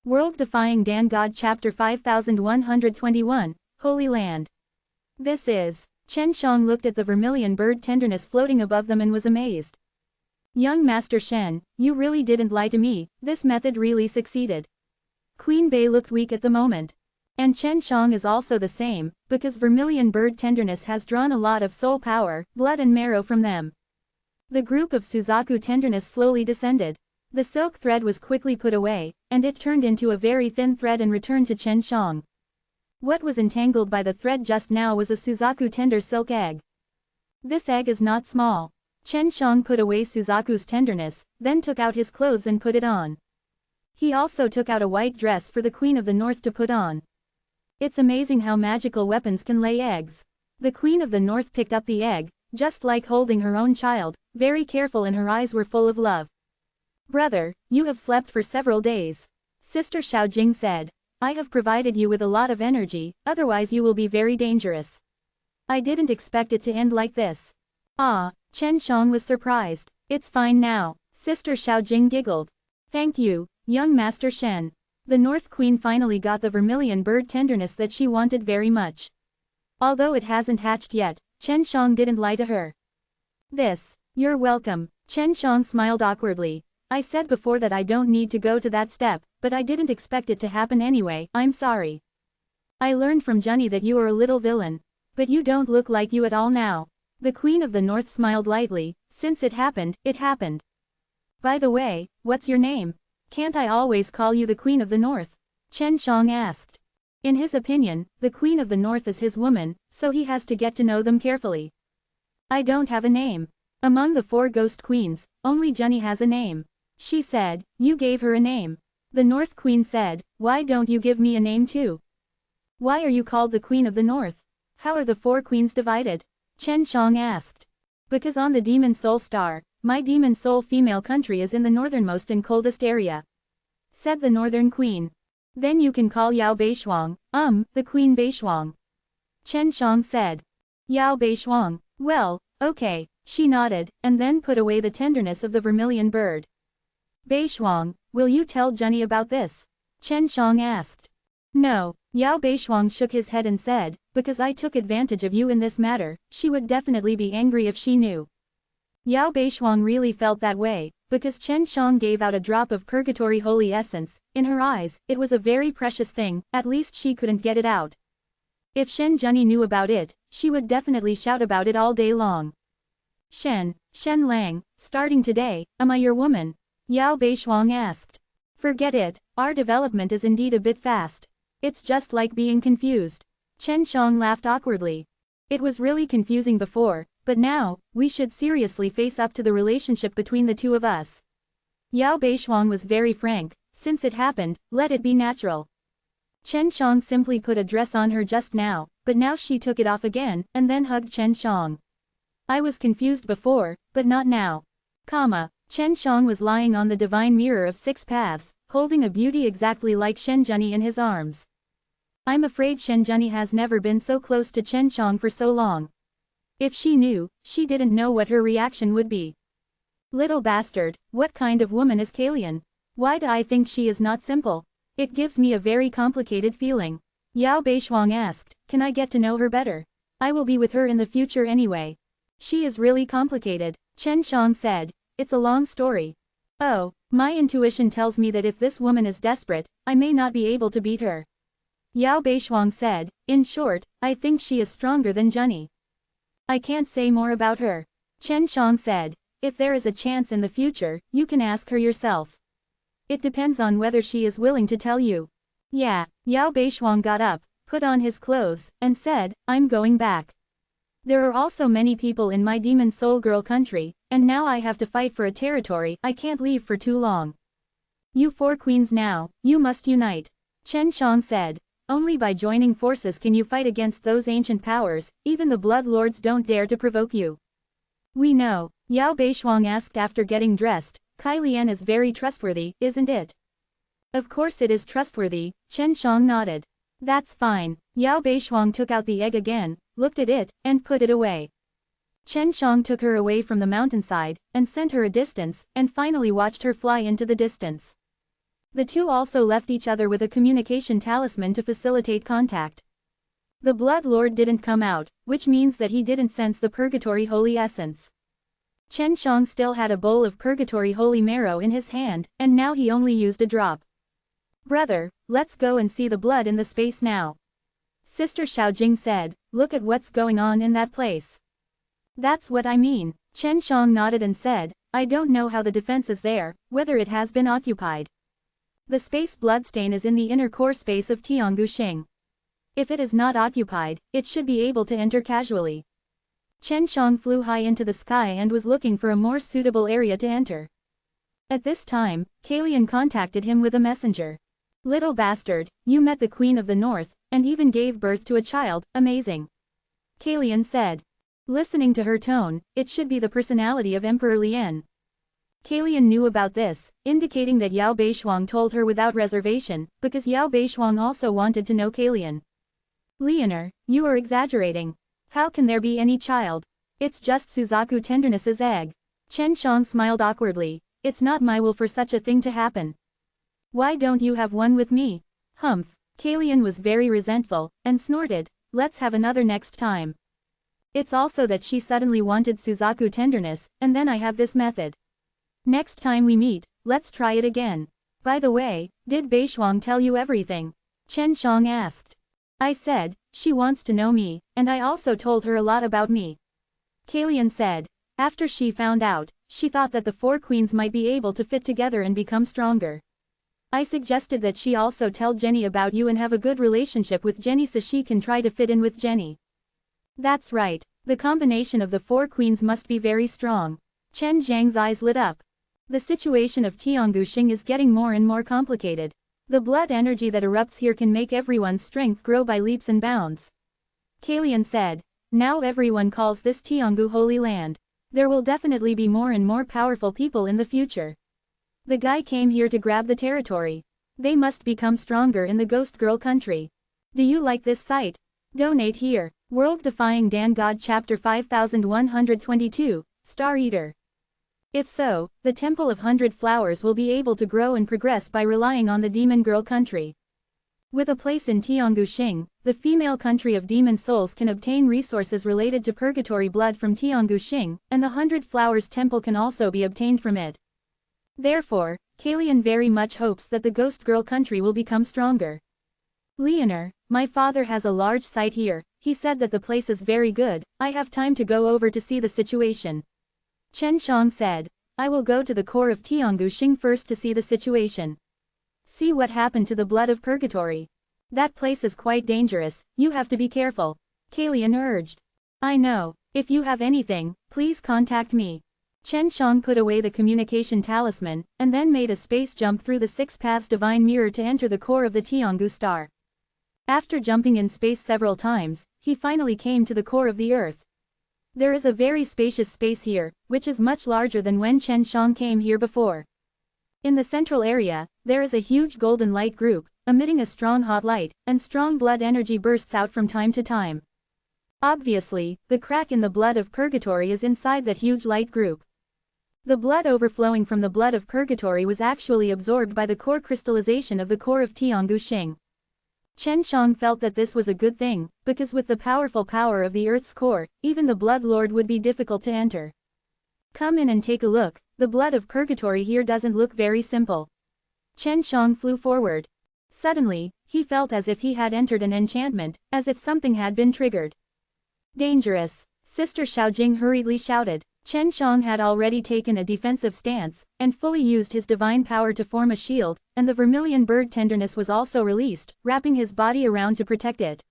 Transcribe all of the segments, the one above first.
World-Defying Dan God Chapter 5121, Holy Land. This is. Chen Shang looked at the vermilion bird tenderness floating above them and was amazed. Young Master Shen, you really didn't lie to me, this method really succeeded. Queen Bei looked weak at the moment. And Chen Shang is also the same, because vermilion bird tenderness has drawn a lot of soul power, blood and marrow from them. The group of Suzaku tenderness slowly descended. The silk thread was quickly put away, and it turned into a very thin thread and returned to Chen Shang. What was entangled by the thread just now was a Suzaku tender silk egg. This egg is not small. Chen Shang put away Suzaku's tenderness, then took out his clothes and put it on. He also took out a white dress for the Queen of the North to put on. It's amazing how magical weapons can lay eggs. The Queen of the North picked up the egg, just like holding her own child, very careful, and her eyes were full of love. Brother, you have slept for several days. Sister Xiaojing said. I have provided you with a lot of energy, otherwise you will be very dangerous. I didn't expect it to end like this. Ah, Chen Shang was surprised. It's fine now, Sister Xiaojing giggled. Thank you, young Master Shen. The North Queen finally got the vermilion bird tenderness that she wanted very much. Although it hasn't hatched yet, Chen Shang didn't lie to her. You're welcome. Chen Shang smiled awkwardly. I said before that I don't need to go to that step, but I didn't expect it to happen anyway, I'm sorry. I learned from Junny that you are a little villain. But you don't look like you at all now. The Queen of the North smiled lightly. Since it happened, it happened. By the way, what's your name? Can't I always call you the Queen of the North? Chen Shang asked. In his opinion, the Queen of the North is his woman, so he has to get to know them carefully. I don't have a name. Among the 4 ghost queens, only Junny has a name. She said, you gave her a name. The North Queen said, why don't you give me a name too? Why are you called the Queen of the North? How are the 4 queens divided? Chen Shang asked. Because on the Demon Soul Star, my Demon Soul female country is in the northernmost and coldest area. Said the Northern Queen. Then you can call Yao Beishuang, the Queen Beishuang. Chen Shang said. Yao Beishuang, well, okay, she nodded, and then put away the tenderness of the vermilion bird. Beishuang, will you tell Junny about this? Chen Shang asked. No, Yao Beishuang shook his head and said, because I took advantage of you in this matter, she would definitely be angry if she knew. Yao Beishuang really felt that way, because Chen Shang gave out a drop of purgatory holy essence. In her eyes, it was a very precious thing, at least she couldn't get it out. If Shen Junny knew about it, she would definitely shout about it all day long. Shen Lang, starting today, am I your woman? Yao Beishuang asked. Forget it, our development is indeed a bit fast. It's just like being confused. Chen Shang laughed awkwardly. It was really confusing before, but now, we should seriously face up to the relationship between the two of us. Yao Beishuang was very frank. Since it happened, let it be natural. Chen Shang simply put a dress on her just now, but now she took it off again, and then hugged Chen Shang. I was confused before, but not now. Chen Shang was lying on the divine mirror of 6 paths, holding a beauty exactly like Shen Junny in his arms. I'm afraid Shen Junny has never been so close to Chen Shang for so long. If she knew, she didn't know what her reaction would be. Little bastard, what kind of woman is Kalian? Why do I think she is not simple? It gives me a very complicated feeling. Yao Beishuang asked, can I get to know her better? I will be with her in the future anyway. She is really complicated, Chen Shang said. It's a long story. Oh, my intuition tells me that if this woman is desperate, I may not be able to beat her. Yao Beishuang said, in short, I think she is stronger than Junny. I can't say more about her. Chen Shang said, if there is a chance in the future, you can ask her yourself. It depends on whether she is willing to tell you. Yeah, Yao Beishuang got up, put on his clothes, and said, I'm going back. There are also many people in my Demon Soul Girl country, and now I have to fight for a territory I can't leave for too long. You 4 queens now, you must unite. Chen Shang said. Only by joining forces can you fight against those ancient powers, even the Blood Lords don't dare to provoke you. We know, Yao Beishuang asked after getting dressed, Kai Lian is very trustworthy, isn't it? Of course it is trustworthy, Chen Shang nodded. That's fine. Yao Beishuang took out the egg again, looked at it, and put it away. Chen Shang took her away from the mountainside, and sent her a distance, and finally watched her fly into the distance. The two also left each other with a communication talisman to facilitate contact. The Blood Lord didn't come out, which means that he didn't sense the Purgatory Holy Essence. Chen Shang still had a bowl of Purgatory Holy Marrow in his hand, and now he only used a drop. "Brother, let's go and see the blood in the space now," Sister Xiaojing said. "Look at what's going on in that place." "That's what I mean." Chen Shang nodded and said, "I don't know how the defense is there, whether it has been occupied. The space bloodstain is in the inner core space of Tianghu Xing. If it is not occupied, it should be able to enter casually." Chen Shang flew high into the sky and was looking for a more suitable area to enter. At this time, Kalian contacted him with a messenger. "Little bastard, you met the Queen of the North, and even gave birth to a child, amazing," Kalian said. Listening to her tone, it should be the personality of Emperor Lien. Kalian knew about this, indicating that Yao Beishuang told her without reservation, because Yao Beishuang also wanted to know Kalian. "Leonor, you are exaggerating. How can there be any child? It's just Suzaku Tenderness's egg." Chen Shang smiled awkwardly. "It's not my will for such a thing to happen. Why don't you have one with me?" "Humph." Kalian was very resentful, and snorted, "Let's have another next time." It's also that she suddenly wanted Suzaku Tenderness, and then I have this method. Next time we meet, let's try it again. "By the way, did Beishuang tell you everything?" Chen Shang asked. "I said, she wants to know me, and I also told her a lot about me," Kalian said. After she found out, she thought that the four queens might be able to fit together and become stronger. "I suggested that she also tell Jenny about you and have a good relationship with Jenny so she can try to fit in with Jenny." "That's right. The combination of the four queens must be very strong." Chen Zhang's eyes lit up. The situation of Tianghu Xing is getting more and more complicated. The blood energy that erupts here can make everyone's strength grow by leaps and bounds. Kalian said. "Now everyone calls this Tianghu Holy Land. There will definitely be more and more powerful people in the future. The guy came here to grab the territory. They must become stronger in the Ghost Girl country. Do you like this site? Donate here." World Defying Dan God Chapter 5122, Star Eater. If so, the Temple of 100 Flowers will be able to grow and progress by relying on the Demon Girl country. With a place in Tianghu Xing, the female country of demon souls can obtain resources related to purgatory blood from Tianghu Xing, and the 100 Flowers Temple can also be obtained from it. Therefore, Kalian very much hopes that the Ghost Girl country will become stronger. "Leonor, my father has a large site here. He said that the place is very good. I have time to go over to see the situation." Chen Shang said. "I will go to the core of Tianghu Xing first to see the situation. See what happened to the blood of purgatory. That place is quite dangerous, you have to be careful," Kalian urged. "I know. If you have anything, please contact me." Chen Shang put away the communication talisman, and then made a space jump through the Six Paths Divine Mirror to enter the core of the Tianghu star. After jumping in space several times, he finally came to the core of the Earth. There is a very spacious space here, which is much larger than when Chen Shang came here before. In the central area, there is a huge golden light group, emitting a strong hot light, and strong blood energy bursts out from time to time. Obviously, the crack in the blood of purgatory is inside that huge light group. The blood overflowing from the blood of purgatory was actually absorbed by the core crystallization of the core of Tianghu Xing. Chen Shang felt that this was a good thing, because with the powerful power of the Earth's core, even the Blood Lord would be difficult to enter. "Come in and take a look, the blood of purgatory here doesn't look very simple." Chen Shang flew forward. Suddenly, he felt as if he had entered an enchantment, as if something had been triggered. "Dangerous!" Sister Xiaojing hurriedly shouted. Chen Shang had already taken a defensive stance, and fully used his divine power to form a shield, and the vermilion bird tenderness was also released, wrapping his body around to protect it.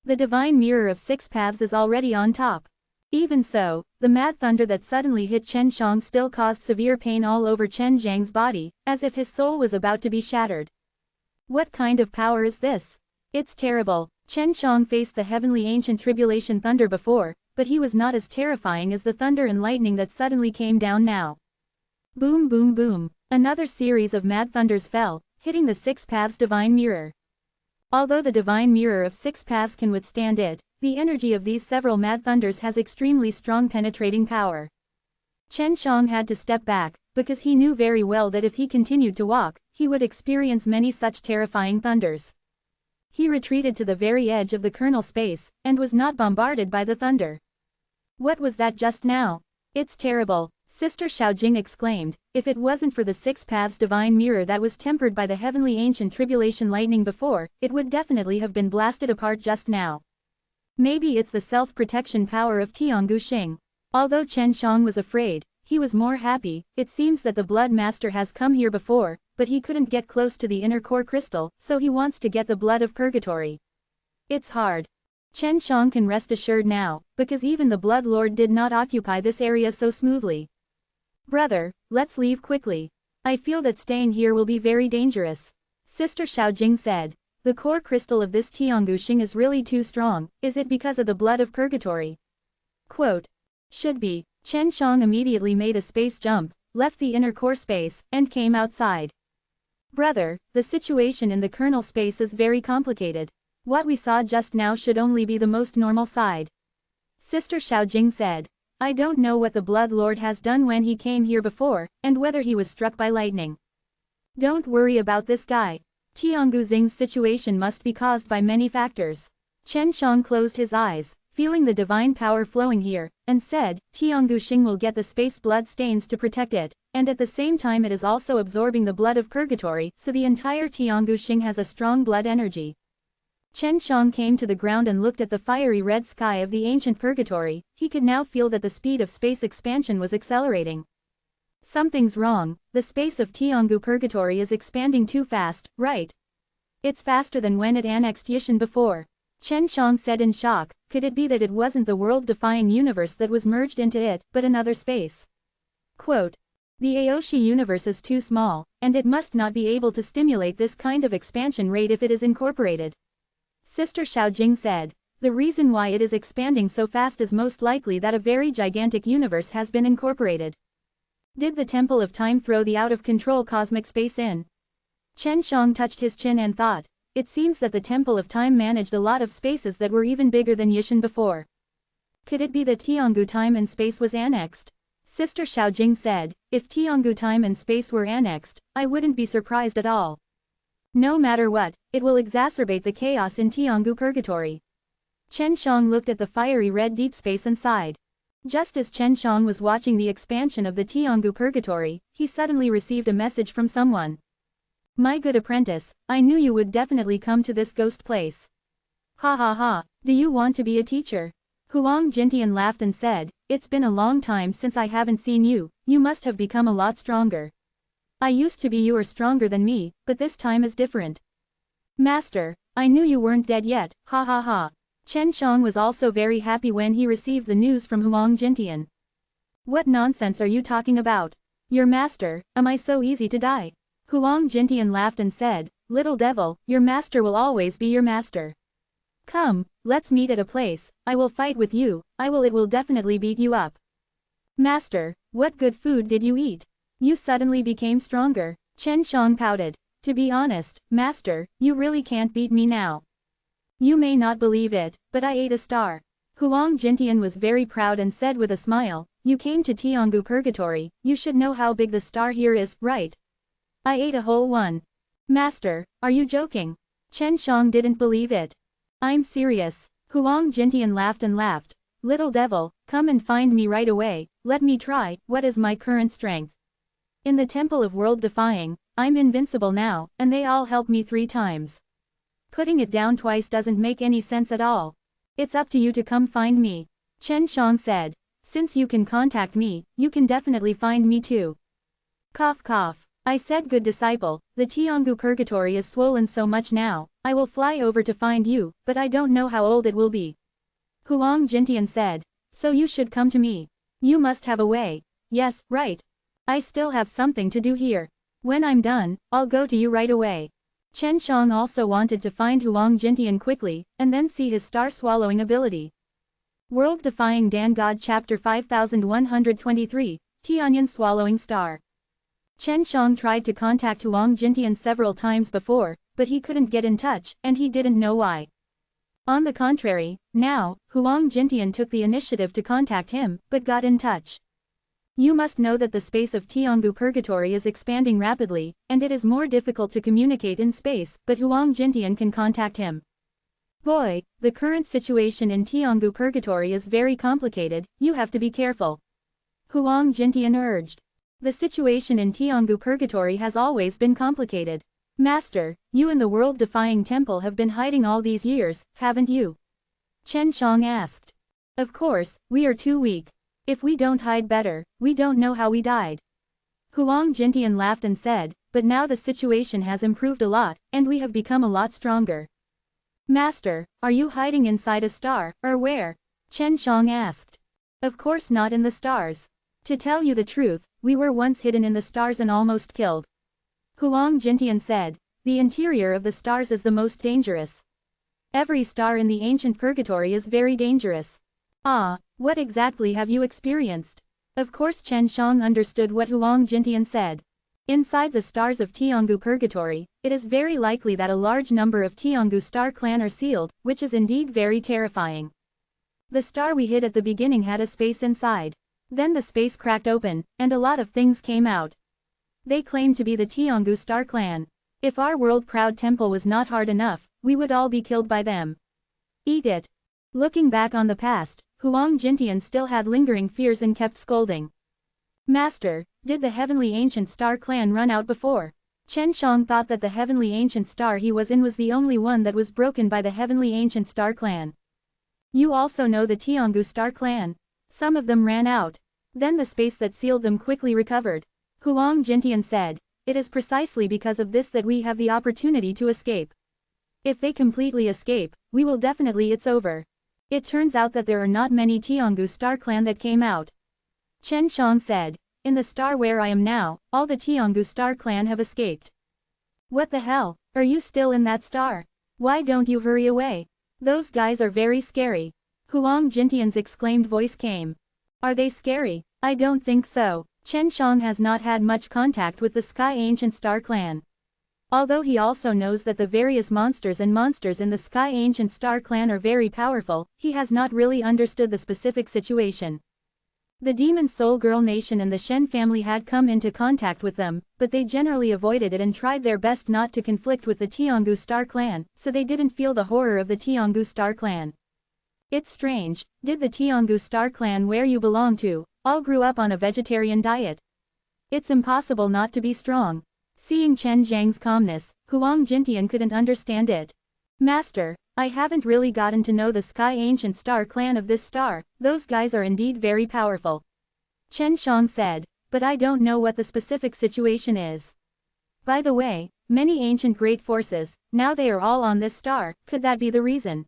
The divine mirror of Six Paths is already on top. Even so, the mad thunder that suddenly hit Chen Shang still caused severe pain all over Chen Zhang's body, as if his soul was about to be shattered. What kind of power is this? It's terrible. Chen Shang faced the heavenly ancient tribulation thunder before, but he was not as terrifying as the thunder and lightning that suddenly came down now. Boom boom boom. Another series of mad thunders fell, hitting the Six Paths Divine Mirror. Although the Divine Mirror of Six Paths can withstand it, the energy of these several mad thunders has extremely strong penetrating power. Chen Shang had to step back, because he knew very well that if he continued to walk, he would experience many such terrifying thunders. He retreated to the very edge of the kernel space, and was not bombarded by the thunder. What was that just now? It's terrible, Sister Xiaojing exclaimed. If it wasn't for the Six Paths divine mirror that was tempered by the heavenly ancient tribulation lightning before, it would definitely have been blasted apart just now. Maybe it's the self-protection power of Tianggu Xing. Although Chen Shang was afraid, he was more happy. It seems that the Blood Master has come here before, but he couldn't get close to the inner core crystal, so he wants to get the blood of purgatory. It's hard. Chen Shang can rest assured now, because even the Blood Lord did not occupy this area so smoothly. Brother, let's leave quickly. I feel that staying here will be very dangerous. Sister Xiaojing said. The core crystal of this Tianggu Xing is really too strong. Is it because of the blood of purgatory? Quote. Should be. Chen Shang immediately made a space jump, left the inner core space, and came outside. Brother, the situation in the kernel space is very complicated. What we saw just now should only be the most normal side. Sister Xiaojing said. I don't know what the Blood Lord has done when he came here before, and whether he was struck by lightning. Don't worry about this guy. Tianggu Xing's situation must be caused by many factors. Chen Shang closed his eyes, feeling the divine power flowing here, and said, Tianggu Xing will get the space blood stains to protect it, and at the same time it is also absorbing the blood of purgatory, so the entire Tianggu Xing has a strong blood energy. Chen Shang came to the ground and looked at the fiery red sky of the ancient purgatory. He could now feel that the speed of space expansion was accelerating. Something's wrong. The space of Tianggu purgatory is expanding too fast, right? It's faster than when it annexed Yishan before. Chen Shang said in shock. Could it be that it wasn't the world-defying universe that was merged into it, but another space? Quote. The Aoshi universe is too small, and it must not be able to stimulate this kind of expansion rate if it is incorporated. Sister Xiaojing said. The reason why it is expanding so fast is most likely that a very gigantic universe has been incorporated. Did the Temple of Time throw the out-of-control cosmic space in? Chen Shang touched his chin and thought. It seems that the Temple of Time managed a lot of spaces that were even bigger than Yishan before. Could it be that Tianggu time and space was annexed? Sister Xiaojing said. If Tianggu time and space were annexed, I wouldn't be surprised at all. No matter what, it will exacerbate the chaos in Tianggu purgatory. Chen Shang looked at the fiery red deep space and sighed. Just as Chen Shang was watching the expansion of the Tianggu purgatory, he suddenly received a message from someone. My good apprentice, I knew you would definitely come to this ghost place. Ha ha ha, do you want to be a teacher? Huang Jintian laughed and said, it's been a long time since I haven't seen you, you must have become a lot stronger. I used to be you are stronger than me, but this time is different. Master, I knew you weren't dead yet, ha ha ha. Chen Shang was also very happy when he received the news from Huang Jintian. What nonsense are you talking about? Your master, am I so easy to die? Huang Jintian laughed and said, Little devil, your master will always be your master. Come, let's meet at a place, I will fight with you, it will definitely beat you up. Master, what good food did you eat? You suddenly became stronger. Chen Shang pouted. To be honest, master, you really can't beat me now. You may not believe it, but I ate a star. Huang Jintian was very proud and said with a smile, you came to Tianggu Purgatory, you should know how big the star here is, right? I ate a whole one. Master, are you joking? Chen Shang didn't believe it. I'm serious. Huang Jintian laughed and laughed. Little devil, come and find me right away, let me try, what is my current strength? In the Temple of World Defying, I'm invincible now, and they all help me 3 times. Putting it down twice doesn't make any sense at all. It's up to you to come find me. Chen Shang said. Since you can contact me, you can definitely find me too. Cough cough. I said good disciple, the Tianggu Purgatory is swollen so much now, I will fly over to find you, but I don't know how old it will be. Huang Jintian said. So you should come to me. You must have a way. Yes, right. I still have something to do here. When I'm done, I'll go to you right away. Chen Shang also wanted to find Huang Jintian quickly, and then see his star-swallowing ability. World-Defying Dan God Chapter 5123, Tianyan Swallowing Star. Chen Shang tried to contact Huang Jintian several times before, but he couldn't get in touch, and he didn't know why. On the contrary, now, Huang Jintian took the initiative to contact him, but got in touch. You must know that the space of Tianghu Purgatory is expanding rapidly, and it is more difficult to communicate in space, but Huang Jintian can contact him. Boy, the current situation in Tianghu Purgatory is very complicated, you have to be careful. Huang Jintian urged. The situation in Tianghu Purgatory has always been complicated. Master, you and the world-defying temple have been hiding all these years, haven't you? Chen Shang asked. Of course, we are too weak. If we don't hide better, we don't know how we died. Huang Jintian laughed and said, but now the situation has improved a lot, and we have become a lot stronger. Master, are you hiding inside a star, or where? Chen Shang asked. Of course not in the stars. To tell you the truth, we were once hidden in the stars and almost killed. Huang Jintian said, the interior of the stars is the most dangerous. Every star in the ancient purgatory is very dangerous. Ah, what exactly have you experienced? Of course Chen Shang understood what Huang Jintian said. Inside the stars of Tianghu Purgatory, it is very likely that a large number of Tianghu star clan are sealed, which is indeed very terrifying. The star we hid at the beginning had a space inside. Then the space cracked open, and a lot of things came out. They claim to be the Tianghu star clan. If our world-proud temple was not hard enough, we would all be killed by them. Eat it. Looking back on the past, Huang Jintian still had lingering fears and kept scolding. Master, did the heavenly ancient star clan run out before? Chen Shang thought that the heavenly ancient star he was in was the only one that was broken by the heavenly ancient star clan. You also know the Tianghu star clan. Some of them ran out. Then the space that sealed them quickly recovered. Huang Jintian said, it is precisely because of this that we have the opportunity to escape. If they completely escape, we will definitely it's over. It turns out that there are not many Tianghu star clan that came out. Chen Shang said, in the star where I am now, all the Tianghu star clan have escaped. What the hell, are you still in that star? Why don't you hurry away? Those guys are very scary. Huang Jintian's exclaimed voice came. Are they scary? I don't think so. Chen Shang has not had much contact with the Sky Ancient Star Clan. Although he also knows that the various monsters in the Sky Ancient Star Clan are very powerful, he has not really understood the specific situation. The Demon Soul Girl Nation and the Shen family had come into contact with them, but they generally avoided it and tried their best not to conflict with the Tianghu Star Clan, so they didn't feel the horror of the Tianghu Star Clan. It's strange, did the Tianghu Star Clan where you belong to, all grew up on a vegetarian diet? It's impossible not to be strong. Seeing Chen Zhang's calmness, Huang Jintian couldn't understand it. Master, I haven't really gotten to know the Sky Ancient Star Clan of this star, those guys are indeed very powerful. Chen Shang said, but I don't know what the specific situation is. By the way, many ancient great forces, now they are all on this star, could that be the reason?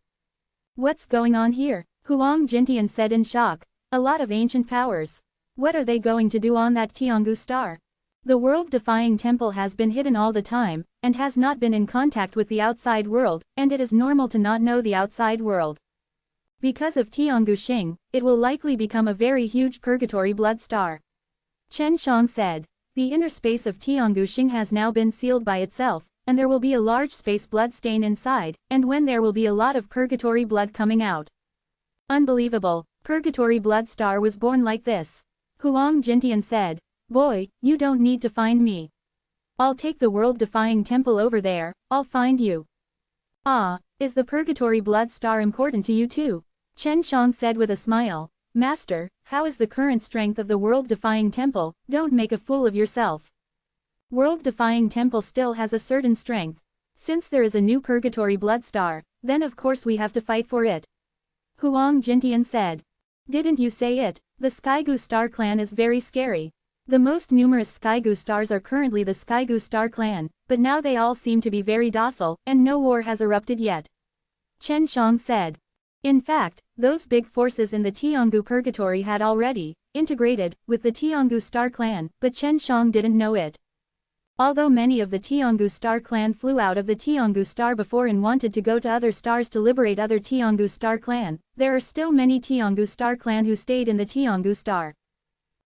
What's going on here? Huang Jintian said in shock. A lot of ancient powers. What are they going to do on that Tianghu star? The world-defying temple has been hidden all the time, and has not been in contact with the outside world, and it is normal to not know the outside world. Because of Tianghu Xing, it will likely become a very huge purgatory blood star. Chen Shang said, the inner space of Tianghu Xing has now been sealed by itself, and there will be a large space blood stain inside, and when there will be a lot of purgatory blood coming out. Unbelievable, purgatory blood star was born like this. Huang Jintian said, boy, you don't need to find me. I'll take the world-defying temple over there, I'll find you. Ah, is the purgatory blood star important to you too? Chen Shang said with a smile, Master, how is the current strength of the world-defying temple? Don't make a fool of yourself. World-defying temple still has a certain strength. Since there is a new purgatory blood star, then of course we have to fight for it. Huang Jintian said. Didn't you say it? The Skygu Star Clan is very scary. The most numerous Skygu stars are currently the Skygu Star Clan, but now they all seem to be very docile, and no war has erupted yet. Chen Shang said. In fact, those big forces in the Tianghu Purgatory had already integrated with the Tianghu Star Clan, but Chen Shang didn't know it. Although many of the Tianghu Star Clan flew out of the Tianghu Star before and wanted to go to other stars to liberate other Tianghu Star Clan, there are still many Tianghu Star Clan who stayed in the Tianghu Star.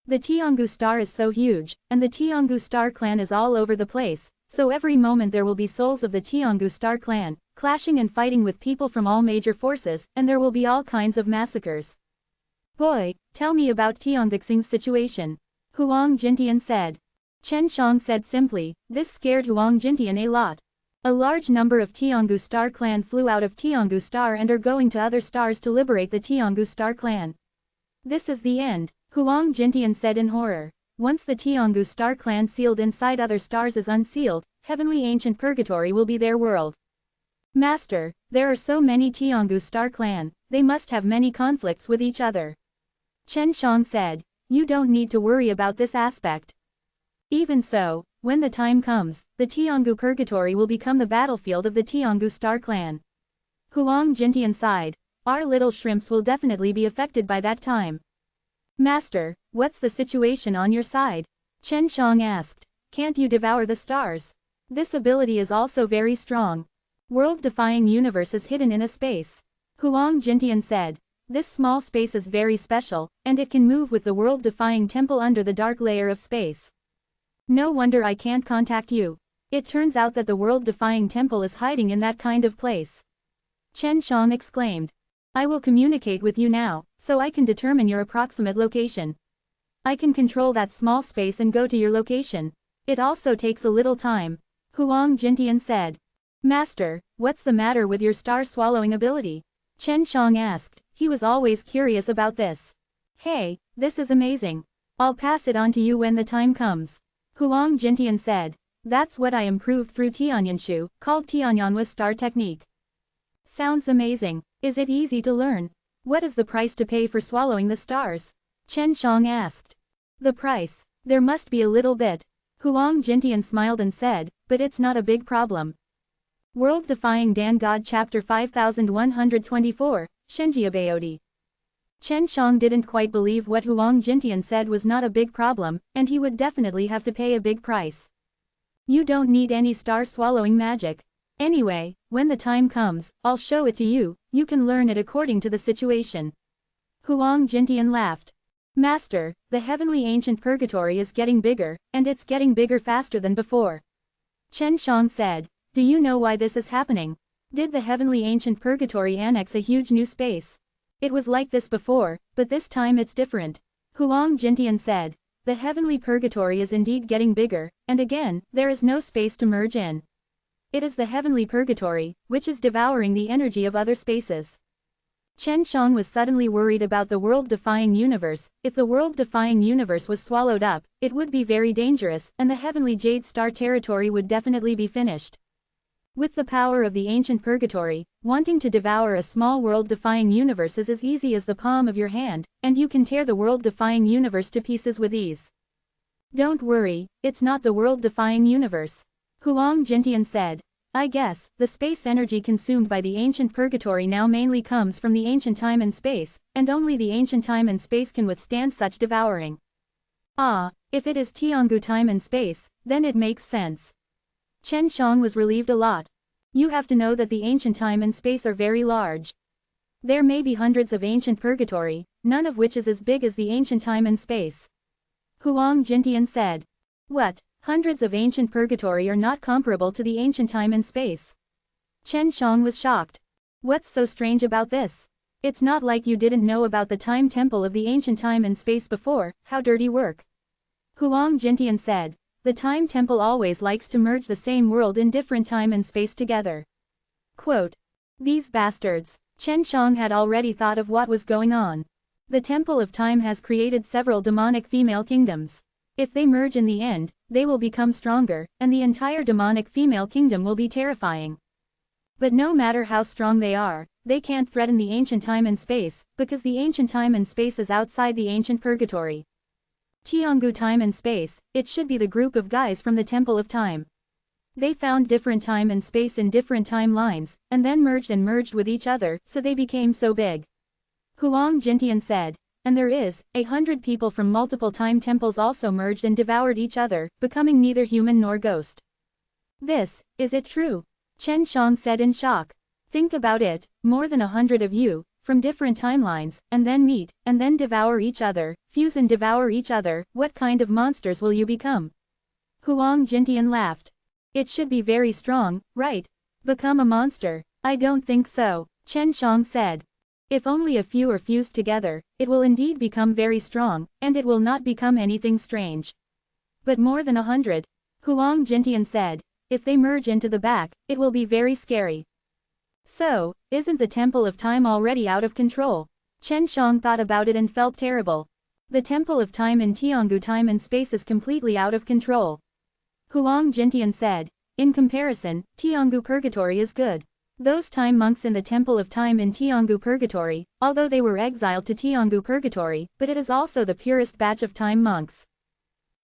The Tianghu Star is so huge, and the Tianghu Star Clan is all over the place, so every moment there will be souls of the Tianghu Star Clan, clashing and fighting with people from all major forces, and there will be all kinds of massacres. Boy, tell me about Tianghu Xing's situation. Huang Jintian said. Chen Shang said simply. This scared Huang Jintian a lot. A large number of Tianghu Star clan flew out of Tianghu Star and are going to other stars to liberate the Tianghu Star clan. This is the end, Huang Jintian said in horror. Once the Tianghu Star clan sealed inside other stars is unsealed, heavenly ancient purgatory will be their world. Master, there are so many Tianghu Star clan, they must have many conflicts with each other. Chen Shang said. You don't need to worry about this aspect. Even so, when the time comes, the Tianghu Purgatory will become the battlefield of the Tianghu Star clan. Huang Jintian sighed. Our little shrimps will definitely be affected by that time. Master, what's the situation on your side? Chen Shang asked. Can't you devour the stars? This ability is also very strong. World-defying universe is hidden in a space. Huang Jintian said. This small space is very special, and it can move with the world-defying temple under the dark layer of space. No wonder I can't contact you. It turns out that the world-defying temple is hiding in that kind of place. Chen Shang exclaimed. I will communicate with you now, so I can determine your approximate location. I can control that small space and go to your location. It also takes a little time. Huang Jintian said. Master, what's the matter with your star-swallowing ability? Chen Shang asked. He was always curious about this. Hey, this is amazing. I'll pass it on to you when the time comes. Huang Jintian said. That's what I improved through Tianyanshu, called Tianyanhua Star Technique. Sounds amazing. Is it easy to learn? What is the price to pay for swallowing the stars? Chen Shang asked. The price? There must be a little bit. Huang Jintian smiled and said, but it's not a big problem. World-defying Dan God Chapter 5124, Shenjiabeodi. Chen Shang didn't quite believe what Huang Jintian said was not a big problem, and he would definitely have to pay a big price. You don't need any star-swallowing magic. Anyway, when the time comes, I'll show it to you, you can learn it according to the situation. Huang Jintian laughed. Master, the heavenly ancient purgatory is getting bigger, and it's getting bigger faster than before. Chen Shang said. Do you know why this is happening? Did the heavenly ancient purgatory annex a huge new space? It was like this before, but this time it's different. Huang Jintian said. The heavenly purgatory is indeed getting bigger, and again, there is no space to merge in. It is the heavenly purgatory, which is devouring the energy of other spaces. Chen Shang was suddenly worried about the world-defying universe. If the world-defying universe was swallowed up, it would be very dangerous, and the heavenly Jade Star territory would definitely be finished. With the power of the ancient purgatory, wanting to devour a small world-defying universe is as easy as the palm of your hand, and you can tear the world-defying universe to pieces with ease. Don't worry, it's not the world-defying universe. Huang Jintian said. I guess, the space energy consumed by the ancient purgatory now mainly comes from the ancient time and space, and only the ancient time and space can withstand such devouring. Ah, if it is Tianghu time and space, then it makes sense. Chen Shang was relieved a lot. You have to know that the ancient time and space are very large. There may be hundreds of ancient purgatory, none of which is as big as the ancient time and space. Huang Jintian said. What? Hundreds of ancient purgatory are not comparable to the ancient time and space. Chen Shang was shocked. What's so strange about this? It's not like you didn't know about the time temple of the ancient time and space before, how dirty work. Huang Jintian said. The time temple always likes to merge the same world in different time and space together. Quote. These bastards. Chen Shang had already thought of what was going on. The temple of time has created several demonic female kingdoms. If they merge in the end, they will become stronger, and the entire demonic female kingdom will be terrifying. But no matter how strong they can't threaten the ancient time and space, because the ancient time and space is outside the ancient purgatory. Tianghu time and space, it should be the group of guys from the Temple of Time. They found different time and space in different timelines, and then merged with each other, so they became so big. Huang Jintian said. And there is, 100 people from multiple time temples also merged and devoured each other, becoming neither human nor ghost. Is it true? Chen Shang said in shock. Think about it, more than 100 of you, from different timelines, and then meet, and then devour each other, fuse and devour each other, what kind of monsters will you become? Huang Jintian laughed. It should be very strong, right? Become a monster? I don't think so, Chen Shang said. If only a few are fused together, it will indeed become very strong, and it will not become anything strange. But more than 100, Huang Jintian said, if they merge into the back, it will be very scary. So, isn't the Temple of Time already out of control? Chen Shang thought about it and felt terrible. The Temple of Time in Tianghu time and space is completely out of control. Huang Jintian said, in comparison, Tianghu Purgatory is good. Those time monks in the Temple of Time in Tianghu Purgatory, although they were exiled to Tianghu Purgatory, but it is also the purest batch of time monks.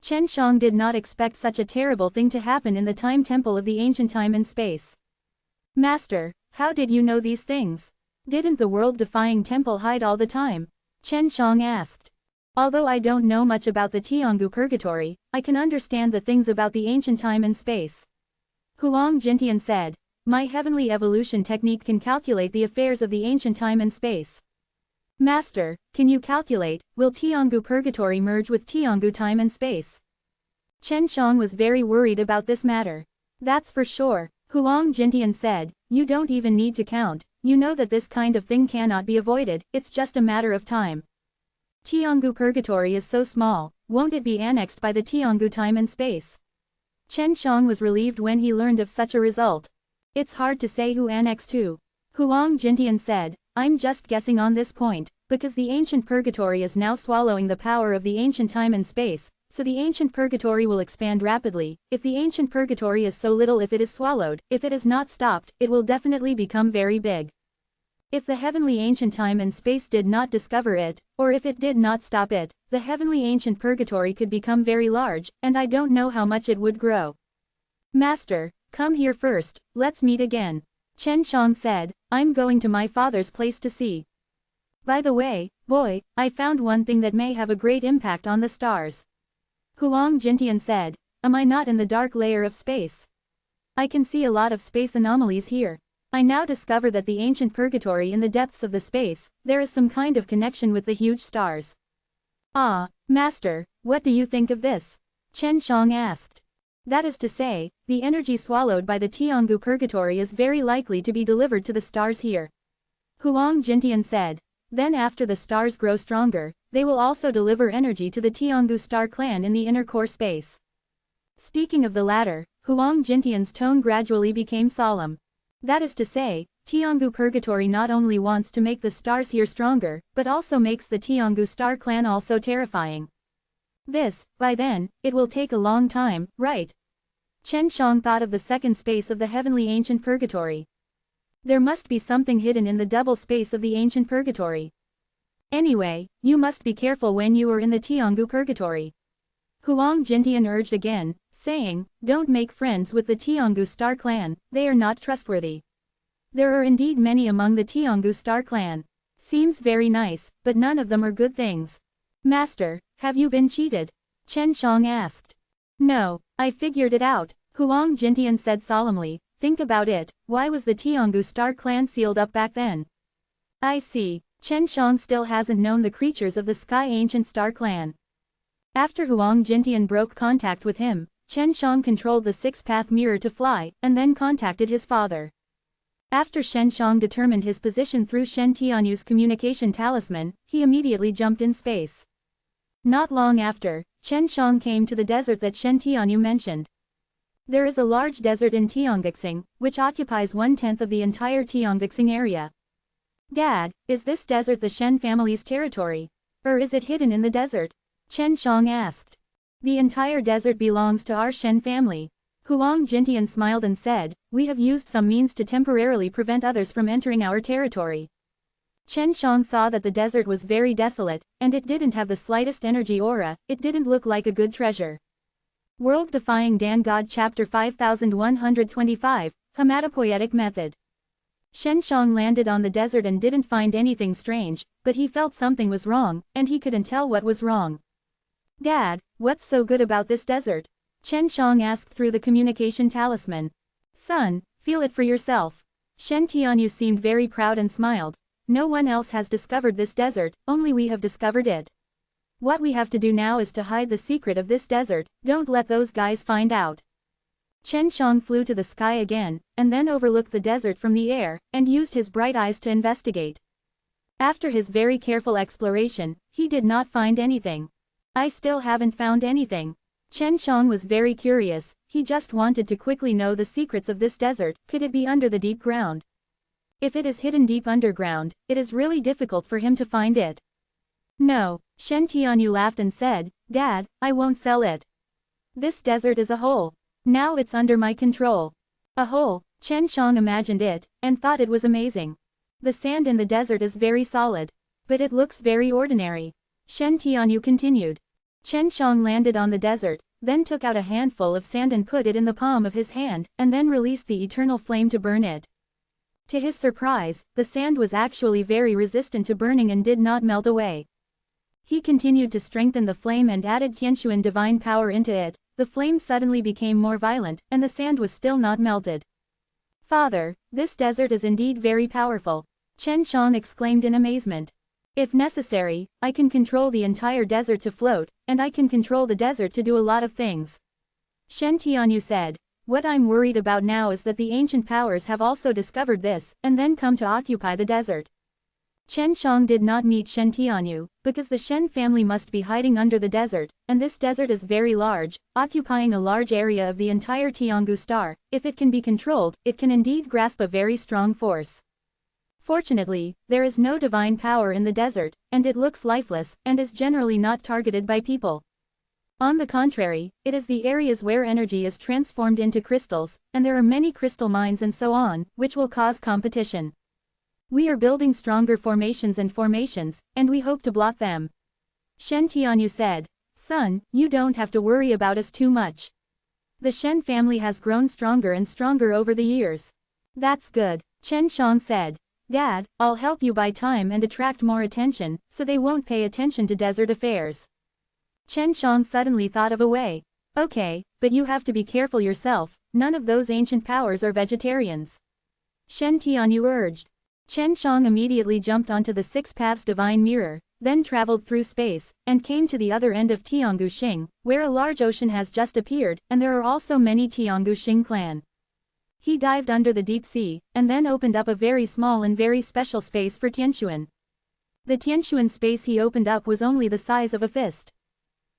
Chen Shang did not expect such a terrible thing to happen in the Time Temple of the ancient time and space. Master, how did you know these things? Didn't the world-defying temple hide all the time? Chen Shang asked. Although I don't know much about the Tianghu Purgatory, I can understand the things about the ancient time and space. Huang Jintian said, my heavenly evolution technique can calculate the affairs of the ancient time and space. Master, can you calculate, will Tianghu Purgatory merge with Tianghu time and space? Chen Shang was very worried about this matter. That's for sure, Huang Jintian said, you don't even need to count, you know that this kind of thing cannot be avoided, it's just a matter of time. Tianghu Purgatory is so small, won't it be annexed by the Tianghu time and space? Chen Shang was relieved when he learned of such a result. It's hard to say who annexed who. Huang Jintian said, I'm just guessing on this point, because the ancient purgatory is now swallowing the power of the ancient time and space, so the ancient purgatory will expand rapidly. If the ancient purgatory is so little, if it is swallowed, if it is not stopped, it will definitely become very big. If the heavenly ancient time and space did not discover it, or if it did not stop it, the heavenly ancient purgatory could become very large, and I don't know how much it would grow. Master, come here first, let's meet again. Chen Shang said, I'm going to my father's place to see. By the way, boy, I found one thing that may have a great impact on the stars. Huang Jintian said, am I not in the dark layer of space? I can see a lot of space anomalies here. I now discover that the ancient purgatory in the depths of the space, there is some kind of connection with the huge stars. Ah, Master, what do you think of this? Chen Shang asked. That is to say, the energy swallowed by the Tianghu purgatory is very likely to be delivered to the stars here. Huang Jintian said. Then after the stars grow stronger, they will also deliver energy to the Tianghu star clan in the inner core space. Speaking of the latter, Huang Jintian's tone gradually became solemn. That is to say, Tianghu Purgatory not only wants to make the stars here stronger, but also makes the Tianghu star clan also terrifying. This, by then, it will take a long time, right? Chen Shang thought of the second space of the heavenly ancient purgatory. There must be something hidden in the double space of the ancient purgatory. Anyway, you must be careful when you are in the Tianghu purgatory. Huang Jintian urged again, saying, don't make friends with the Tianghu star clan, they are not trustworthy. There are indeed many among the Tianghu star clan. Seems very nice, but none of them are good things. Master, have you been cheated? Chen Shang asked. No, I figured it out, Huang Jintian said solemnly, think about it, why was the Tianghu star clan sealed up back then? I see, Chen Shang still hasn't known the creatures of the Sky Ancient Star Clan. After Huang Jintian broke contact with him, Chen Shang controlled the six-path mirror to fly, and then contacted his father. After Chen Shang determined his position through Shen Tianyu's communication talisman, he immediately jumped in space. Not long after, Chen Shang came to the desert that Shen Tianyu mentioned. There is a large desert in Tianguixing, which occupies 1/10 of the entire Tianguixing area. Dad, is this desert the Shen family's territory? Or is it hidden in the desert? Chen Shang asked. The entire desert belongs to our Shen family. Huang Jintian smiled and said, we have used some means to temporarily prevent others from entering our territory. Chen Shang saw that the desert was very desolate, and it didn't have the slightest energy aura, it didn't look like a good treasure. World-Defying Dan God Chapter 5125, Hematopoietic Method. Chen Shang landed on the desert and didn't find anything strange, but he felt something was wrong, and he couldn't tell what was wrong. Dad, what's so good about this desert? Chen Shang asked through the communication talisman. Son, feel it for yourself. Shen Tianyu seemed very proud and smiled. No one else has discovered this desert, only we have discovered it. What we have to do now is to hide the secret of this desert, don't let those guys find out. Chen Shang flew to the sky again, and then overlooked the desert from the air, and used his bright eyes to investigate. After his very careful exploration, he did not find anything. I still haven't found anything. Chen Shang was very curious, he just wanted to quickly know the secrets of this desert. Could it be under the deep ground? If it is hidden deep underground, it is really difficult for him to find it. No, Shen Tianyu laughed and said, Dad, I won't sell it. This desert is a hole. Now it's under my control. A hole, Chen Shang imagined it, and thought it was amazing. The sand in the desert is very solid. But it looks very ordinary. Shen Tianyu continued. Chen Shang landed on the desert, then took out a handful of sand and put it in the palm of his hand, and then released the eternal flame to burn it. To his surprise, the sand was actually very resistant to burning and did not melt away. He continued to strengthen the flame and added Tianquan divine power into it. The flame suddenly became more violent, and the sand was still not melted. Father, this desert is indeed very powerful. Chen Shang exclaimed in amazement. If necessary, I can control the entire desert to float, and I can control the desert to do a lot of things. Shen Tianyu said. What I'm worried about now is that the ancient powers have also discovered this, and then come to occupy the desert. Chen Shang did not meet Shen Tianyu, because the Shen family must be hiding under the desert, and this desert is very large, occupying a large area of the entire Tianghu star. If it can be controlled, it can indeed grasp a very strong force. Fortunately, there is no divine power in the desert, and it looks lifeless, and is generally not targeted by people. On the contrary, it is the areas where energy is transformed into crystals, and there are many crystal mines and so on, which will cause competition. We are building stronger formations, and we hope to block them. Shen Tianyu said. Son, you don't have to worry about us too much. The Shen family has grown stronger and stronger over the years. That's good, Chen Shang said. Dad, I'll help you buy time and attract more attention, so they won't pay attention to desert affairs. Chen Shang suddenly thought of a way. Okay, but you have to be careful yourself, none of those ancient powers are vegetarians. Shen Tianyu urged. Chen Shang immediately jumped onto the Six Paths Divine Mirror, then traveled through space, and came to the other end of Tianghu Xing, where a large ocean has just appeared, and there are also many Tianghu Xing clan. He dived under the deep sea, and then opened up a very small and very special space for Tianquan. The Tianquan space he opened up was only the size of a fist.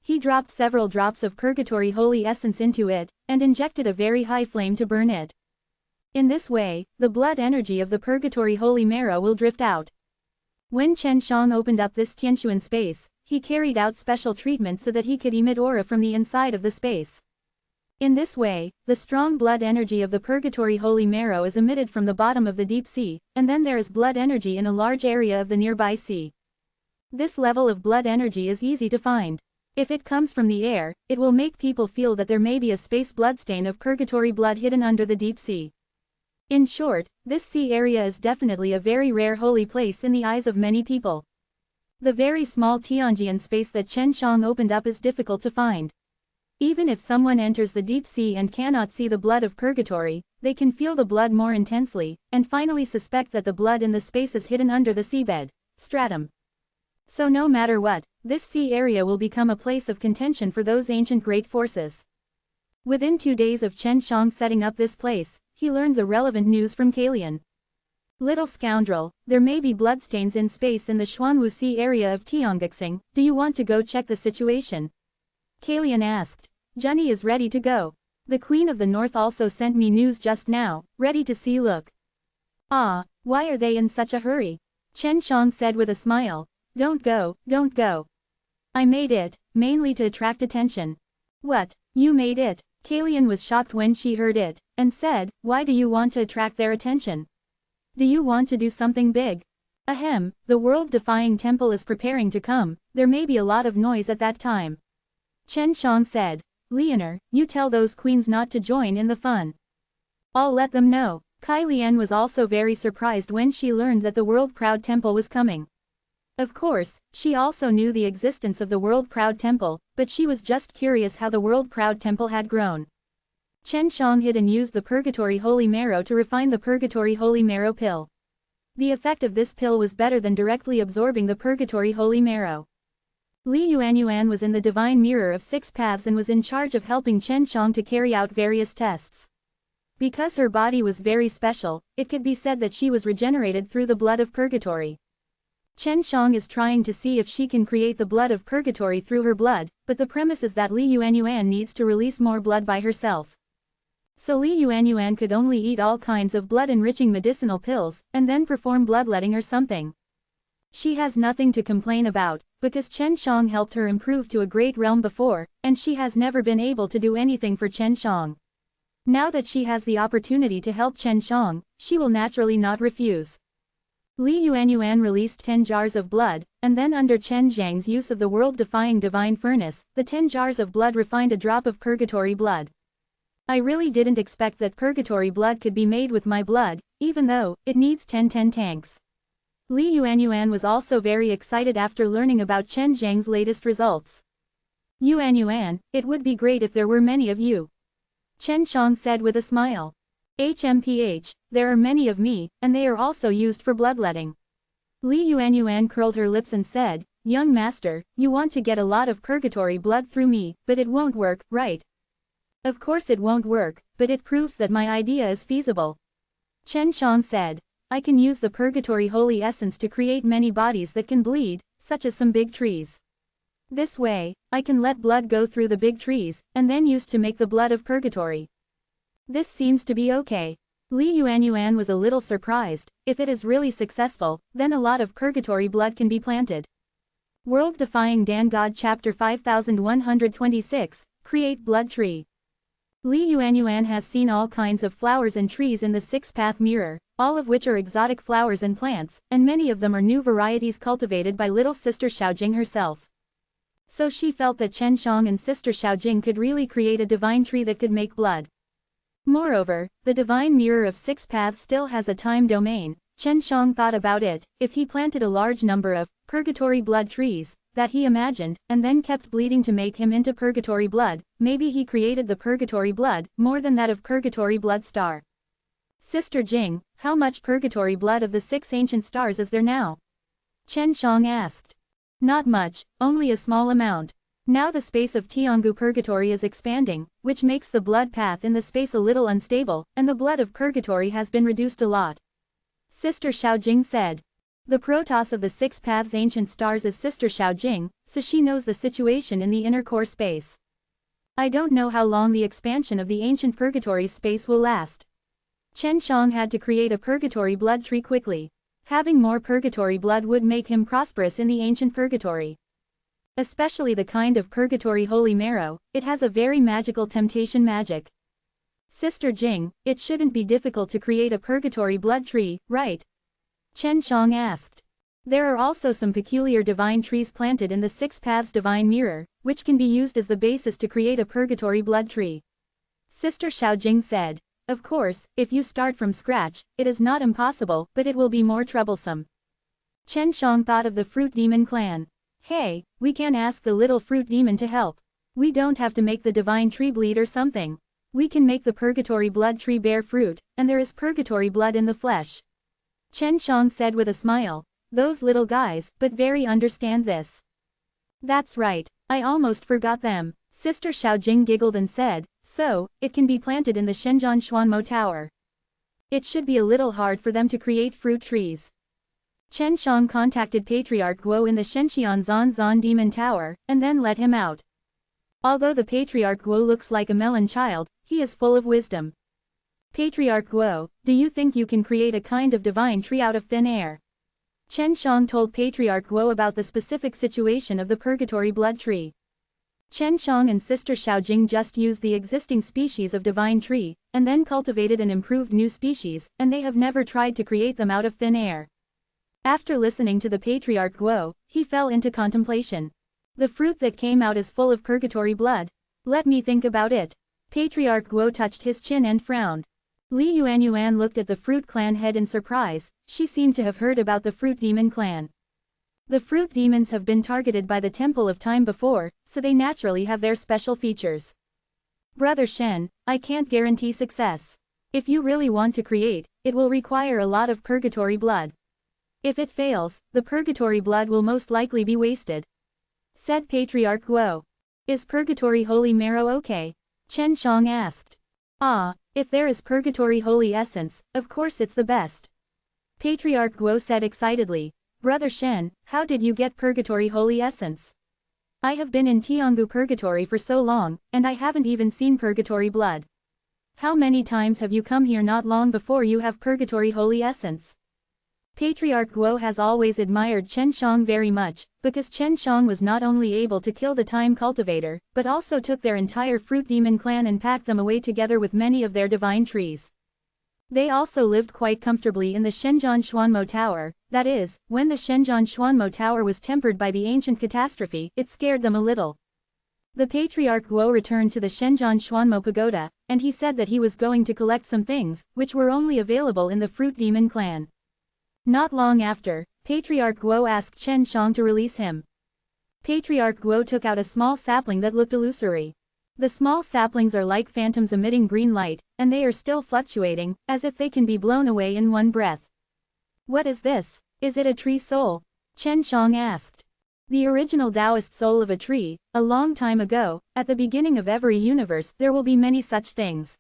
He dropped several drops of purgatory holy essence into it, and injected a very high flame to burn it. In this way, the blood energy of the purgatory holy marrow will drift out. When Chen Shang opened up this Tianquan space, he carried out special treatment so that he could emit aura from the inside of the space. In this way, the strong blood energy of the purgatory holy marrow is emitted from the bottom of the deep sea, and then there is blood energy in a large area of the nearby sea. This level of blood energy is easy to find. If it comes from the air, it will make people feel that there may be a space bloodstain of purgatory blood hidden under the deep sea. In short, this sea area is definitely a very rare holy place in the eyes of many people. The very small Tianjian space that Chen Shang opened up is difficult to find. Even if someone enters the deep sea and cannot see the blood of purgatory, they can feel the blood more intensely, and finally suspect that the blood in the space is hidden under the seabed stratum. So no matter what, this sea area will become a place of contention for those ancient great forces. Within 2 days of Chen Shang setting up this place, he learned the relevant news from Kalian. Little scoundrel, there may be bloodstains in space in the Xuanwu Sea area of Tiangxing. Do you want to go check the situation? Kalian asked. Junny is ready to go. The Queen of the North also sent me news just now, ready to see. Look. Ah, why are they in such a hurry? Chen Shang said with a smile. Don't go, don't go. I made it, mainly to attract attention. What, you made it? Kalian was shocked when she heard it, and said, why do you want to attract their attention? Do you want to do something big? Ahem, the world-defying temple is preparing to come, there may be a lot of noise at that time. Chen Shang said. Leonor, you tell those queens not to join in the fun. I'll let them know. Kai Lian was also very surprised when she learned that the world-proud temple was coming. Of course, she also knew the existence of the world-proud temple, but she was just curious how the world-proud temple had grown. Chen Shang hid and used the purgatory holy marrow to refine the purgatory holy marrow pill. The effect of this pill was better than directly absorbing the purgatory holy marrow. Li Yuanyuan was in the divine mirror of 6 paths and was in charge of helping Chen Shang to carry out various tests. Because her body was very special, it could be said that she was regenerated through the blood of purgatory. Chen Shang is trying to see if she can create the blood of purgatory through her blood, but the premise is that Li Yuanyuan needs to release more blood by herself. So Li Yuanyuan could only eat all kinds of blood-enriching medicinal pills, and then perform bloodletting or something. She has nothing to complain about, because Chen Shang helped her improve to a great realm before, and she has never been able to do anything for Chen Shang. Now that she has the opportunity to help Chen Shang, she will naturally not refuse. Li Yuanyuan released 10 jars of blood, and then under Chen Zhang's use of the world-defying divine furnace, the 10 jars of blood refined a drop of purgatory blood. I really didn't expect that purgatory blood could be made with my blood, even though it needs 10 tanks. Li Yuanyuan was also very excited after learning about Chen Zhang's latest results. Yuanyuan, it would be great if there were many of you. Chen Shang said with a smile. HMPH, there are many of me, and they are also used for bloodletting. Li Yuanyuan curled her lips and said, young master, you want to get a lot of purgatory blood through me, but it won't work, right? Of course it won't work, but it proves that my idea is feasible. Chen Shang said, I can use the purgatory holy essence to create many bodies that can bleed, such as some big trees. This way, I can let blood go through the big trees, and then use to make the blood of purgatory. This seems to be okay. Li Yuanyuan was a little surprised. If it is really successful, then a lot of purgatory blood can be planted. World-Defying Dan God Chapter 5126, Create Blood Tree. Li Yuanyuan has seen all kinds of flowers and trees in the six-path mirror, all of which are exotic flowers and plants, and many of them are new varieties cultivated by little sister Xiaojing herself. So she felt that Chen Shang and sister Xiaojing could really create a divine tree that could make blood. Moreover, the divine mirror of six paths still has a time domain. Chen Shang thought about it, if he planted a large number of purgatory blood trees, that he imagined, and then kept bleeding to make him into purgatory blood, maybe he created the purgatory blood, more than that of purgatory blood star. Sister Jing, how much purgatory blood of the 6 ancient stars is there now? Chen Shang asked. Not much, only a small amount. Now the space of Tiangu purgatory is expanding, which makes the blood path in the space a little unstable, and the blood of purgatory has been reduced a lot. Sister Xiaojing said. The protoss of the 6 paths ancient stars is Sister Xiaojing, so she knows the situation in the inner core space. I don't know how long the expansion of the ancient purgatory's space will last. Chen Shang had to create a purgatory blood tree quickly. Having more purgatory blood would make him prosperous in the ancient purgatory. Especially the kind of purgatory holy marrow, it has a very magical temptation magic. Sister Jing, it shouldn't be difficult to create a purgatory blood tree, right? Chen Shang asked. There are also some peculiar divine trees planted in the 6 paths divine mirror, which can be used as the basis to create a purgatory blood tree. Sister Xiaojing said. Of course, if you start from scratch, it is not impossible, but it will be more troublesome. Chen Shang thought of the fruit demon clan. Hey, we can ask the little fruit demon to help. We don't have to make the divine tree bleed or something. We can make the purgatory blood tree bear fruit, and there is purgatory blood in the flesh. Chen Shang said with a smile. Those little guys, but very understand this. That's right, I almost forgot them. Sister Xiaojing giggled and said, so, it can be planted in the Shenzhen Xuanmo Tower. It should be a little hard for them to create fruit trees. Chen Shang contacted Patriarch Guo in the Shenxian Zan Demon Tower, and then let him out. Although the Patriarch Guo looks like a melon child, he is full of wisdom. Patriarch Guo, do you think you can create a kind of divine tree out of thin air? Chen Shang told Patriarch Guo about the specific situation of the purgatory blood tree. Chen Shang and Sister Xiaojing just used the existing species of divine tree, and then cultivated an improved new species, and they have never tried to create them out of thin air. After listening to the Patriarch Guo, he fell into contemplation. The fruit that came out is full of purgatory blood. Let me think about it. Patriarch Guo touched his chin and frowned. Li Yuanyuan looked at the fruit clan head in surprise. She seemed to have heard about the fruit demon clan. The fruit demons have been targeted by the Temple of Time before, so they naturally have their special features. Brother Shen, I can't guarantee success. If you really want to create, it will require a lot of purgatory blood. If it fails, the purgatory blood will most likely be wasted. Said Patriarch Guo. Is purgatory holy marrow okay? Chen Shang asked. Ah, if there is purgatory holy essence, of course it's the best. Patriarch Guo said excitedly. Brother Shen, how did you get purgatory holy essence? I have been in Tiangu purgatory for so long, and I haven't even seen purgatory blood. How many times have you come here not long before you have purgatory holy essence? Patriarch Guo has always admired Chen Shang very much, because Chen Shang was not only able to kill the time cultivator, but also took their entire fruit demon clan and packed them away together with many of their divine trees. They also lived quite comfortably in the Shenzhen Xuanmo Tower, that is, when the Shenzhen Xuanmo Tower was tempered by the ancient catastrophe, it scared them a little. The Patriarch Guo returned to the Shenzhen Xuanmo Pagoda, and he said that he was going to collect some things, which were only available in the fruit demon clan. Not long after, Patriarch Guo asked Chen Shang to release him. Patriarch Guo took out a small sapling that looked illusory. The small saplings are like phantoms emitting green light, and they are still fluctuating, as if they can be blown away in one breath. What is this? Is it a tree soul? Chen Shang asked. The original Taoist soul of a tree, a long time ago, at the beginning of every universe there will be many such things.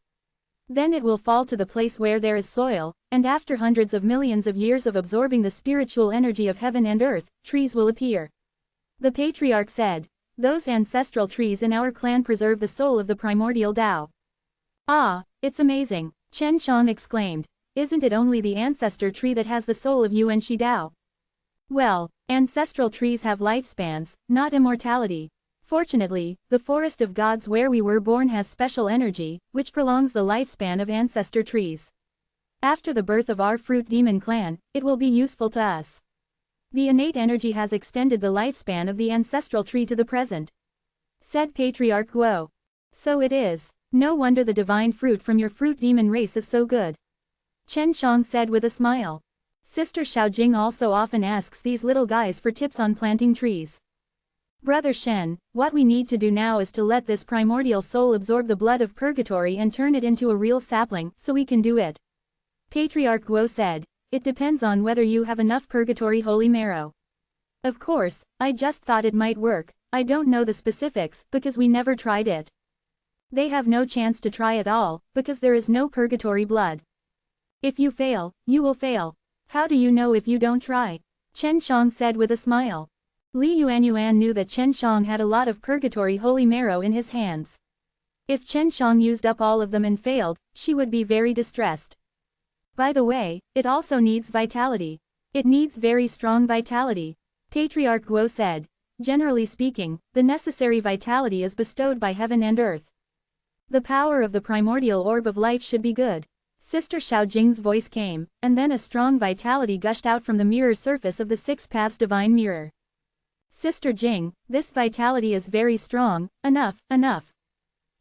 Then it will fall to the place where there is soil, and after hundreds of millions of years of absorbing the spiritual energy of heaven and earth, trees will appear. The patriarch said, those ancestral trees in our clan preserve the soul of the primordial Tao. Ah, it's amazing, Chen Shang exclaimed. Isn't it only the ancestor tree that has the soul of Yuan Shi Dao? Well, ancestral trees have lifespans, not immortality. Fortunately, the forest of gods where we were born has special energy, which prolongs the lifespan of ancestor trees. After the birth of our fruit demon clan, it will be useful to us. The innate energy has extended the lifespan of the ancestral tree to the present, said Patriarch Guo. So it is. No wonder the divine fruit from your fruit demon race is so good. Chen Shang said with a smile. Sister Xiaojing also often asks these little guys for tips on planting trees. Brother Shen, what we need to do now is to let this primordial soul absorb the blood of purgatory and turn it into a real sapling, so we can do it. Patriarch Guo said, it depends on whether you have enough purgatory holy marrow. Of course, I just thought it might work, I don't know the specifics, because we never tried it. They have no chance to try at all, because there is no purgatory blood. If you fail, you will fail. How do you know if you don't try? Chen Shang said with a smile. Li Yuanyuan knew that Chen Shang had a lot of purgatory holy marrow in his hands. If Chen Shang used up all of them and failed, she would be very distressed. By the way, it also needs vitality. It needs very strong vitality. Patriarch Guo said. Generally speaking, the necessary vitality is bestowed by heaven and earth. The power of the primordial orb of life should be good. Sister Xiaojing's voice came, and then a strong vitality gushed out from the mirror surface of the Six Paths Divine Mirror. Sister Jing, this vitality is very strong, enough.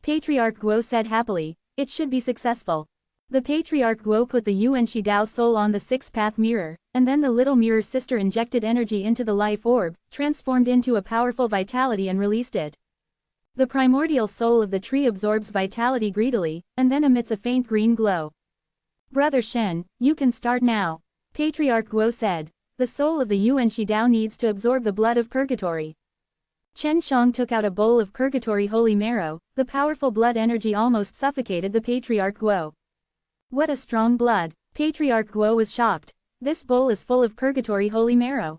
Patriarch Guo said happily, it should be successful. The Patriarch Guo put the Yuan Shi Dao soul on the six-path mirror, and then the little mirror sister injected energy into the life orb, transformed into a powerful vitality and released it. The primordial soul of the tree absorbs vitality greedily, and then emits a faint green glow. Brother Shen, you can start now. Patriarch Guo said. The soul of the Yuan Shi Dao needs to absorb the blood of purgatory. Chen Shang took out a bowl of purgatory holy marrow, the powerful blood energy almost suffocated the Patriarch Guo. What a strong blood! Patriarch Guo was shocked. This bowl is full of purgatory holy marrow.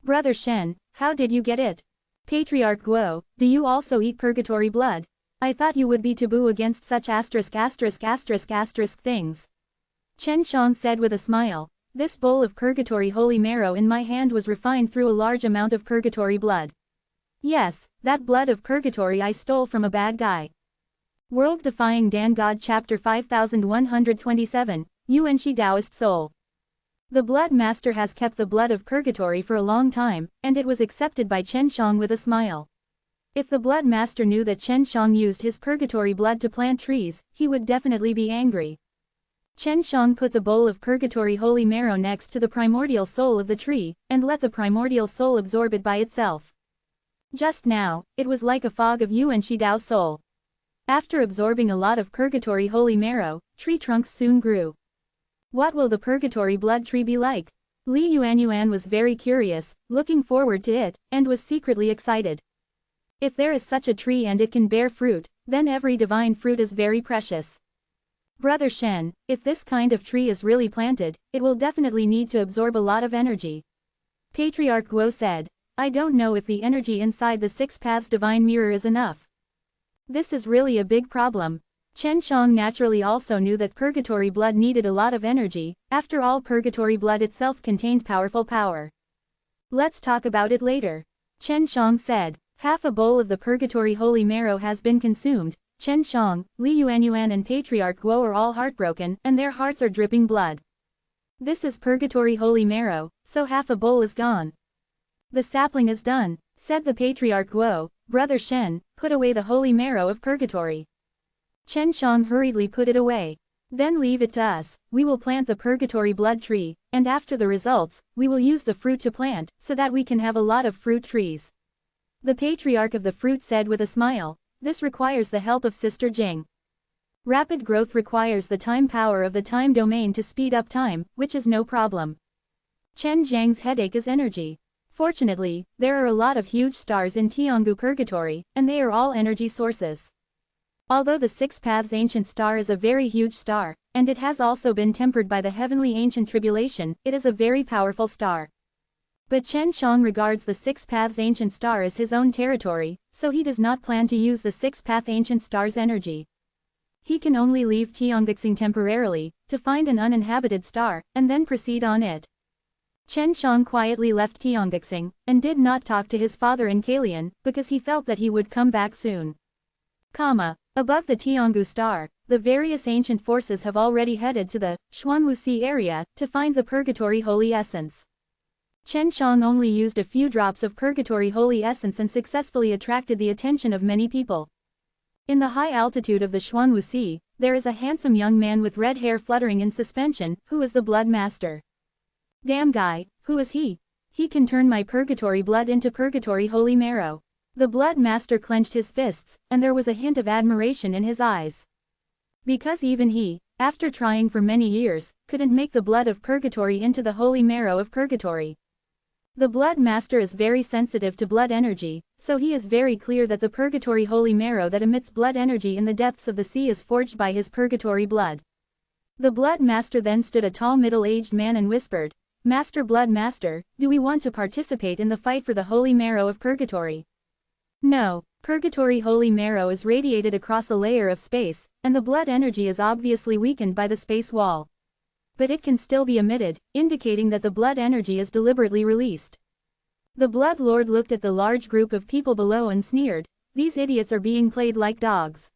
Brother Shen, how did you get it? Patriarch Guo, do you also eat purgatory blood? I thought you would be taboo against such things. Chen Shang said with a smile. This bowl of purgatory holy marrow in my hand was refined through a large amount of purgatory blood. Yes, that blood of purgatory I stole from a bad guy. World Defying Dan God Chapter 5127, Yuan Shi Daoist Soul. The Blood Master has kept the blood of purgatory for a long time, and it was accepted by Chen Shang with a smile. If the Blood Master knew that Chen Shang used his purgatory blood to plant trees, he would definitely be angry. Chen Shang put the bowl of purgatory holy marrow next to the primordial soul of the tree, and let the primordial soul absorb it by itself. Just now, it was like a fog of Yuan Shi Dao soul. After absorbing a lot of purgatory holy marrow, tree trunks soon grew. What will the purgatory blood tree be like? Li Yuanyuan was very curious, looking forward to it, and was secretly excited. If there is such a tree and it can bear fruit, then every divine fruit is very precious. Brother Shen, if this kind of tree is really planted, it will definitely need to absorb a lot of energy. Patriarch Guo said, I don't know if the energy inside the Six Paths Divine Mirror is enough. This is really a big problem. Chen Shang naturally also knew that purgatory blood needed a lot of energy, after all purgatory blood itself contained powerful power. Let's talk about it later. Chen Shang said, half a bowl of the purgatory holy marrow has been consumed. Chen Shang, Li Yuanyuan and Patriarch Guo are all heartbroken, and their hearts are dripping blood. This is purgatory holy marrow, so half a bowl is gone. The sapling is done, said the Patriarch Guo. Brother Shen, put away the holy marrow of purgatory. Chen Shang hurriedly put it away. Then leave it to us, we will plant the purgatory blood tree, and after the results, we will use the fruit to plant, so that we can have a lot of fruit trees. The Patriarch of the Fruit said with a smile, this requires the help of Sister Jing. Rapid growth requires the time power of the time domain to speed up time, which is no problem. Chen Zhang's headache is energy. Fortunately, there are a lot of huge stars in Tianghu Purgatory, and they are all energy sources. Although the Six Paths Ancient Star is a very huge star, and it has also been tempered by the heavenly ancient tribulation, it is a very powerful star. But Chen Shang regards the Six Paths Ancient Star as his own territory, so he does not plan to use the Six Path Ancient Star's energy. He can only leave Tianguxing temporarily, to find an uninhabited star, and then proceed on it. Chen Shang quietly left Tianguxing, and did not talk to his father in Kalian, because he felt that he would come back soon. Above the Tianghu star, the various ancient forces have already headed to the Xuanwuxi area, to find the purgatory holy essence. Chen Shang only used a few drops of purgatory holy essence and successfully attracted the attention of many people. In the high altitude of the Xuanwuxi, there is a handsome young man with red hair fluttering in suspension, who is the blood master. Damn guy, who is he? He can turn my purgatory blood into purgatory holy marrow. The blood master clenched his fists, and there was a hint of admiration in his eyes. Because even he, after trying for many years, couldn't make the blood of purgatory into the holy marrow of purgatory. The blood master is very sensitive to blood energy, so he is very clear that the purgatory holy marrow that emits blood energy in the depths of the sea is forged by his purgatory blood. The blood master then stood a tall middle-aged man and whispered, Master Blood Master, do we want to participate in the fight for the holy marrow of purgatory? No, purgatory holy marrow is radiated across a layer of space, and the blood energy is obviously weakened by the space wall. But it can still be emitted, indicating that the blood energy is deliberately released. The Blood Lord looked at the large group of people below and sneered, these idiots are being played like dogs.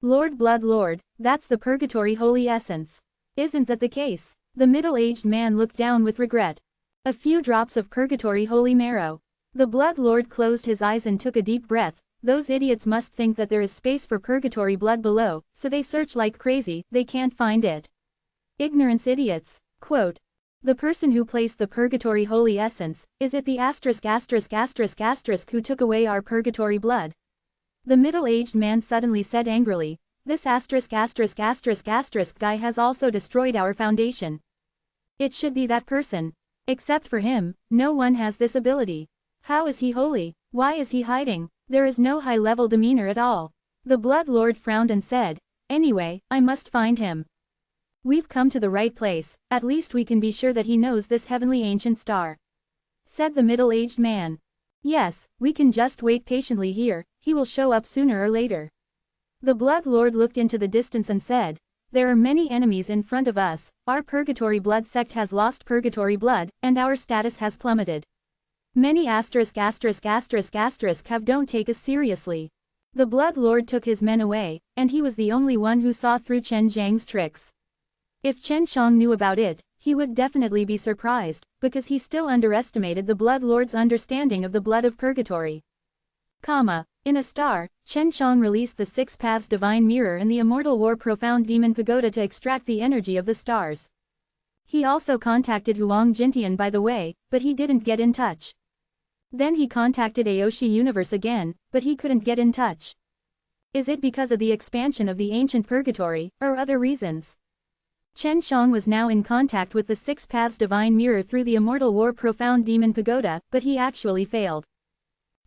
Lord Blood Lord, that's the purgatory holy essence. Isn't that the case? The middle-aged man looked down with regret. A few drops of purgatory holy marrow. The Blood Lord closed his eyes and took a deep breath. Those idiots must think that there is space for purgatory blood below, so they search like crazy, they can't find it. Ignorance idiots. Quote. The person who placed the purgatory holy essence, is it the ***** who took away our purgatory blood? The middle-aged man suddenly said angrily, this ***** guy has also destroyed our foundation. It should be that person. Except for him, no one has this ability. How is he holy? Why is he hiding? There is no high-level demeanor at all. The Blood Lord frowned and said, anyway, I must find him. We've come to the right place, at least we can be sure that he knows this heavenly ancient star. Said the middle-aged man. Yes, we can just wait patiently here, he will show up sooner or later. The Blood Lord looked into the distance and said, there are many enemies in front of us, our purgatory blood sect has lost purgatory blood, and our status has plummeted. Many have don't take us seriously. The Blood Lord took his men away, and he was the only one who saw through Chen Zhang's tricks. If Chen Shang knew about it, he would definitely be surprised, because he still underestimated the Blood Lord's understanding of the blood of purgatory. In a star, Chen Shang released the Six Paths Divine Mirror and the Immortal War Profound Demon Pagoda to extract the energy of the stars. He also contacted Huang Jintian by the way, but he didn't get in touch. Then he contacted Aoshi Universe again, but he couldn't get in touch. Is it because of the expansion of the ancient purgatory, or other reasons? Chen Shang was now in contact with the Six Paths Divine Mirror through the Immortal War Profound Demon Pagoda, but he actually failed.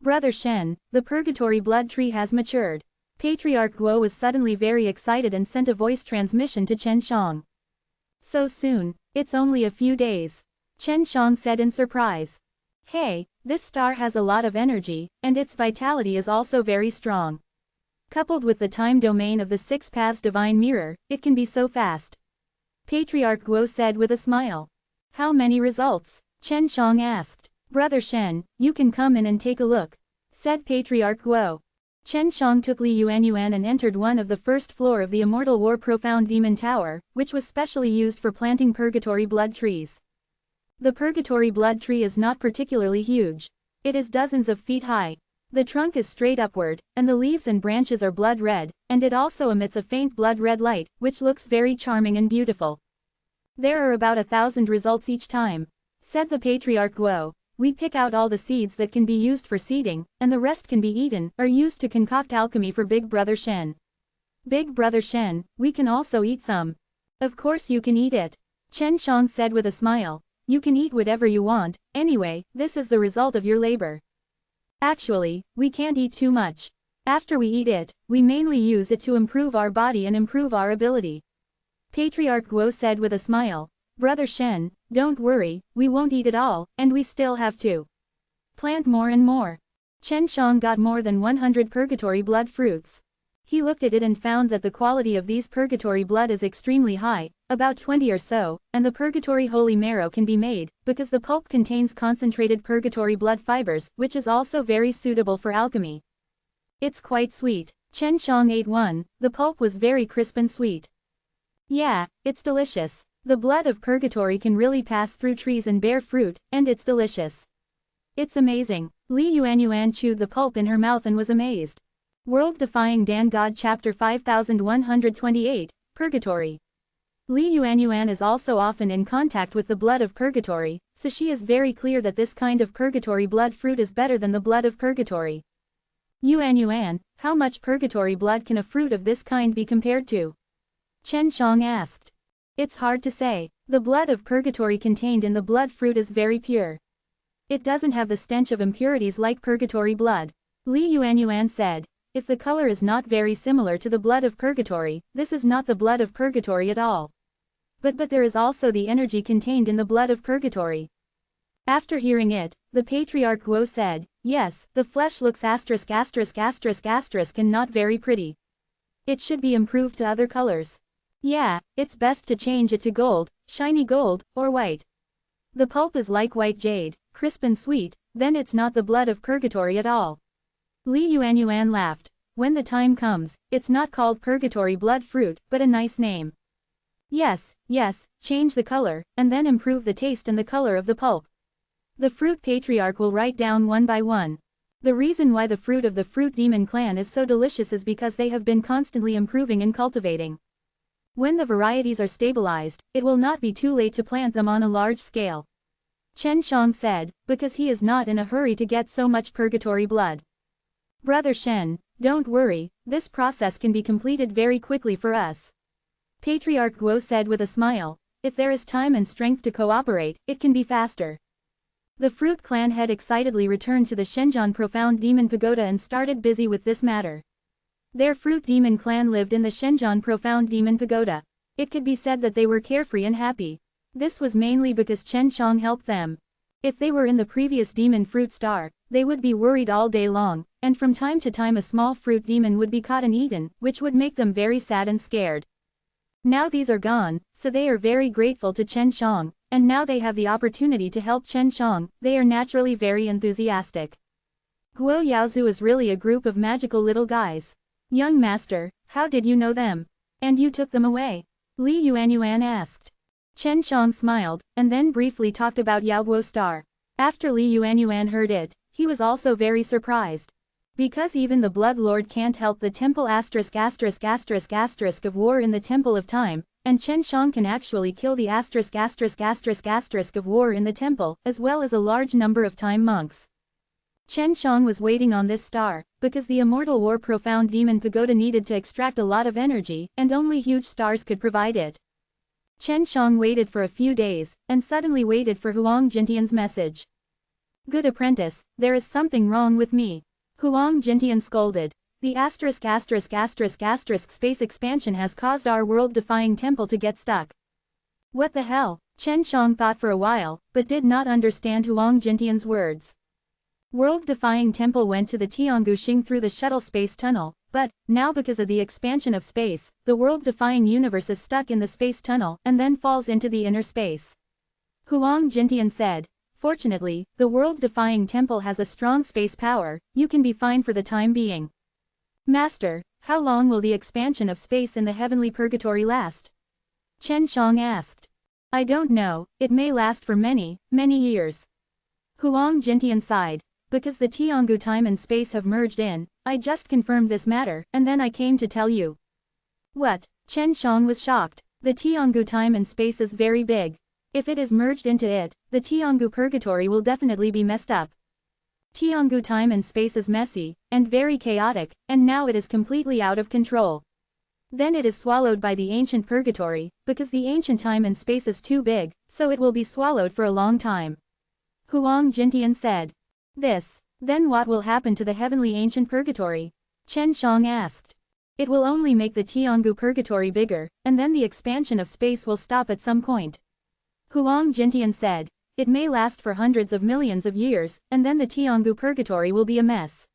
Brother Shen, the purgatory blood tree has matured. Patriarch Guo was suddenly very excited and sent a voice transmission to Chen Shang. So soon, it's only a few days. Chen Shang said in surprise. Hey, this star has a lot of energy, and its vitality is also very strong. Coupled with the time domain of the Six Paths Divine Mirror, it can be so fast. Patriarch Guo said with a smile. How many results? Chen Shang asked. Brother Shen, you can come in and take a look, said Patriarch Guo. Chen Shang took Li Yuanyuan and entered one of the first floor of the Immortal War Profound Demon Tower, which was specially used for planting purgatory blood trees. The purgatory blood tree is not particularly huge. It is dozens of feet high. The trunk is straight upward, and the leaves and branches are blood red, and it also emits a faint blood red light, which looks very charming and beautiful. There are about 1,000 results each time, said the Patriarch Guo. We pick out all the seeds that can be used for seeding, and the rest can be eaten, or used to concoct alchemy for Big Brother Shen. Big Brother Shen, we can also eat some. Of course you can eat it, Chen Shang said with a smile. You can eat whatever you want, anyway, this is the result of your labor. Actually, we can't eat too much. After we eat it, we mainly use it to improve our body and improve our ability. Patriarch Guo said with a smile. Brother Shen, don't worry, we won't eat it all, and we still have to plant more and more. Chen Shang got more than 100 purgatory blood fruits. He looked at it and found that the quality of these purgatory blood is extremely high, about 20 or so, and the purgatory holy marrow can be made, because the pulp contains concentrated purgatory blood fibers, which is also very suitable for alchemy. It's quite sweet. Chen Shang ate one, the pulp was very crisp and sweet. Yeah, it's delicious. The blood of purgatory can really pass through trees and bear fruit, and it's delicious. It's amazing. Li Yuanyuan chewed the pulp in her mouth and was amazed. World-Defying Dan God Chapter 5128, Purgatory. Li Yuanyuan is also often in contact with the blood of purgatory, so she is very clear that this kind of purgatory blood fruit is better than the blood of purgatory. Yuanyuan, how much purgatory blood can a fruit of this kind be compared to? Chen Shang asked. It's hard to say. The blood of purgatory contained in the blood fruit is very pure. It doesn't have the stench of impurities like purgatory blood. Li Yuanyuan said. If the color is not very similar to the blood of purgatory, this is not the blood of purgatory at all. But there is also the energy contained in the blood of purgatory. After hearing it, the Patriarch Guo said, yes, the flesh looks ***** and not very pretty. It should be improved to other colors. Yeah, it's best to change it to gold, shiny gold, or white. The pulp is like white jade, crisp and sweet, then it's not the blood of purgatory at all. Li Yuanyuan laughed. When the time comes, it's not called purgatory blood fruit, but a nice name. Yes, change the color, and then improve the taste and the color of the pulp. The fruit patriarch will write down one by one. The reason why the fruit of the fruit demon clan is so delicious is because they have been constantly improving and cultivating. When the varieties are stabilized, it will not be too late to plant them on a large scale. Chen Shang said, because he is not in a hurry to get so much purgatory blood. Brother Shen, don't worry, this process can be completed very quickly for us. Patriarch Guo said with a smile. If there is time and strength to cooperate, it can be faster. The Fruit Clan head excitedly returned to the Shenzhen Profound Demon Pagoda and started busy with this matter. Their Fruit Demon Clan lived in the Shenzhen Profound Demon Pagoda. It could be said that they were carefree and happy. This was mainly because Chen Shang helped them. If they were in the previous Demon Fruit Star, they would be worried all day long, and from time to time a small fruit demon would be caught and eaten, which would make them very sad and scared. Now these are gone, so they are very grateful to Chen Shang, and now they have the opportunity to help Chen Shang, they are naturally very enthusiastic. Guo Yaozu is really a group of magical little guys. Young master, how did you know them? And you took them away? Li Yuanyuan asked. Chen Shang smiled, and then briefly talked about Yaoguo Star. After Li Yuanyuan heard it, he was also very surprised. Because even the Blood Lord can't help the temple **** of war in the Temple of Time, and Chen Shang can actually kill the **** of war in the temple, as well as a large number of time monks. Chen Shang was waiting on this star, because the Immortal War Profound Demon Pagoda needed to extract a lot of energy, and only huge stars could provide it. Chen Shang waited for a few days, and suddenly waited for Huang Jintian's message. Good apprentice, there is something wrong with me. Huang Jintian scolded. The **** space expansion has caused our world-defying temple to get stuck. What the hell? Chen Shang thought for a while, but did not understand Huang Jintian's words. World-defying temple went to the Tianguxing through the shuttle space tunnel, but, now because of the expansion of space, the world-defying universe is stuck in the space tunnel and then falls into the inner space. Huang Jintian said, "Fortunately, the world-defying temple has a strong space power, you can be fine for the time being." Master, how long will the expansion of space in the heavenly purgatory last? Chen Shang asked. I don't know, it may last for many, many years. Huang Jintian sighed. Because the Tiangu time and space have merged in, I just confirmed this matter, and then I came to tell you. What? Chen Shang was shocked. The Tiangu time and space is very big. If it is merged into it, the Tiangu purgatory will definitely be messed up. Tiangu time and space is messy, and very chaotic, and now it is completely out of control. Then it is swallowed by the ancient purgatory, because the ancient time and space is too big, so it will be swallowed for a long time. Huang Jintian said. Then what will happen to the heavenly ancient purgatory? Chen Shang asked. It will only make the Tiangu purgatory bigger, and then the expansion of space will stop at some point. Huang Jintian said, it may last for hundreds of millions of years, and then the Tiangu purgatory will be a mess.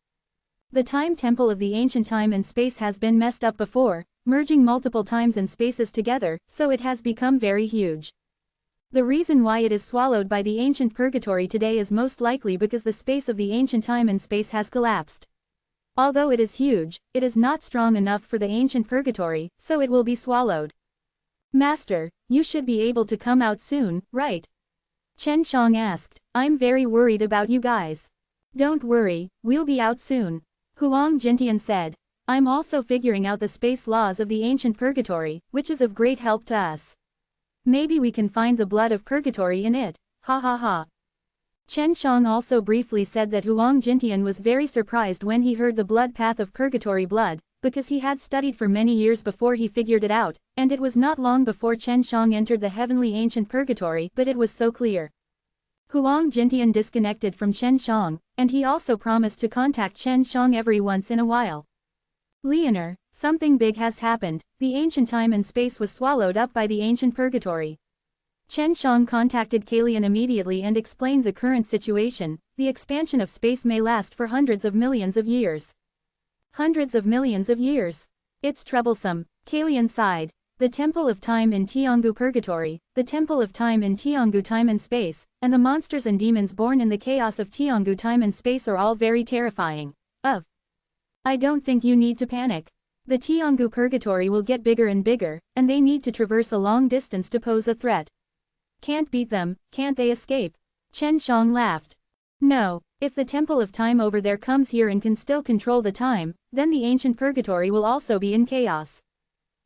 The time temple of the ancient time and space has been messed up before, merging multiple times and spaces together, so it has become very huge. The reason why it is swallowed by the ancient purgatory today is most likely because the space of the ancient time and space has collapsed. Although it is huge, it is not strong enough for the ancient purgatory, so it will be swallowed. Master, you should be able to come out soon, right? Chen Shang asked, I'm very worried about you guys. Don't worry, we'll be out soon. Huang Jintian said, I'm also figuring out the space laws of the ancient purgatory, which is of great help to us. Maybe we can find the blood of purgatory in it, ha ha ha. Chen Shang also briefly said that Huang Jintian was very surprised when he heard the blood path of purgatory blood, because he had studied for many years before he figured it out, and it was not long before Chen Shang entered the heavenly ancient purgatory, but it was so clear. Huang Jintian disconnected from Chen Shang, and he also promised to contact Chen Shang every once in a while. Leonor, something big has happened, the ancient time and space was swallowed up by the ancient purgatory. Chen Shang contacted Kalian immediately and explained the current situation, the expansion of space may last for hundreds of millions of years. Hundreds of millions of years. It's troublesome, Kalian sighed. The Temple of Time in Tiangu Purgatory, the Temple of Time in Tiangu Time and Space, and the monsters and demons born in the chaos of Tiangu Time and Space are all very terrifying. I don't think you need to panic. The Tiangu Purgatory will get bigger and bigger, and they need to traverse a long distance to pose a threat. Can't beat them, can't they escape? Chen Shang laughed. No, if the Temple of Time over there comes here and can still control the time, then the ancient purgatory will also be in chaos.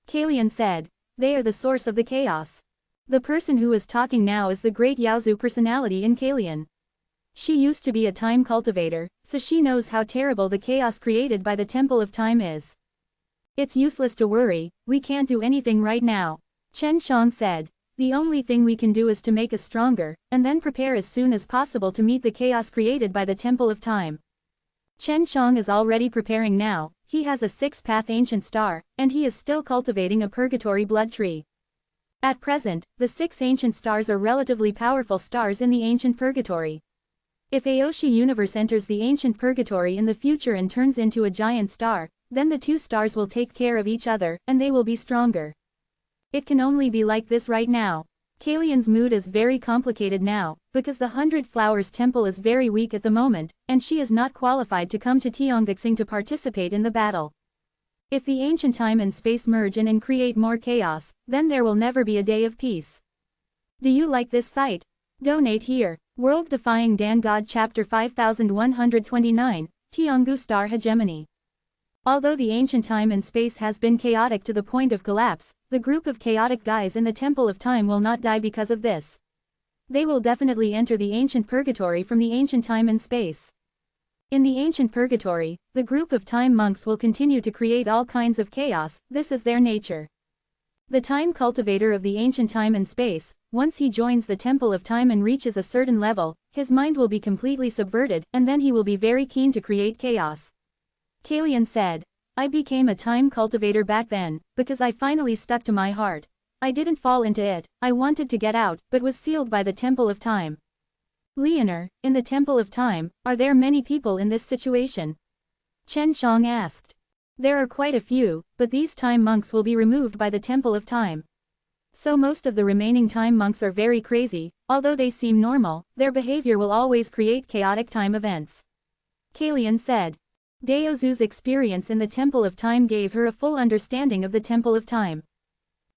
Kalian said, they are the source of the chaos. The person who is talking now is the great Yaozu personality in Kalian. She used to be a time cultivator, so she knows how terrible the chaos created by the Temple of Time is. It's useless to worry, we can't do anything right now. Chen Shang said, the only thing we can do is to make us stronger, and then prepare as soon as possible to meet the chaos created by the Temple of Time. Chen Shang is already preparing now, he has a six-path ancient star, and he is still cultivating a purgatory blood tree. At present, the six ancient stars are relatively powerful stars in the ancient purgatory. If Aoshi universe enters the ancient purgatory in the future and turns into a giant star, then the two stars will take care of each other, and they will be stronger. It can only be like this right now. Kalian's mood is very complicated now, because the Hundred Flowers Temple is very weak at the moment, and she is not qualified to come to Tianguxing to participate in the battle. If the ancient time and space merge in and create more chaos, then there will never be a day of peace. Do you like this site? Donate here. World Defying Dan God Chapter 5129, Tiangu Star Hegemony. Although the ancient time and space has been chaotic to the point of collapse, the group of chaotic guys in the Temple of Time will not die because of this. They will definitely enter the ancient purgatory from the ancient time and space. In the ancient purgatory, the group of time monks will continue to create all kinds of chaos, this is their nature. The time cultivator of the ancient time and space, once he joins the Temple of Time and reaches a certain level, his mind will be completely subverted, and then he will be very keen to create chaos. Kalian said, I became a time cultivator back then, because I finally stuck to my heart. I didn't fall into it, I wanted to get out, but was sealed by the Temple of Time. Leonor, in the Temple of Time, are there many people in this situation? Chen Shang asked. There are quite a few, but these time monks will be removed by the Temple of Time. So most of the remaining time monks are very crazy, although they seem normal, their behavior will always create chaotic time events. Kalian said. Deozu's experience in the Temple of Time gave her a full understanding of the Temple of Time.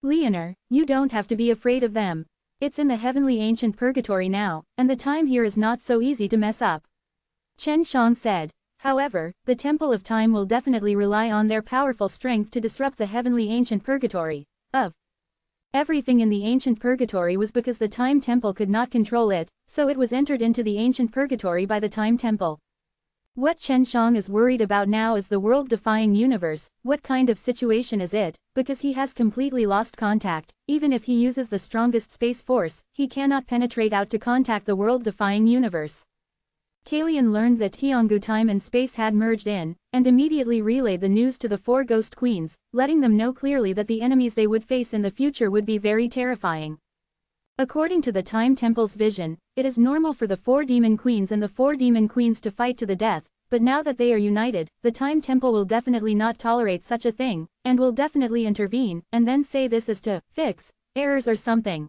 Leonor, you don't have to be afraid of them. It's in the heavenly ancient purgatory now, and the time here is not so easy to mess up. Chen Shang said. However, the Temple of Time will definitely rely on their powerful strength to disrupt the heavenly ancient purgatory. Everything in the ancient purgatory was because the Time Temple could not control it, so it was entered into the ancient purgatory by the Time Temple. What Chen Shang is worried about now is the world-defying universe. What kind of situation is it? Because he has completely lost contact. Even if he uses the strongest space force, he cannot penetrate out to contact the world-defying universe. Kalian learned that Tianghu time and space had merged in, and immediately relayed the news to the four ghost queens, letting them know clearly that the enemies they would face in the future would be very terrifying. According to the Time Temple's vision, it is normal for the four demon queens and the four demon queens to fight to the death, but now that they are united, the Time Temple will definitely not tolerate such a thing, and will definitely intervene, and then say this is to fix errors or something.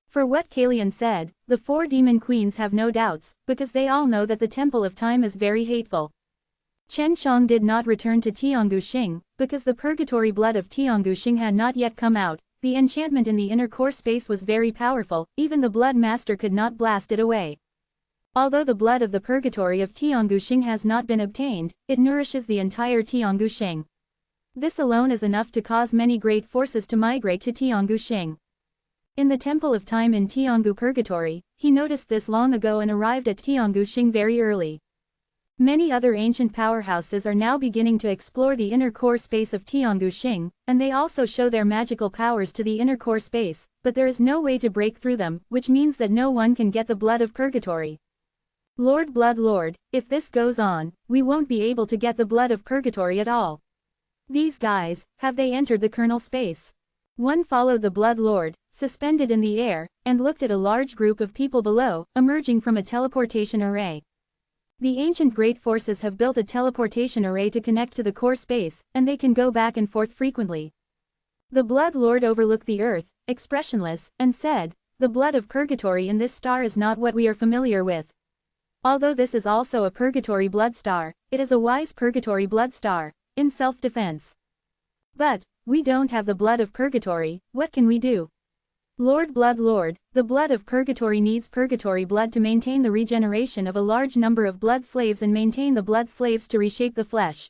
For what Kalian said, the four demon queens have no doubts, because they all know that the Temple of Time is very hateful. Chen Shang did not return to Tianghu Xing, because the purgatory blood of Tianghu Xing had not yet come out. The enchantment in the inner core space was very powerful, even the blood master could not blast it away. Although the blood of the purgatory of Tianghu Xing has not been obtained, it nourishes the entire Tianghu Xing. This alone is enough to cause many great forces to migrate to Tianghu Xing. In the Temple of Time in Tianghu Purgatory, he noticed this long ago and arrived at Tianghu Xing very early. Many other ancient powerhouses are now beginning to explore the inner core space of Tianghu Xing, and they also show their magical powers to the inner core space, but there is no way to break through them, which means that no one can get the blood of purgatory. Lord Blood Lord, if this goes on, we won't be able to get the blood of purgatory at all. These guys, have they entered the kernel space? One followed the Blood Lord, suspended in the air, and looked at a large group of people below, emerging from a teleportation array. The ancient great forces have built a teleportation array to connect to the core space, and they can go back and forth frequently. The Blood Lord overlooked the earth, expressionless, and said, "The blood of purgatory in this star is not what we are familiar with. Although this is also a purgatory blood star, it is a wise purgatory blood star, in self-defense. But, we don't have the blood of purgatory, what can we do? Lord Blood Lord, the blood of purgatory needs purgatory blood to maintain the regeneration of a large number of blood slaves and maintain the blood slaves to reshape the flesh.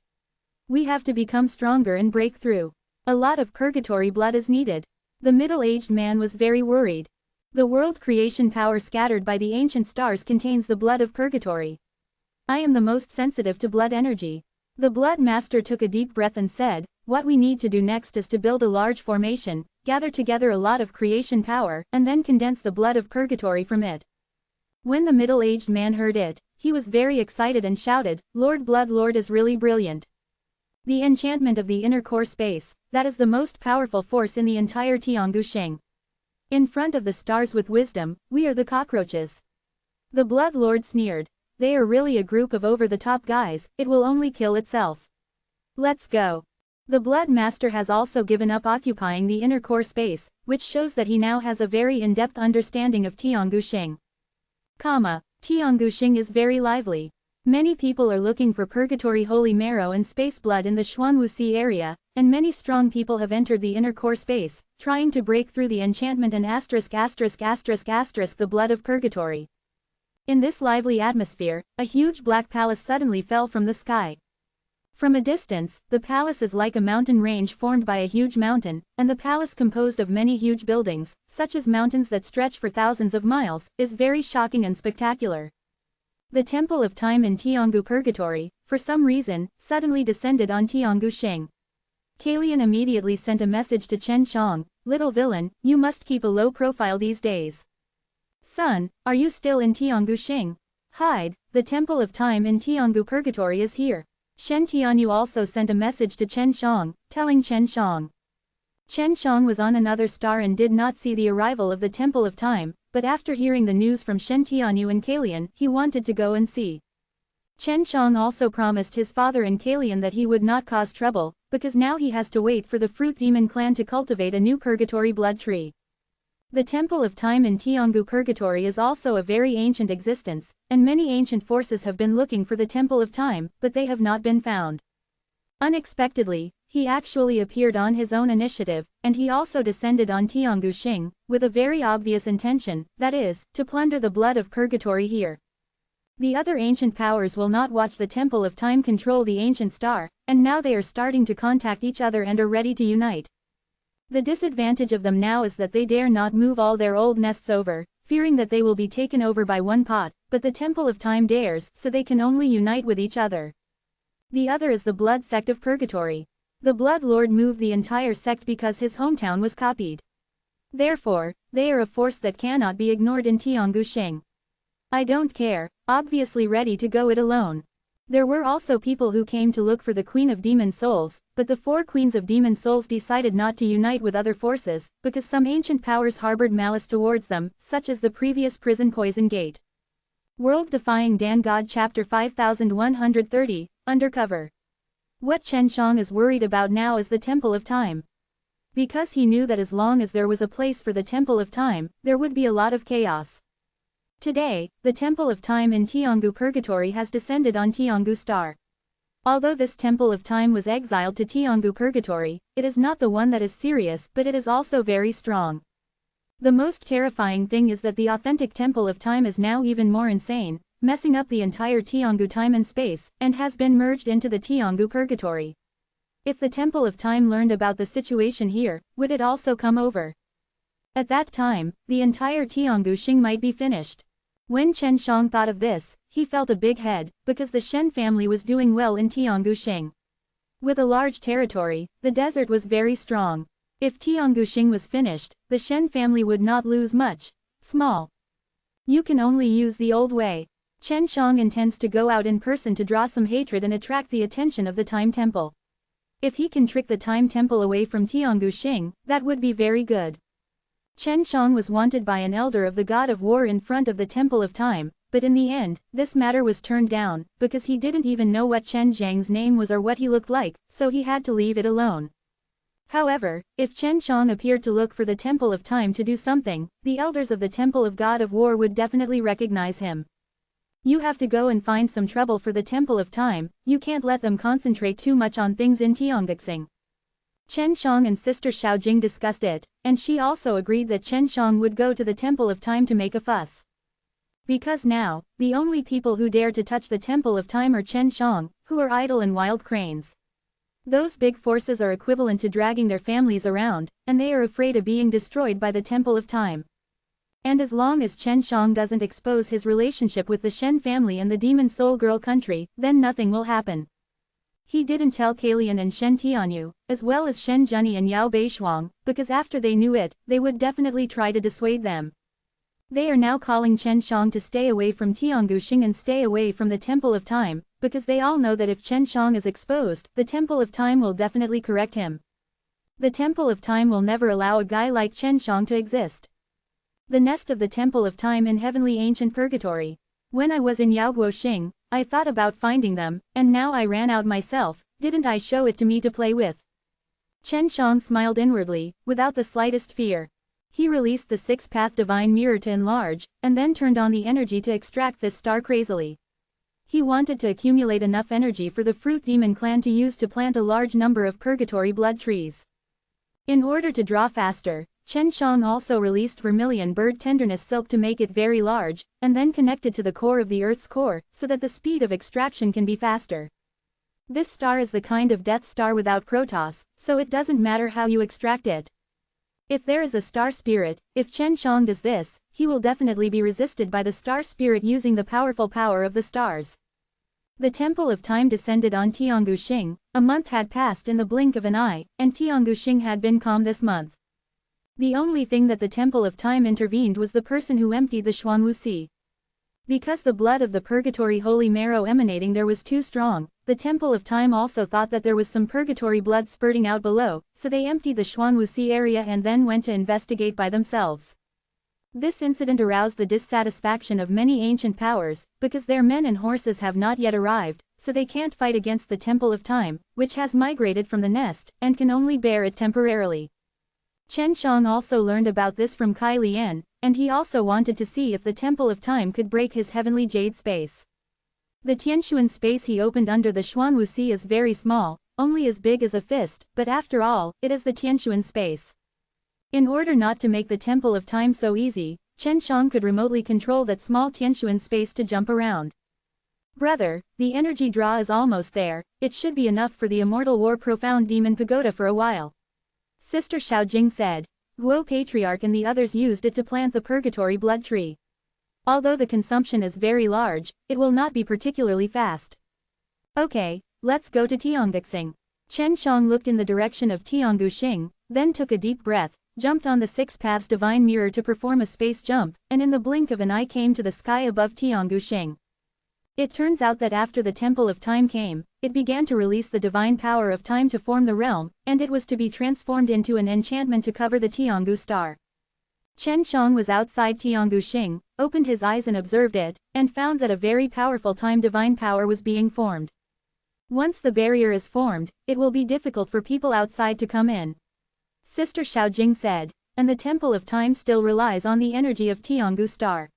We have to become stronger and break through. A lot of purgatory blood is needed." The middle-aged man was very worried. The world creation power scattered by the ancient stars contains the blood of purgatory. I am the most sensitive to blood energy. The blood master took a deep breath and said, "What we need to do next is to build a large formation, gather together a lot of creation power, and then condense the blood of purgatory from it." When the middle-aged man heard it, he was very excited and shouted, "Lord Blood Lord is really brilliant. The enchantment of the inner core space, that is the most powerful force in the entire Tianghu Xing. In front of the stars with wisdom, we are the cockroaches." The Blood Lord sneered. "They are really a group of over-the-top guys, it will only kill itself. Let's go." The Blood Master has also given up occupying the inner core space, which shows that he now has a very in-depth understanding of Tianghu Xing. Tianghu Xing is very lively. Many people are looking for purgatory holy marrow and space blood in the Xuanwuxi area, and many strong people have entered the inner core space, trying to break through the enchantment and the blood of purgatory. In this lively atmosphere, a huge black palace suddenly fell from the sky. From a distance, the palace is like a mountain range formed by a huge mountain, and the palace composed of many huge buildings, such as mountains that stretch for thousands of miles, is very shocking and spectacular. The Temple of Time in Tianghu Purgatory, for some reason, suddenly descended on Tianghu Xing. Kalian immediately sent a message to Chen Shang, "Little villain, you must keep a low profile these days. Son, are you still in Tianghu Xing? Hide, the Temple of Time in Tianghu Purgatory is here." Shen Tianyu also sent a message to Chen Shang, telling Chen Shang. Chen Shang was on another star and did not see the arrival of the Temple of Time, but after hearing the news from Shen Tianyu and Kalian, he wanted to go and see. Chen Shang also promised his father and Kalian that he would not cause trouble, because now he has to wait for the Fruit Demon clan to cultivate a new purgatory blood tree. The Temple of Time in Tianghu Purgatory is also a very ancient existence, and many ancient forces have been looking for the Temple of Time, but they have not been found. Unexpectedly, he actually appeared on his own initiative, and he also descended on Tianghu Xing, with a very obvious intention, that is, to plunder the blood of purgatory here. The other ancient powers will not watch the Temple of Time control the ancient star, and now they are starting to contact each other and are ready to unite. The disadvantage of them now is that they dare not move all their old nests over, fearing that they will be taken over by one pot, but the Temple of Time dares, so they can only unite with each other. The other is the Blood Sect of Purgatory. The Blood Lord moved the entire sect because his hometown was copied. Therefore, they are a force that cannot be ignored in Tianghu Xing. I don't care, obviously ready to go it alone. There were also people who came to look for the Queen of Demon Souls, but the 4 Queens of Demon Souls decided not to unite with other forces, because some ancient powers harbored malice towards them, such as the previous prison Poison Gate. World Defying Dan God Chapter 5130, Undercover. What Chen Shang is worried about now is the Temple of Time. Because he knew that as long as there was a place for the Temple of Time, there would be a lot of chaos. Today, the Temple of Time in Tianghu Purgatory has descended on Tianghu Star. Although this Temple of Time was exiled to Tianghu Purgatory, it is not the one that is serious, but it is also very strong. The most terrifying thing is that the authentic Temple of Time is now even more insane, messing up the entire Tianghu time and space, and has been merged into the Tianghu Purgatory. If the Temple of Time learned about the situation here, would it also come over? At that time, the entire Tianghu Xing might be finished. When Chen Shang thought of this, he felt a big head, because the Shen family was doing well in Tianghu Xing. With a large territory, the desert was very strong. If Tianghu Xing was finished, the Shen family would not lose much. Small. You can only use the old way. Chen Shang intends to go out in person to draw some hatred and attract the attention of the Time Temple. If he can trick the Time Temple away from Tianghu Xing, that would be very good. Chen Shang was wanted by an elder of the God of War in front of the Temple of Time, but in the end, this matter was turned down, because he didn't even know what Chen Zhang's name was or what he looked like, so he had to leave it alone. However, if Chen Shang appeared to look for the Temple of Time to do something, the elders of the Temple of God of War would definitely recognize him. You have to go and find some trouble for the Temple of Time, you can't let them concentrate too much on things in Tiangxing. Chen Shang and sister Xiaojing discussed it, and she also agreed that Chen Shang would go to the Temple of Time to make a fuss. Because now, the only people who dare to touch the Temple of Time are Chen Shang, who are idle and wild cranes. Those big forces are equivalent to dragging their families around, and they are afraid of being destroyed by the Temple of Time. And as long as Chen Shang doesn't expose his relationship with the Shen family and the Demon Soul Girl country, then nothing will happen. He didn't tell Kalian and Shen Tianyu, as well as Shen Zhenyi and Yao Beishuang, because after they knew it, they would definitely try to dissuade them. They are now calling Chen Shang to stay away from Tianghu Xing and stay away from the Temple of Time, because they all know that if Chen Shang is exposed, the Temple of Time will definitely correct him. The Temple of Time will never allow a guy like Chen Shang to exist. The nest of the Temple of Time in Heavenly Ancient Purgatory. When I was in Yaoguo Xing, I thought about finding them, and now I ran out myself, didn't I show it to me to play with? Chen Shang smiled inwardly, without the slightest fear. He released the 6-path divine mirror to enlarge, and then turned on the energy to extract this star crazily. He wanted to accumulate enough energy for the Fruit Demon clan to use to plant a large number of purgatory blood trees. In order to draw faster, Chen Shang also released vermilion bird tenderness silk to make it very large, and then connected to the core of the Earth's core, so that the speed of extraction can be faster. This star is the kind of death star without Protoss, so it doesn't matter how you extract it. If there is a star spirit, if Chen Shang does this, he will definitely be resisted by the star spirit using the powerful power of the stars. The Temple of Time descended on Tianghu Xing, a month had passed in the blink of an eye, and Tianghu Xing had been calm this month. The only thing that the Temple of Time intervened was the person who emptied the Xuanwu Sea. Because the blood of the purgatory holy marrow emanating there was too strong, the Temple of Time also thought that there was some purgatory blood spurting out below, so they emptied the Xuanwuxi area and then went to investigate by themselves. This incident aroused the dissatisfaction of many ancient powers, because their men and horses have not yet arrived, so they can't fight against the Temple of Time, which has migrated from the nest, and can only bear it temporarily. Chen Shang also learned about this from Kai Lian, and he also wanted to see if the Temple of Time could break his heavenly jade space. The Tianxuan space he opened under the Xuanwuxi is very small, only as big as a fist, but after all, it is the Tianxuan space. In order not to make the Temple of Time so easy, Chen Shang could remotely control that small Tianxuan space to jump around. Brother, the energy draw is almost there, it should be enough for the Immortal War Profound Demon Pagoda for a while. Sister Xiaojing said. Guo Patriarch and the others used it to plant the Purgatory Blood Tree. Although the consumption is very large, it will not be particularly fast. Okay, let's go to Tianguxing. Chen Shang looked in the direction of Tianguxing, then took a deep breath, jumped on the Six Paths Divine Mirror to perform a space jump, and in the blink of an eye came to the sky above Tianguxing. It turns out that after the Temple of Time came, it began to release the divine power of time to form the realm, and it was to be transformed into an enchantment to cover the Tianghu star. Chen Shang was outside Tianguxing, opened his eyes and observed it, and found that a very powerful time divine power was being formed. Once the barrier is formed, it will be difficult for people outside to come in. Sister Xiaojing said, and the Temple of Time still relies on the energy of Tianghu star.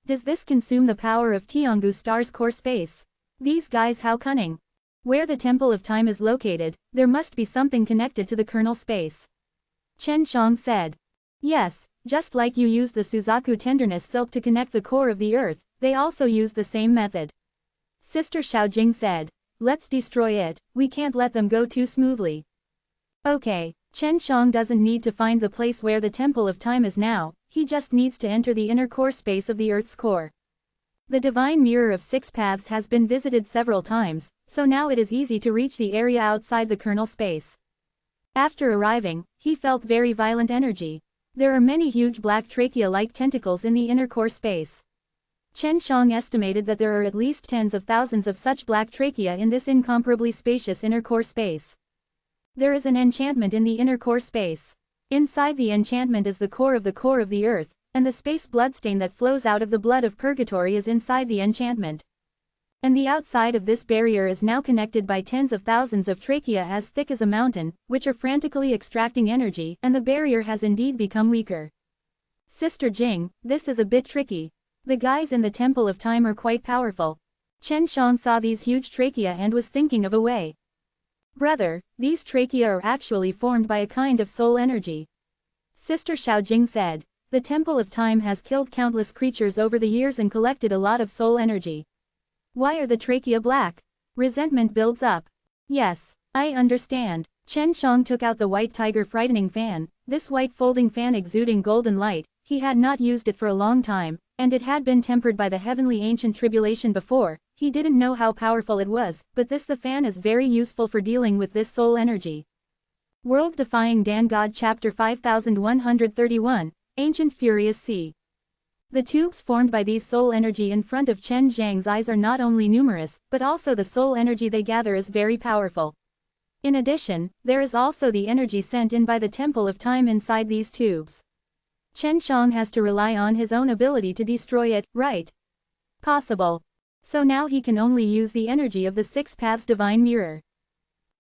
Does this consume the power of Tianghu star's core space? These guys how cunning. Where the Temple of Time is located, there must be something connected to the kernel space. Chen Shang said. Yes, just like you use the Suzaku tenderness silk to connect the core of the earth, they also use the same method. Sister Xiaojing said. Let's destroy it, we can't let them go too smoothly. Okay, Chen Shang doesn't need to find the place where the Temple of Time is now, he just needs to enter the inner core space of the Earth's core. The Divine Mirror of Six Paths has been visited several times, so now it is easy to reach the area outside the kernel space. After arriving, he felt very violent energy. There are many huge black trachea-like tentacles in the inner core space. Chen Shang estimated that there are at least tens of thousands of such black trachea in this incomparably spacious inner core space. There is an enchantment in the inner core space. Inside the enchantment is the core of the earth, and the space bloodstain that flows out of the blood of purgatory is inside the enchantment. And the outside of this barrier is now connected by tens of thousands of trachea as thick as a mountain, which are frantically extracting energy, and the barrier has indeed become weaker. Sister Jing, this is a bit tricky. The guys in the Temple of Time are quite powerful. Chen Shang saw these huge trachea and was thinking of a way. Brother, these trachea are actually formed by a kind of soul energy. Sister Xiaojing said. The Temple of Time has killed countless creatures over the years and collected a lot of soul energy. Why are the trachea black? Resentment builds up. Yes, I understand. Chen Shang took out the white tiger frightening fan, this white folding fan exuding golden light, he had not used it for a long time, and it had been tempered by the heavenly ancient tribulation before, he didn't know how powerful it was, but the fan is very useful for dealing with this soul energy. World Defying Dan God Chapter 5131, Ancient Furious Sea. The tubes formed by these soul energy in front of Chen Zhang's eyes are not only numerous, but also the soul energy they gather is very powerful. In addition, there is also the energy sent in by the Temple of Time inside these tubes. Chen Shang has to rely on his own ability to destroy it, right? Possible. So now he can only use the energy of the Six Paths Divine Mirror.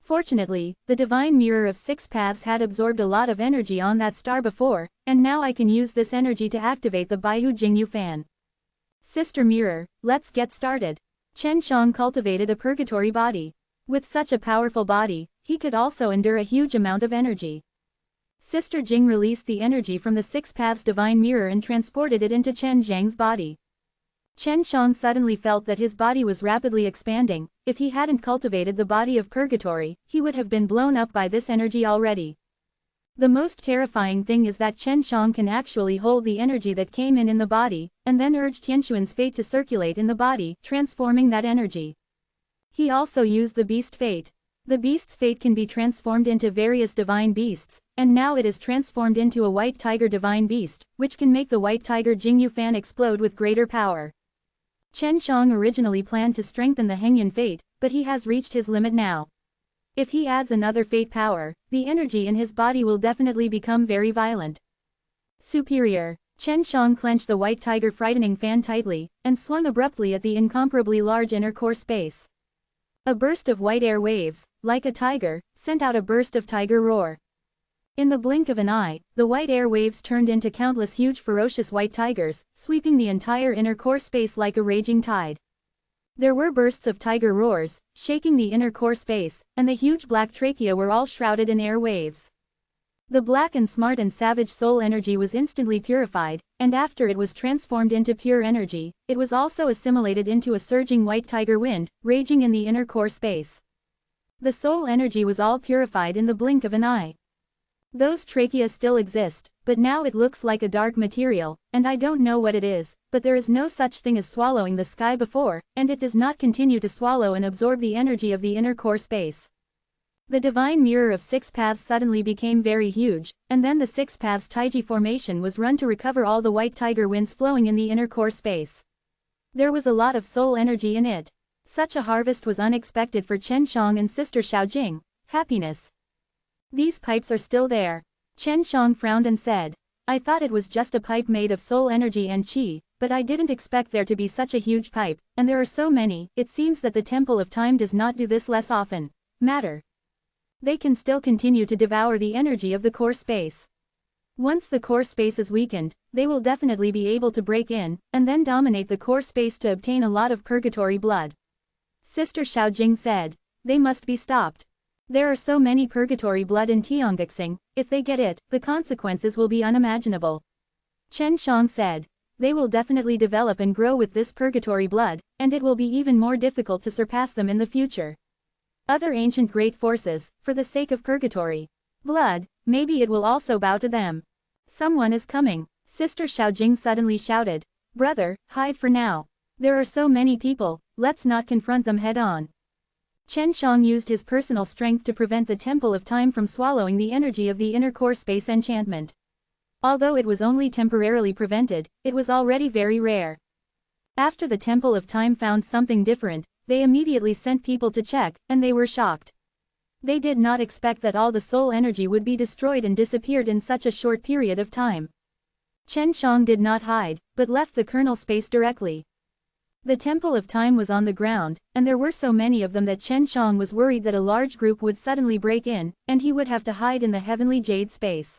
Fortunately, the Divine Mirror of Six Paths had absorbed a lot of energy on that star before, and now I can use this energy to activate the Baihu Jingyu fan. Sister Mirror, let's get started. Chen Shang cultivated a purgatory body. With such a powerful body, he could also endure a huge amount of energy. Sister Jing released the energy from the Six Paths Divine Mirror and transported it into Chen Zhang's body. Chen Shang suddenly felt that his body was rapidly expanding. If he hadn't cultivated the body of purgatory, he would have been blown up by this energy already. The most terrifying thing is that Chen Shang can actually hold the energy that came in the body, and then urge Tianxuan's fate to circulate in the body, transforming that energy. He also used the beast fate. The beast's fate can be transformed into various divine beasts, and now it is transformed into a white tiger divine beast, which can make the white tiger Jingyu fan explode with greater power. Chen Shang originally planned to strengthen the Hengyan fate, but he has reached his limit now. If he adds another fate power, the energy in his body will definitely become very violent. Superior. Chen Shang clenched the white tiger frightening fan tightly, and swung abruptly at the incomparably large inner core space. A burst of white air waves, like a tiger, sent out a burst of tiger roar. In the blink of an eye, the white air waves turned into countless huge ferocious white tigers, sweeping the entire inner core space like a raging tide. There were bursts of tiger roars, shaking the inner core space, and the huge black trachea were all shrouded in air waves. The black and smart and savage soul energy was instantly purified, and after it was transformed into pure energy, it was also assimilated into a surging white tiger wind, raging in the inner core space. The soul energy was all purified in the blink of an eye. Those trachea still exist, but now it looks like a dark material, and I don't know what it is, but there is no such thing as swallowing the sky before, and it does not continue to swallow and absorb the energy of the inner core space. The divine mirror of six paths suddenly became very huge, and then the six paths Taiji formation was run to recover all the white tiger winds flowing in the inner core space. There was a lot of soul energy in it. Such a harvest was unexpected for Chen Shang and Sister Xiaojing. Happiness. These pipes are still there. Chen Shang frowned and said, I thought it was just a pipe made of soul energy and qi, but I didn't expect there to be such a huge pipe, and there are so many. It seems that the Temple of Time does not do this less often. Matter. They can still continue to devour the energy of the core space. Once the core space is weakened, they will definitely be able to break in, and then dominate the core space to obtain a lot of purgatory blood. Sister Xiaojing said, they must be stopped. There are so many purgatory blood in Tianguxing, if they get it, the consequences will be unimaginable. Chen Shang said, they will definitely develop and grow with this purgatory blood, and it will be even more difficult to surpass them in the future. Other ancient great forces, for the sake of purgatory blood, maybe it will also bow to them. Someone is coming. Sister Xiaojing suddenly shouted. Brother, hide for now. There are so many people, let's not confront them head-on. Chen Shang used his personal strength to prevent the Temple of Time from swallowing the energy of the inner core space enchantment. Although it was only temporarily prevented, it was already very rare. After the Temple of Time found something different, they immediately sent people to check, and they were shocked. They did not expect that all the soul energy would be destroyed and disappeared in such a short period of time. Chen Shang did not hide, but left the kernel space directly. The Temple of Time was on the ground, and there were so many of them that Chen Shang was worried that a large group would suddenly break in, and he would have to hide in the heavenly jade space.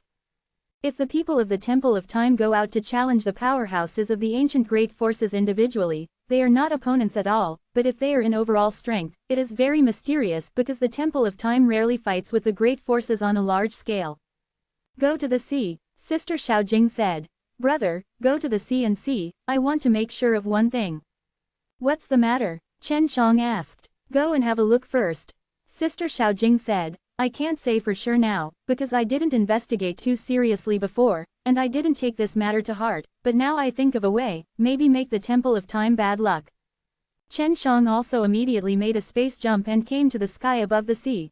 If the people of the Temple of Time go out to challenge the powerhouses of the ancient great forces individually, they are not opponents at all, but if they are in overall strength, it is very mysterious because the Temple of Time rarely fights with the great forces on a large scale. Go to the sea, Sister Xiaojing said. Brother, go to the sea and see, I want to make sure of one thing. What's the matter? Chen Shang asked. Go and have a look first. Sister Xiaojing said, I can't say for sure now, because I didn't investigate too seriously before, and I didn't take this matter to heart, but now I think of a way, maybe make the Temple of Time bad luck. Chen Shang also immediately made a space jump and came to the sky above the sea.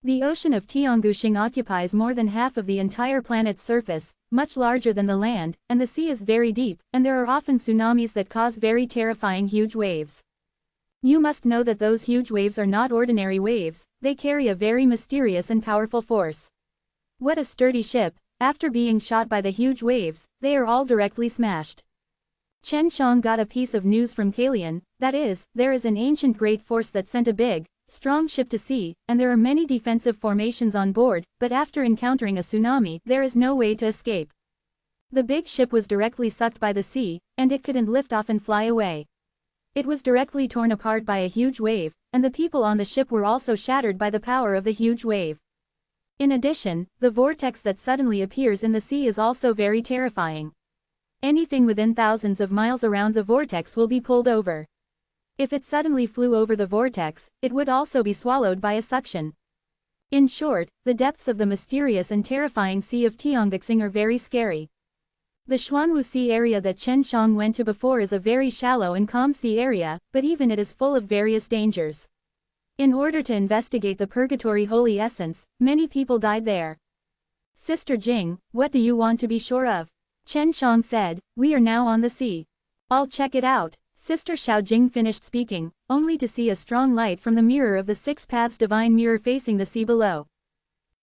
The ocean of Tianguxing occupies more than half of the entire planet's surface, much larger than the land, and the sea is very deep, and there are often tsunamis that cause very terrifying huge waves. You must know that those huge waves are not ordinary waves, they carry a very mysterious and powerful force. What a sturdy ship, after being shot by the huge waves, they are all directly smashed. Chen Shang got a piece of news from Kalian, that is, there is an ancient great force that sent a big, strong ship to sea, and there are many defensive formations on board, but after encountering a tsunami, there is no way to escape. The big ship was directly sucked by the sea, and it couldn't lift off and fly away. It was directly torn apart by a huge wave, and the people on the ship were also shattered by the power of the huge wave. In addition, the vortex that suddenly appears in the sea is also very terrifying. Anything within thousands of miles around the vortex will be pulled over. If it suddenly flew over the vortex, it would also be swallowed by a suction. In short, the depths of the mysterious and terrifying Sea of Tianguxing are very scary. The Xuanwu Sea area that Chen Shang went to before is a very shallow and calm sea area, but even it is full of various dangers. In order to investigate the purgatory holy essence, many people died there. Sister Jing, what do you want to be sure of? Chen Shang said, we are now on the sea. I'll check it out. Sister Xiaojing finished speaking, only to see a strong light from the mirror of the Six Paths divine mirror facing the sea below.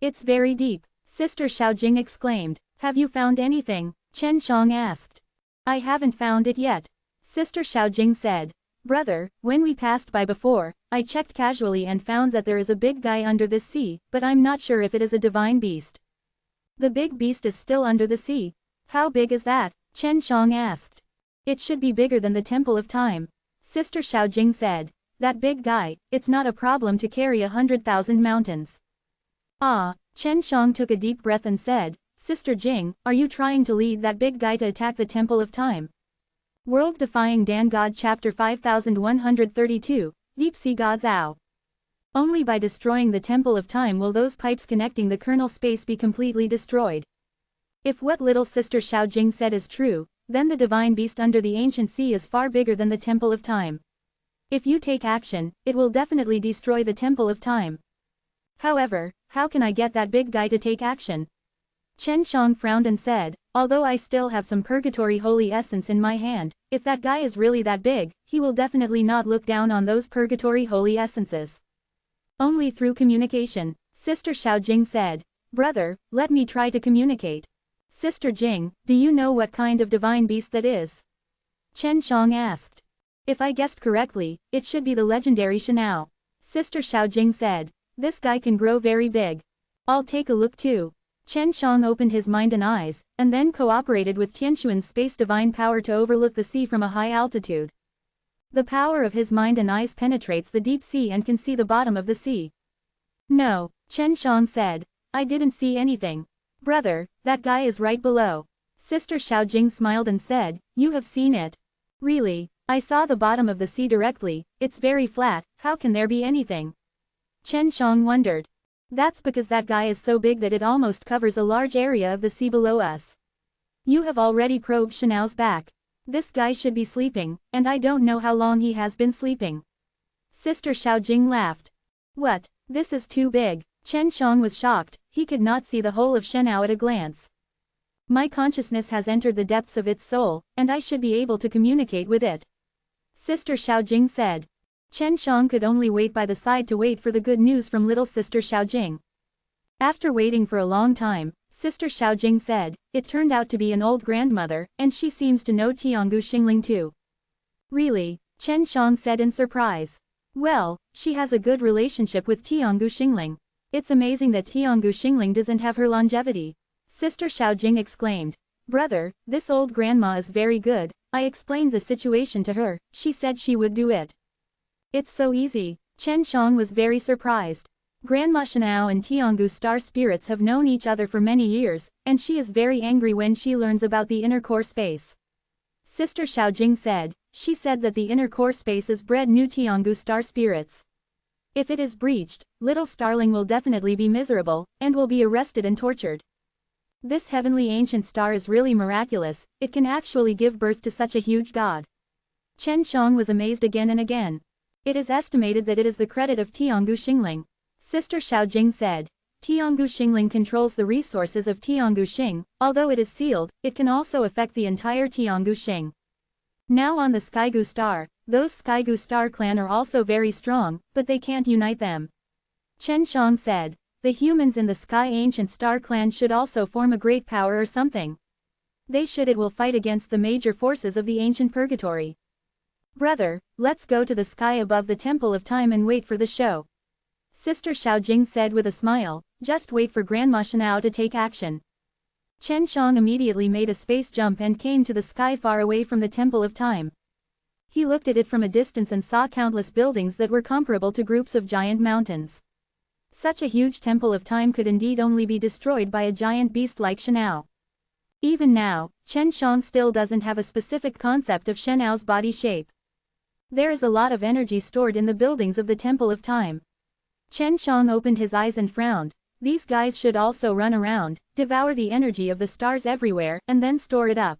It's very deep, Sister Xiaojing exclaimed. Have you found anything? Chen Shang asked. I haven't found it yet, Sister Xiaojing said. Brother, when we passed by before, I checked casually and found that there is a big guy under this sea, but I'm not sure if it is a divine beast. The big beast is still under the sea. How big is that? Chen Shang asked. It should be bigger than the Temple of Time, Sister Xiaojing said. That big guy, it's not a problem to carry 100,000 mountains. Ah, Chen Shang took a deep breath and said, Sister Jing, are you trying to lead that big guy to attack the Temple of Time? World Defying Dan God Chapter 5132, Deep Sea Gods Ow. Only by destroying the Temple of Time will those pipes connecting the kernel space be completely destroyed. If what little Sister Xiaojing said is true, then the divine beast under the ancient sea is far bigger than the Temple of Time. If you take action, it will definitely destroy the Temple of Time. However, how can I get that big guy to take action? Chen Shang frowned and said, although I still have some purgatory holy essence in my hand, if that guy is really that big, he will definitely not look down on those purgatory holy essences. Only through communication, Sister Xiaojing said. Brother, let me try to communicate. Sister Jing, do you know what kind of divine beast that is? Chen Shang asked. If I guessed correctly, it should be the legendary Shanao. Sister Xiaojing said. This guy can grow very big. I'll take a look too. Chen Shang opened his mind and eyes, and then cooperated with Tianxuan's space divine power to overlook the sea from a high altitude. The power of his mind and eyes penetrates the deep sea and can see the bottom of the sea. No, Chen Shang said. I didn't see anything. Brother, that guy is right below. Sister Xiaojing smiled and said, you have seen it. Really, I saw the bottom of the sea directly, it's very flat, how can there be anything? Chen Shang wondered. That's because that guy is so big that it almost covers a large area of the sea below us. You have already probed Shanao's back. This guy should be sleeping, and I don't know how long he has been sleeping. Sister Xiaojing laughed. What, this is too big. Chen Shang was shocked, he could not see the whole of Shanao at a glance. My consciousness has entered the depths of its soul, and I should be able to communicate with it. Sister Xiaojing said. Chen Shang could only wait by the side to wait for the good news from little Sister Xiaojing. After waiting for a long time, Sister Xiaojing said, it turned out to be an old grandmother, and she seems to know Tianggu Xingling too. Really? Chen Shang said in surprise. Well, she has a good relationship with Tianggu Xingling. It's amazing that Tianggu Xingling doesn't have her longevity. Sister Xiaojing exclaimed. Brother, this old grandma is very good, I explained the situation to her, she said she would do it. It's so easy. Chen Shang was very surprised. Grandma Shanao and Tianggu star spirits have known each other for many years, and she is very angry when she learns about the inner core space. Sister Xiaojing said, she said that the inner core space is bred new Tianggu star spirits. If it is breached, little starling will definitely be miserable, and will be arrested and tortured. This heavenly ancient star is really miraculous, it can actually give birth to such a huge god. Chen Shang was amazed again and again. It is estimated that it is the credit of Tianggu Xingling. Sister Xiaojing said. Tianggu Xingling controls the resources of Tianggu Xing, although it is sealed, it can also affect the entire Tianggu Xing. Now on the Skygu Star, those Skygu Star clan are also very strong, but they can't unite them. Chen Shang said. The humans in the Sky Ancient Star clan should also form a great power or something. They should. It will fight against the major forces of the ancient purgatory. Brother, let's go to the sky above the Temple of Time and wait for the show. Sister Xiaojing said with a smile, just wait for Grandma Shanao to take action. Chen Shang immediately made a space jump and came to the sky far away from the Temple of Time. He looked at it from a distance and saw countless buildings that were comparable to groups of giant mountains. Such a huge Temple of Time could indeed only be destroyed by a giant beast like Shanao. Even now, Chen Shang still doesn't have a specific concept of Shanao's body shape. There is a lot of energy stored in the buildings of the Temple of Time. Chen Shang opened his eyes and frowned. These guys should also run around, devour the energy of the stars everywhere, and then store it up.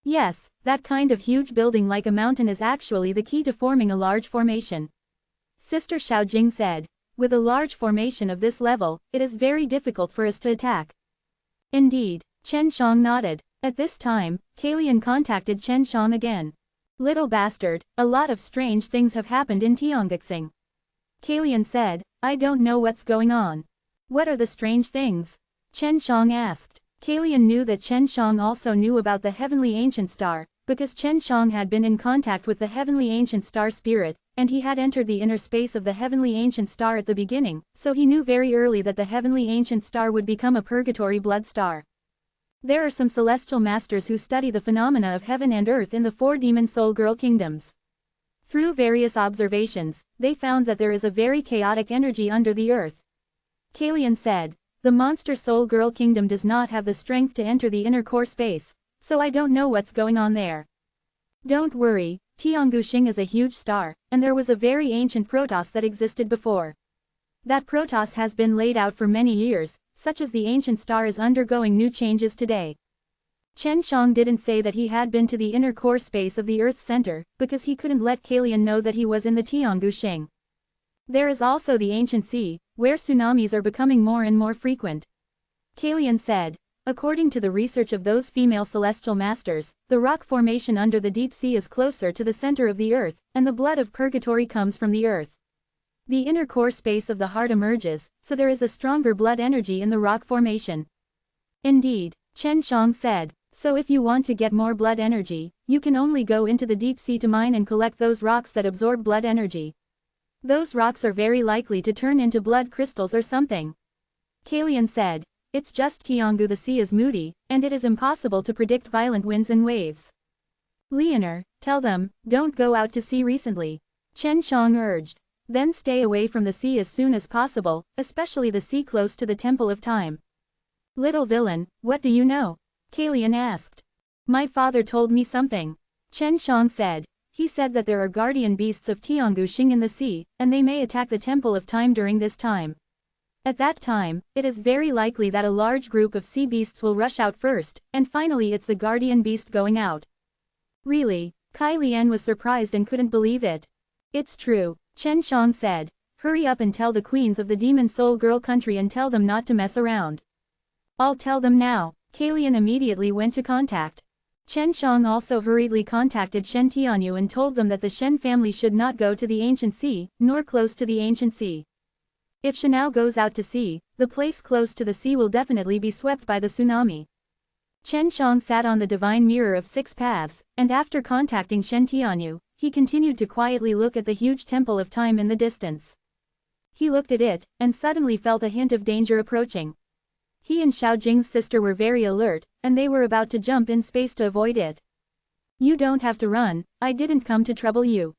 Yes, that kind of huge building like a mountain is actually the key to forming a large formation. Sister Xiaojing said. With a large formation of this level, it is very difficult for us to attack. Indeed, Chen Shang nodded. At this time, Kalian contacted Chen Shang again. Little bastard, a lot of strange things have happened in Tianguxing. Kalian said, I don't know what's going on. What are the strange things? Chen Shang asked. Kalian knew that Chen Shang also knew about the heavenly ancient star, because Chen Shang had been in contact with the heavenly ancient star spirit, and he had entered the inner space of the heavenly ancient star at the beginning, so he knew very early that the heavenly ancient star would become a purgatory blood star. There are some celestial masters who study the phenomena of heaven and earth in the 4 demon soul girl kingdoms. Through various observations, they found that there is a very chaotic energy under the earth. Kalian said, the monster soul girl kingdom does not have the strength to enter the inner core space, so I don't know what's going on there. Don't worry, Tianguxing is a huge star, and there was a very ancient Protoss that existed before. That Protoss has been laid out for many years, such as the ancient star is undergoing new changes today. Chen Shang didn't say that he had been to the inner core space of the Earth's center, because he couldn't let Kalian know that he was in the Tianguxing. There is also the ancient sea, where tsunamis are becoming more and more frequent. Kalian said, according to the research of those female celestial masters, the rock formation under the deep sea is closer to the center of the earth, and the blood of purgatory comes from the earth. The inner core space of the heart emerges, so there is a stronger blood energy in the rock formation. Indeed, Chen Shang said, so if you want to get more blood energy, you can only go into the deep sea to mine and collect those rocks that absorb blood energy. Those rocks are very likely to turn into blood crystals or something. Kalian said, it's just Tiangu, the sea is moody, and it is impossible to predict violent winds and waves. Leonor, tell them, don't go out to sea recently. Chen Shang urged. Then stay away from the sea as soon as possible, especially the sea close to the Temple of Time. Little villain, what do you know? Kalian asked. My father told me something. Chen Shang said. He said that there are guardian beasts of Tianguxing in the sea, and they may attack the Temple of Time during this time. At that time, it is very likely that a large group of sea beasts will rush out first, and finally it's the guardian beast going out. Really? Kai Lian was surprised and couldn't believe it. It's true, Chen Shang said. Hurry up and tell the queens of the demon soul girl country and tell them not to mess around. I'll tell them now. Kalian immediately went to contact. Chen Shang also hurriedly contacted Shen Tianyu and told them that the Shen family should not go to the ancient sea, nor close to the ancient sea. If Shenao goes out to sea, the place close to the sea will definitely be swept by the tsunami. Chen Shang sat on the divine mirror of 6 paths, and after contacting Shen Tianyu, he continued to quietly look at the huge temple of time in the distance. He looked at it, and suddenly felt a hint of danger approaching. He and Xiao Jing's sister were very alert, and they were about to jump in space to avoid it. You don't have to run, I didn't come to trouble you.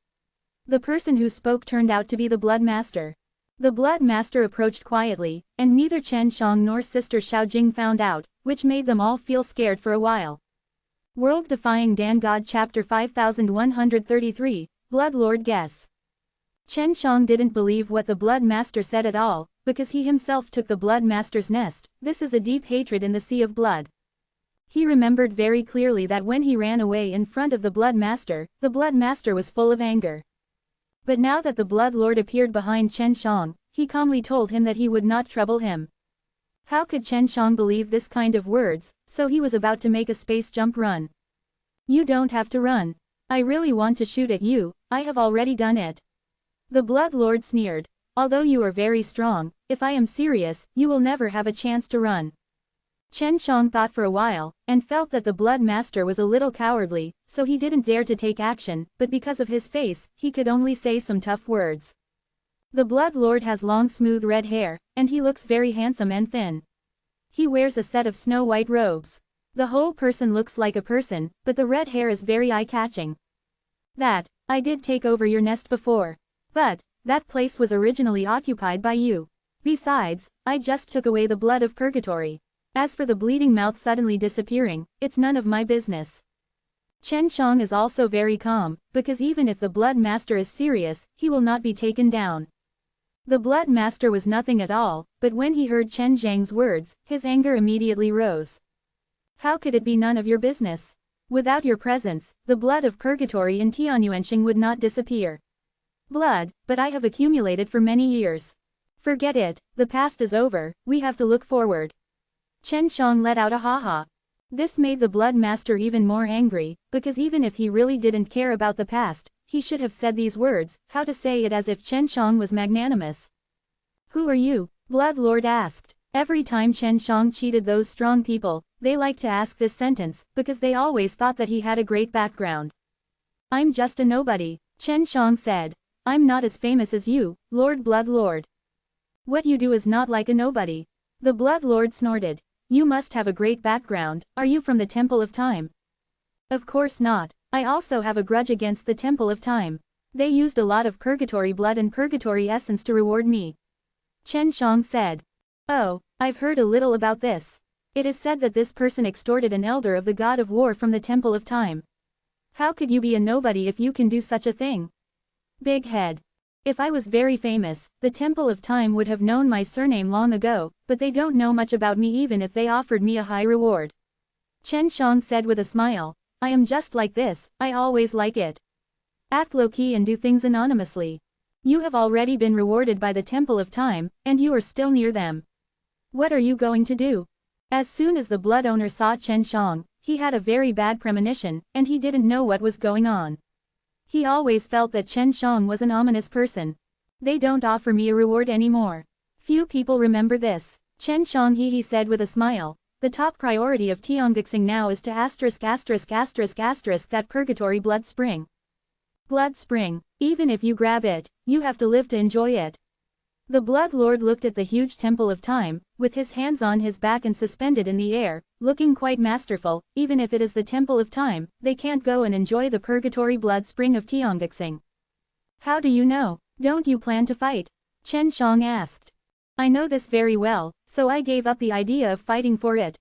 The person who spoke turned out to be the Blood Master. The Blood Master approached quietly, and neither Chen Shang nor sister Xiao Jing found out, which made them all feel scared for a while. World Defying Dan God Chapter 5133, Blood Lord Guess. Chen Shang didn't believe what the Blood Master said at all, because he himself took the Blood Master's nest. This is a deep hatred in the sea of blood. He remembered very clearly that when he ran away in front of the Blood Master was full of anger. But now that the Blood Lord appeared behind Chen Shang, he calmly told him that he would not trouble him. How could Chen Shang believe this kind of words, so he was about to make a space jump run. You don't have to run. I really want to shoot at you, I have already done it. The Blood Lord sneered. Although you are very strong, if I am serious, you will never have a chance to run. Chen Shang thought for a while, and felt that the Blood Master was a little cowardly, so he didn't dare to take action, but because of his face, he could only say some tough words. The Blood Lord has long smooth red hair, and he looks very handsome and thin. He wears a set of snow-white robes. The whole person looks like a person, but the red hair is very eye-catching. I did take over your nest before. But, that place was originally occupied by you. Besides, I just took away the blood of purgatory. As for the bleeding mouth suddenly disappearing, it's none of my business. Chen Shang is also very calm, because even if the Blood Master is serious, he will not be taken down. The Blood Master was nothing at all, but when he heard Chen Zhang's words, his anger immediately rose. How could it be none of your business? Without your presence, the blood of purgatory in Tianyuanxing would not disappear. Blood, but I have accumulated for many years. Forget it, the past is over, we have to look forward. Chen Shang let out a ha-ha. This made the Blood Master even more angry, because even if he really didn't care about the past, he should have said these words, how to say it as if Chen Shang was magnanimous. Who are you? Blood Lord asked. Every time Chen Shang cheated those strong people, they liked to ask this sentence, because they always thought that he had a great background. I'm just a nobody, Chen Shang said. I'm not as famous as you, Lord Blood Lord. What you do is not like a nobody. The Blood Lord snorted. You must have a great background. Are you from the Temple of Time? Of course not. I also have a grudge against the Temple of Time. They used a lot of purgatory blood and purgatory essence to reward me. Chen Shang said. Oh, I've heard a little about this. It is said that this person extorted an elder of the God of War from the Temple of Time. How could you be a nobody if you can do such a thing? Big head. If I was very famous, the Temple of Time would have known my surname long ago, but they don't know much about me even if they offered me a high reward. Chen Shang said with a smile. I am just like this, I always like it. Act low-key and do things anonymously. You have already been rewarded by the Temple of Time, and you are still near them. What are you going to do? As soon as the blood owner saw Chen Shang, he had a very bad premonition, and he didn't know what was going on. He always felt that Chen Shang was an ominous person. They don't offer me a reward anymore. Few people remember this. Chen Shang he said with a smile. The top priority of Tianguxing now is to ***** that purgatory blood spring. Blood spring. Even if you grab it, you have to live to enjoy it. The Blood Lord looked at the huge Temple of Time, with his hands on his back and suspended in the air, looking quite masterful. Even if it is the Temple of Time, they can't go and enjoy the purgatory blood spring of Tianguxing. How do you know? Don't you plan to fight? Chen Shang asked. I know this very well, so I gave up the idea of fighting for it.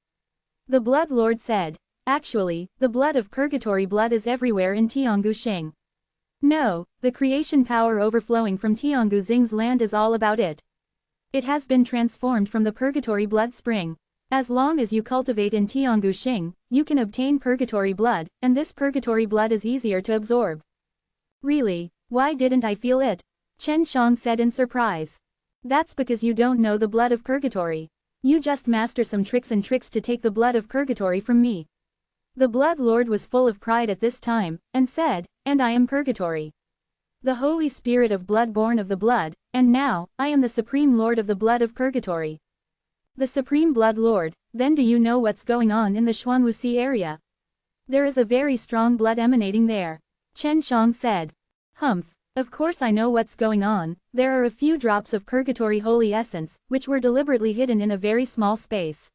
The Blood Lord said. Actually, the blood of purgatory blood is everywhere in Tianguxing. No, the creation power overflowing from Tianguxing's land is all about it. It has been transformed from the purgatory blood spring. As long as you cultivate in Tianguxing, you can obtain purgatory blood, and this purgatory blood is easier to absorb. Really? Why didn't I feel it? Chen Shang said in surprise. That's because you don't know the blood of purgatory. You just master some tricks to take the blood of purgatory from me. The Blood Lord was full of pride at this time, and said, and I am purgatory. The Holy Spirit of blood born of the blood, and now, I am the Supreme Lord of the blood of purgatory. The Supreme Blood Lord, then do you know what's going on in the Xuanwuxi area? There is a very strong blood emanating there. Chen Shang said. Humph, of course I know what's going on. There are a few drops of purgatory holy essence, which were deliberately hidden in a very small space.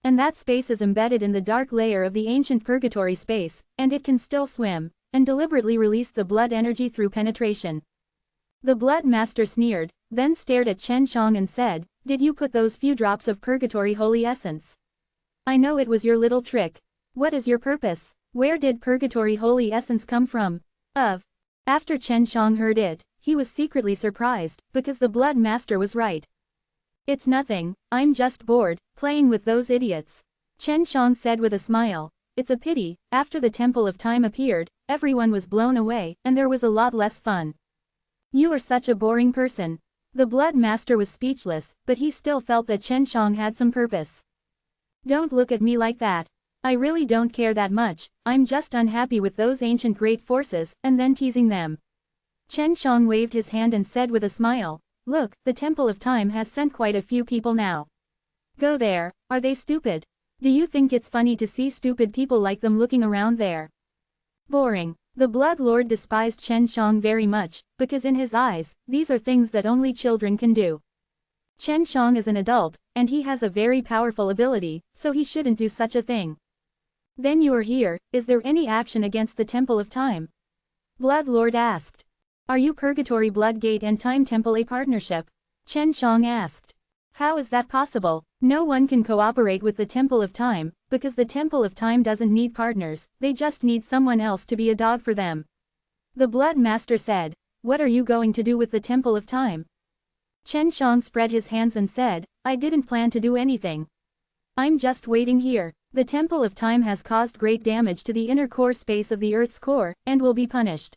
And that space is embedded in the dark layer of the ancient purgatory space, and it can still swim, and deliberately release the blood energy through penetration. The Blood Master sneered, then stared at Chen Shang and said, did you put those few drops of purgatory holy essence? I know it was your little trick. What is your purpose? Where did purgatory holy essence come from? After Chen Shang heard it, he was secretly surprised, because the Blood Master was right. It's nothing, I'm just bored, playing with those idiots. Chen Shang said with a smile. It's a pity, after the Temple of Time appeared, everyone was blown away, and there was a lot less fun. You are such a boring person. The Blood Master was speechless, but he still felt that Chen Shang had some purpose. Don't look at me like that. I really don't care that much, I'm just unhappy with those ancient great forces, and then teasing them. Chen Shang waved his hand and said with a smile. Look, the Temple of Time has sent quite a few people now. Go there, are they stupid? Do you think it's funny to see stupid people like them looking around there? Boring. The Blood Lord despised Chen Shang very much, because in his eyes, these are things that only children can do. Chen Shang is an adult, and he has a very powerful ability, so he shouldn't do such a thing. Then you are here, is there any action against the Temple of Time? Blood Lord asked. Are you Purgatory Blood Gate and Time Temple a partnership? Chen Shang asked. How is that possible? No one can cooperate with the Temple of Time, because the Temple of Time doesn't need partners, they just need someone else to be a dog for them. The Blood Master said. What are you going to do with the Temple of Time? Chen Shang spread his hands and said, I didn't plan to do anything. I'm just waiting here. The Temple of Time has caused great damage to the inner core space of the Earth's core, and will be punished.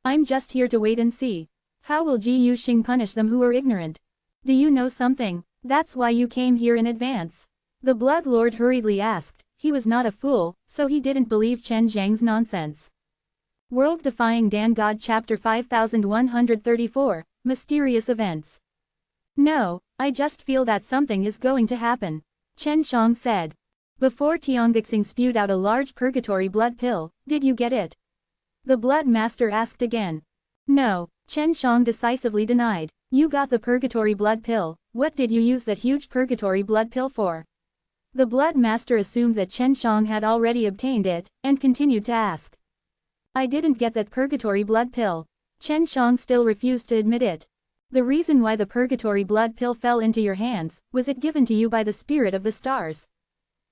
I'm just here to wait and see. How will Ji Yuxing punish them who are ignorant? Do you know something? That's why you came here in advance. The Blood Lord hurriedly asked, he was not a fool, so he didn't believe Chen Zhang's nonsense. World-Defying Dan God Chapter 5134, Mysterious Events. No, I just feel that something is going to happen, Chen Shang said. Before Tianguixing spewed out a large purgatory blood pill, did you get it? The Blood Master asked again. No, Chen Shang decisively denied. You got the purgatory blood pill, what did you use that huge purgatory blood pill for? The Blood Master assumed that Chen Shang had already obtained it, and continued to ask. I didn't get that purgatory blood pill. Chen Shang still refused to admit it. The reason why the purgatory blood pill fell into your hands, was it given to you by the spirit of the stars?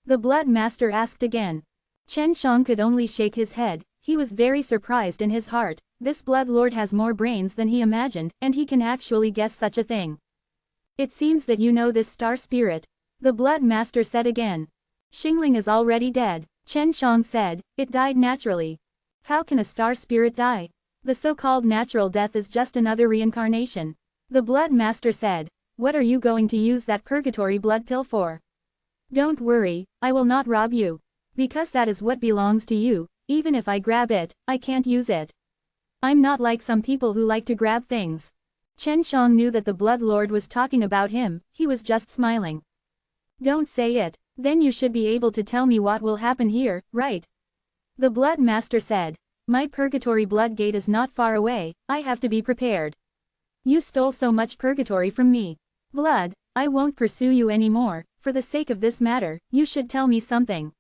The Blood Master asked again. Chen Shang could only shake his head. He was very surprised in his heart. This Blood Lord has more brains than he imagined, and he can actually guess such a thing. It seems that you know this star spirit. The Blood Master said again. Xingling is already dead, Chen Shang said. It died naturally. How can a star spirit die? The so-called natural death is just another reincarnation. The Blood Master said. What are you going to use that purgatory blood pill for? Don't worry, I will not rob you. Because that is what belongs to you. Even if I grab it, I can't use it. I'm not like some people who like to grab things. Chen Shang knew that the Blood Lord was talking about him, he was just smiling. Don't say it, then you should be able to tell me what will happen here, right? The Blood Master said. My purgatory blood gate is not far away, I have to be prepared. You stole so much purgatory from me. Blood, I won't pursue you anymore, for the sake of this matter, you should tell me something.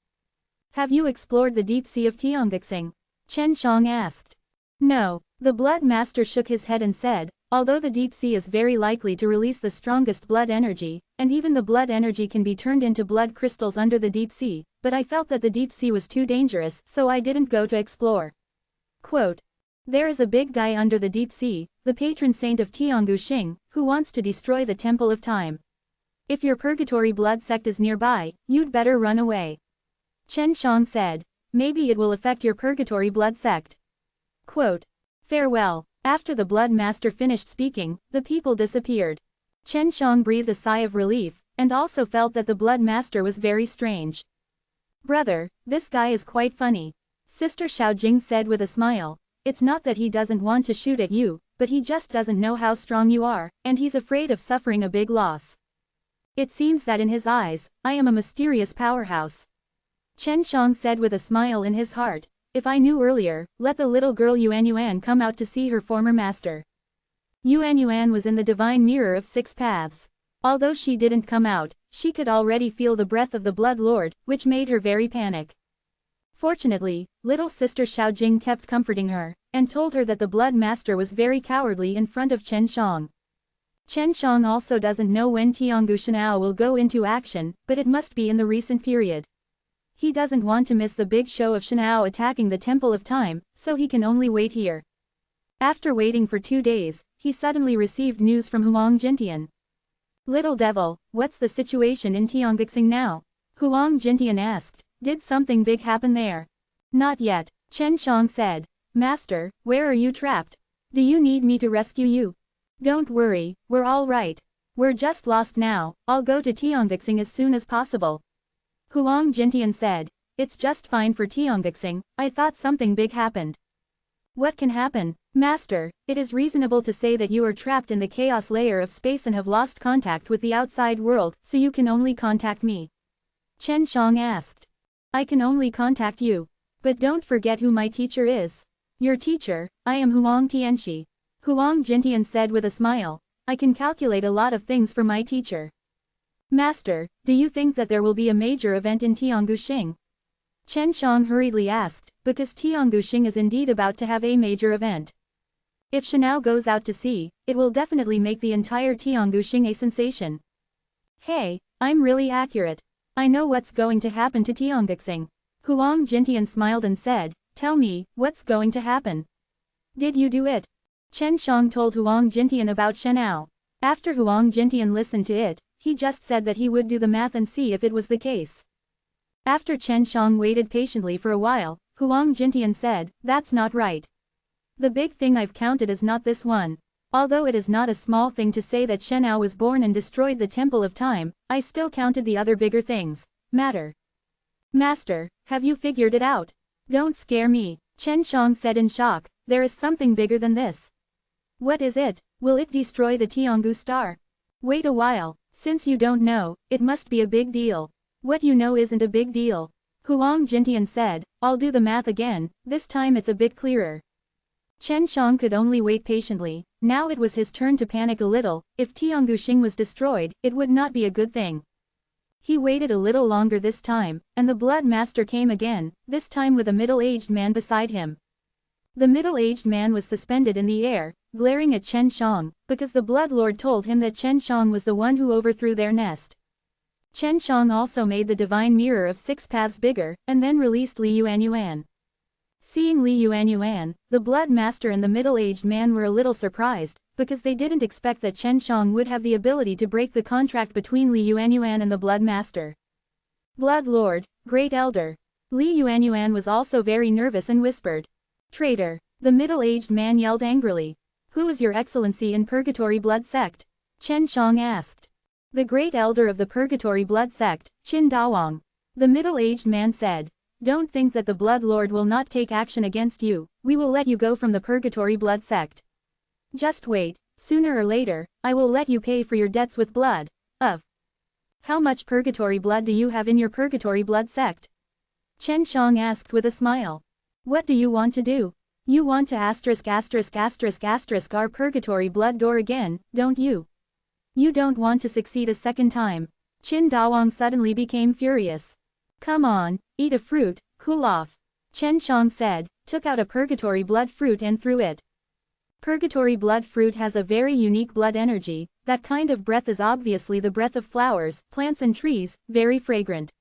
Have you explored the deep sea of Tianguixing? Chen Shang asked. No, the Blood Master shook his head and said, although the deep sea is very likely to release the strongest blood energy, and even the blood energy can be turned into blood crystals under the deep sea, but I felt that the deep sea was too dangerous, so I didn't go to explore. Quote. There is a big guy under the deep sea, the patron saint of Tianguixing, who wants to destroy the Temple of Time. If your purgatory blood sect is nearby, you'd better run away. Chen Shang said. Maybe it will affect your purgatory blood sect. Quote. Farewell. After the Blood Master finished speaking, the people disappeared. Chen Shang breathed a sigh of relief, and also felt that the Blood Master was very strange. Brother, this guy is quite funny. Sister Xiaojing said with a smile. It's not that he doesn't want to shoot at you, but he just doesn't know how strong you are, and he's afraid of suffering a big loss. It seems that in his eyes, I am a mysterious powerhouse. Chen Shang said with a smile in his heart. If I knew earlier, let the little girl Yuan come out to see her former master. Yuan was in the divine mirror of 6 paths. Although she didn't come out, she could already feel the breath of the Blood Lord, which made her very panic. Fortunately, little sister Xiaojing kept comforting her, and told her that the Blood Master was very cowardly in front of Chen Shang. Chen Shang also doesn't know when Tianguixing will go into action, but it must be in the recent period. He doesn't want to miss the big show of Shenao attacking the Temple of Time, so he can only wait here. After waiting for 2 days, he suddenly received news from Huang Jintian. Little devil, what's the situation in Tianguixing now? Huang Jintian asked. Did something big happen there? Not yet, Chen Shang said. Master, where are you trapped? Do you need me to rescue you? Don't worry, we're all right. We're just lost now, I'll go to Tianguixing as soon as possible. Huang Jintian said. It's just fine for Tianguixing, I thought something big happened. What can happen? Master, it is reasonable to say that you are trapped in the chaos layer of space and have lost contact with the outside world, so you can only contact me. Chen Shang asked. I can only contact you. But don't forget who my teacher is. Your teacher, I am Huang Tianxi. Huang Jintian said with a smile. I can calculate a lot of things for my teacher. Master, do you think that there will be a major event in Tianguixing? Chen Shang hurriedly asked, because Tianguixing is indeed about to have a major event. If Shenao goes out to sea, it will definitely make the entire Tianguixing a sensation. Hey, I'm really accurate. I know what's going to happen to Tianguixing. Huang Jintian smiled and said, tell me, what's going to happen? Did you do it? Chen Shang told Huang Jintian about Shenao. After Huang Jintian listened to it, he just said that he would do the math and see if it was the case. After Chen Shang waited patiently for a while, Huang Jintian said, that's not right. The big thing I've counted is not this one. Although it is not a small thing to say that Shenao was born and destroyed the Temple of Time, I still counted the other bigger things. Matter. Master, have you figured it out? Don't scare me, Chen Shang said in shock. There is something bigger than this. What is it? Will it destroy the Tianghu star? Wait a while, since you don't know, it must be a big deal. What you know isn't a big deal. Huang Jintian said, I'll do the math again, this time it's a bit clearer. Chen Shang could only wait patiently. Now it was his turn to panic a little. If Tianghu Xing was destroyed, it would not be a good thing. He waited a little longer this time, and the Blood Master came again, this time with a middle-aged man beside him. The middle-aged man was suspended in the air, glaring at Chen Shang, because the Blood Lord told him that Chen Shang was the one who overthrew their nest. Chen Shang also made the divine mirror of 6 paths bigger, and then released Li Yuanyuan. Seeing Li Yuanyuan, the Blood Master and the middle-aged man were a little surprised, because they didn't expect that Chen Shang would have the ability to break the contract between Li Yuanyuan and the Blood Master. Blood Lord, Great Elder. Li Yuanyuan was also very nervous and whispered. Traitor! The middle-aged man yelled angrily. Who is your excellency in Purgatory Blood Sect? Chen Shang asked. The Great Elder of the Purgatory Blood Sect, Qin Dawang. The middle-aged man said. Don't think that the Blood Lord will not take action against you, we will let you go from the Purgatory Blood Sect. Just wait, sooner or later, I will let you pay for your debts with blood. How much Purgatory blood do you have in your Purgatory Blood Sect? Chen Shang asked with a smile. What do you want to do? You want to **** our Purgatory Blood door again, don't you? You don't want to succeed a second time. Qin Dawang suddenly became furious. Come on, eat a fruit, cool off. Chen Shang said, took out a Purgatory Blood fruit and threw it. Purgatory Blood fruit has a very unique blood energy. That kind of breath is obviously the breath of flowers, plants and trees, very fragrant.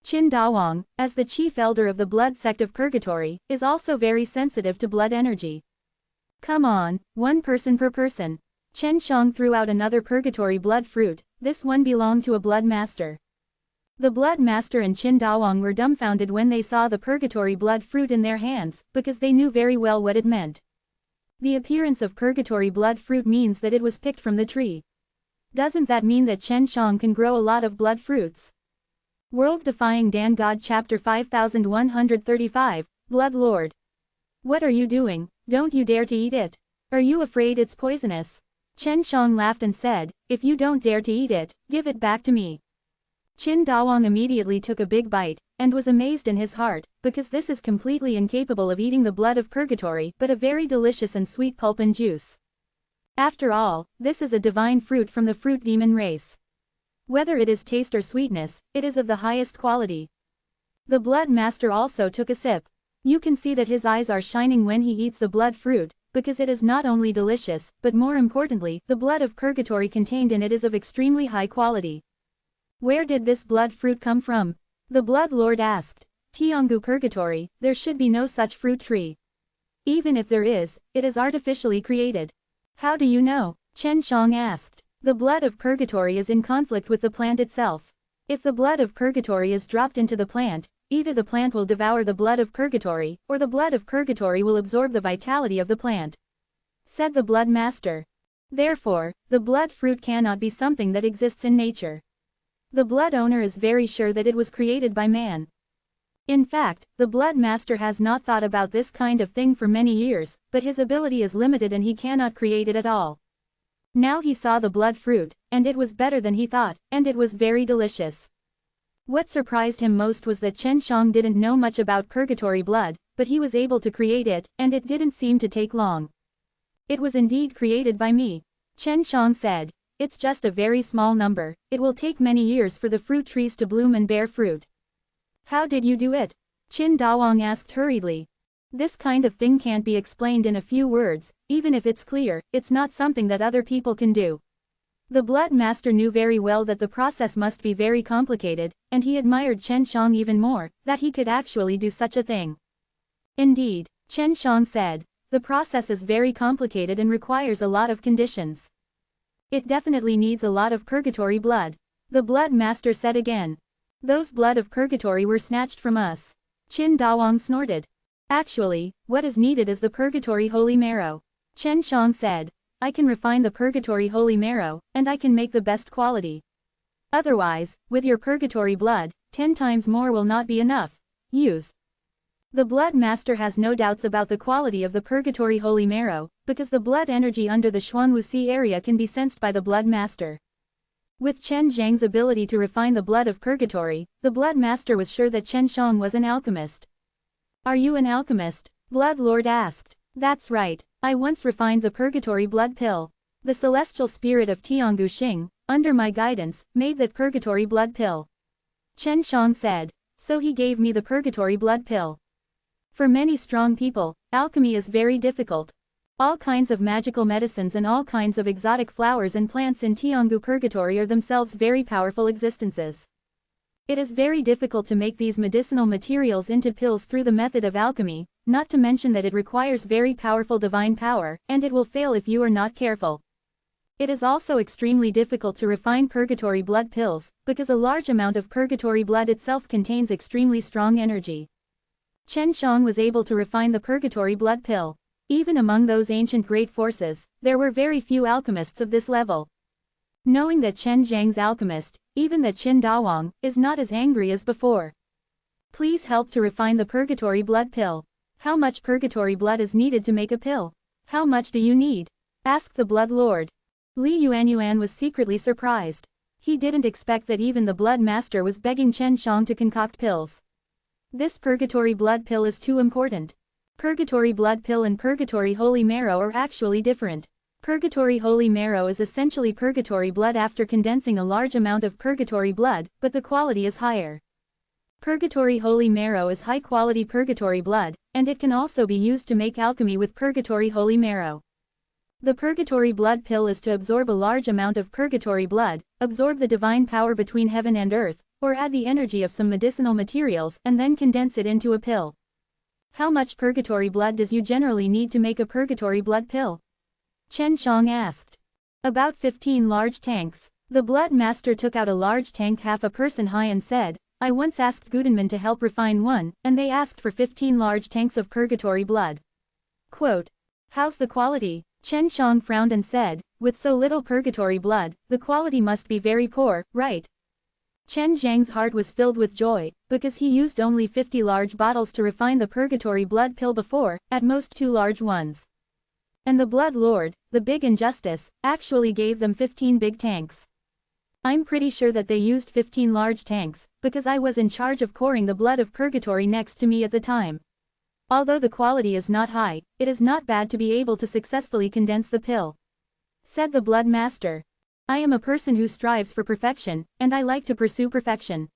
Qin Dawang, as the chief elder of the blood sect of Purgatory, is also very sensitive to blood energy. Come on, 1 person per person. Chen Shang threw out another Purgatory Blood fruit. This one belonged to a Blood Master. The Blood Master and Qin Dawang were dumbfounded when they saw the Purgatory Blood fruit in their hands, because they knew very well what it meant. The appearance of Purgatory Blood fruit means that it was picked from the tree. Doesn't that mean that Chen Shang can grow a lot of blood fruits? World-Defying Dan God Chapter 5135, Blood Lord. What are you doing? Don't you dare to eat it. Are you afraid it's poisonous? Chen Shang laughed and said, if you don't dare to eat it, give it back to me. Qin Dawang immediately took a big bite, and was amazed in his heart, because this is completely incapable of eating the blood of Purgatory, but a very delicious and sweet pulp and juice. After all, this is a divine fruit from the fruit demon race. Whether it is taste or sweetness, it is of the highest quality. The Blood Master also took a sip. You can see that his eyes are shining when he eats the blood fruit, because it is not only delicious, but more importantly, the blood of Purgatory contained in it is of extremely high quality. Where did this blood fruit come from? The Blood Lord asked. Tianghu Purgatory, there should be no such fruit tree. Even if there is, it is artificially created. How do you know? Chen Shang asked. The blood of Purgatory is in conflict with the plant itself. If the blood of Purgatory is dropped into the plant, either the plant will devour the blood of Purgatory, or the blood of Purgatory will absorb the vitality of the plant. Said the Blood Master. Therefore, the blood fruit cannot be something that exists in nature. The blood owner is very sure that it was created by man. In fact, the Blood Master has not thought about this kind of thing for many years, but his ability is limited and he cannot create it at all. Now he saw the blood fruit, and it was better than he thought, and it was very delicious. What surprised him most was that Chen Shang didn't know much about Purgatory blood, but he was able to create it, and it didn't seem to take long. It was indeed created by me. Chen Shang said. It's just a very small number, it will take many years for the fruit trees to bloom and bear fruit. How did you do it? Qin Dawang asked hurriedly. This kind of thing can't be explained in a few words, even if it's clear, it's not something that other people can do. The Blood Master knew very well that the process must be very complicated, and he admired Chen Shang even more, that he could actually do such a thing. Indeed, Chen Shang said, the process is very complicated and requires a lot of conditions. It definitely needs a lot of Purgatory blood. The Blood Master said again. Those blood of Purgatory were snatched from us. Qin Dawang snorted. Actually, what is needed is the Purgatory Holy Marrow. Chen Shang said. I can refine the Purgatory Holy Marrow, and I can make the best quality. Otherwise, with your purgatory blood, 10 times more will not be enough. Use. The Blood Master has no doubts about the quality of the purgatory holy marrow, because the blood energy under the Xuanwuxi area can be sensed by the Blood Master. With Chen Zhang's ability to refine the blood of purgatory, the Blood Master was sure that Chen Shang was an alchemist. Are you an alchemist? Blood Lord asked. That's right, I once refined the purgatory blood pill. The celestial spirit of Tianggu Xing, under my guidance, made that purgatory blood pill. Chen Shang said. So he gave me the purgatory blood pill. For many strong people, alchemy is very difficult. All kinds of magical medicines and all kinds of exotic flowers and plants in Tianggu Purgatory are themselves very powerful existences. It is very difficult to make these medicinal materials into pills through the method of alchemy, not to mention that it requires very powerful divine power, and it will fail if you are not careful. It is also extremely difficult to refine purgatory blood pills, because a large amount of purgatory blood itself contains extremely strong energy. Chen Shang was able to refine the purgatory blood pill. Even among those ancient great forces, there were very few alchemists of this level. Knowing that Chen Zhang's alchemist, even that Qin Dawang, is not as angry as before. Please help to refine the purgatory blood pill. How much purgatory blood is needed to make a pill? How much do you need? Asked the Blood Lord. Li Yuanyuan was secretly surprised. He didn't expect that even the Blood Master was begging Chen Shang to concoct pills. This purgatory blood pill is too important. Purgatory blood pill and purgatory holy marrow are actually different. Purgatory holy marrow is essentially purgatory blood after condensing a large amount of purgatory blood, but the quality is higher. Purgatory holy marrow is high-quality purgatory blood, and it can also be used to make alchemy with purgatory holy marrow. The purgatory blood pill is to absorb a large amount of purgatory blood, absorb the divine power between heaven and earth, or add the energy of some medicinal materials and then condense it into a pill. How much purgatory blood does you generally need to make a purgatory blood pill? Chen Shang asked. About 15 large tanks. The Blood Master took out a large tank half a person high and said, I once asked Gudenman to help refine one, and they asked for 15 large tanks of purgatory blood. Quote. How's the quality? Chen Shang frowned and said, with so little purgatory blood, the quality must be very poor, right? Chen Zhang's heart was filled with joy, because he used only 50 large bottles to refine the purgatory blood pill before, at most 2 large ones. And the Blood Lord, the big injustice, actually gave them 15 big tanks. I'm pretty sure that they used 15 large tanks, because I was in charge of pouring the blood of purgatory next to me at the time. Although the quality is not high, it is not bad to be able to successfully condense the pill. Said the Blood Master. I am a person who strives for perfection, and I like to pursue perfection.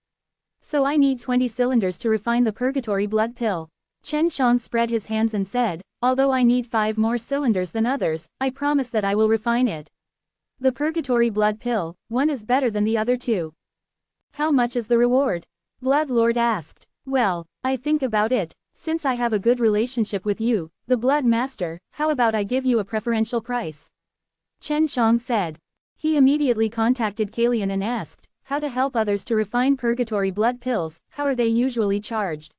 So I need 20 cylinders to refine the purgatory blood pill. Chen Shang spread his hands and said, although I need 5 more cylinders than others, I promise that I will refine it. The purgatory blood pill, one is better than the other 2. How much is the reward? Blood Lord asked. Well, I think about it, since I have a good relationship with you, the Blood Master, how about I give you a preferential price? Chen Shang said. He immediately contacted Kalian and asked, how to help others to refine purgatory blood pills, how are they usually charged?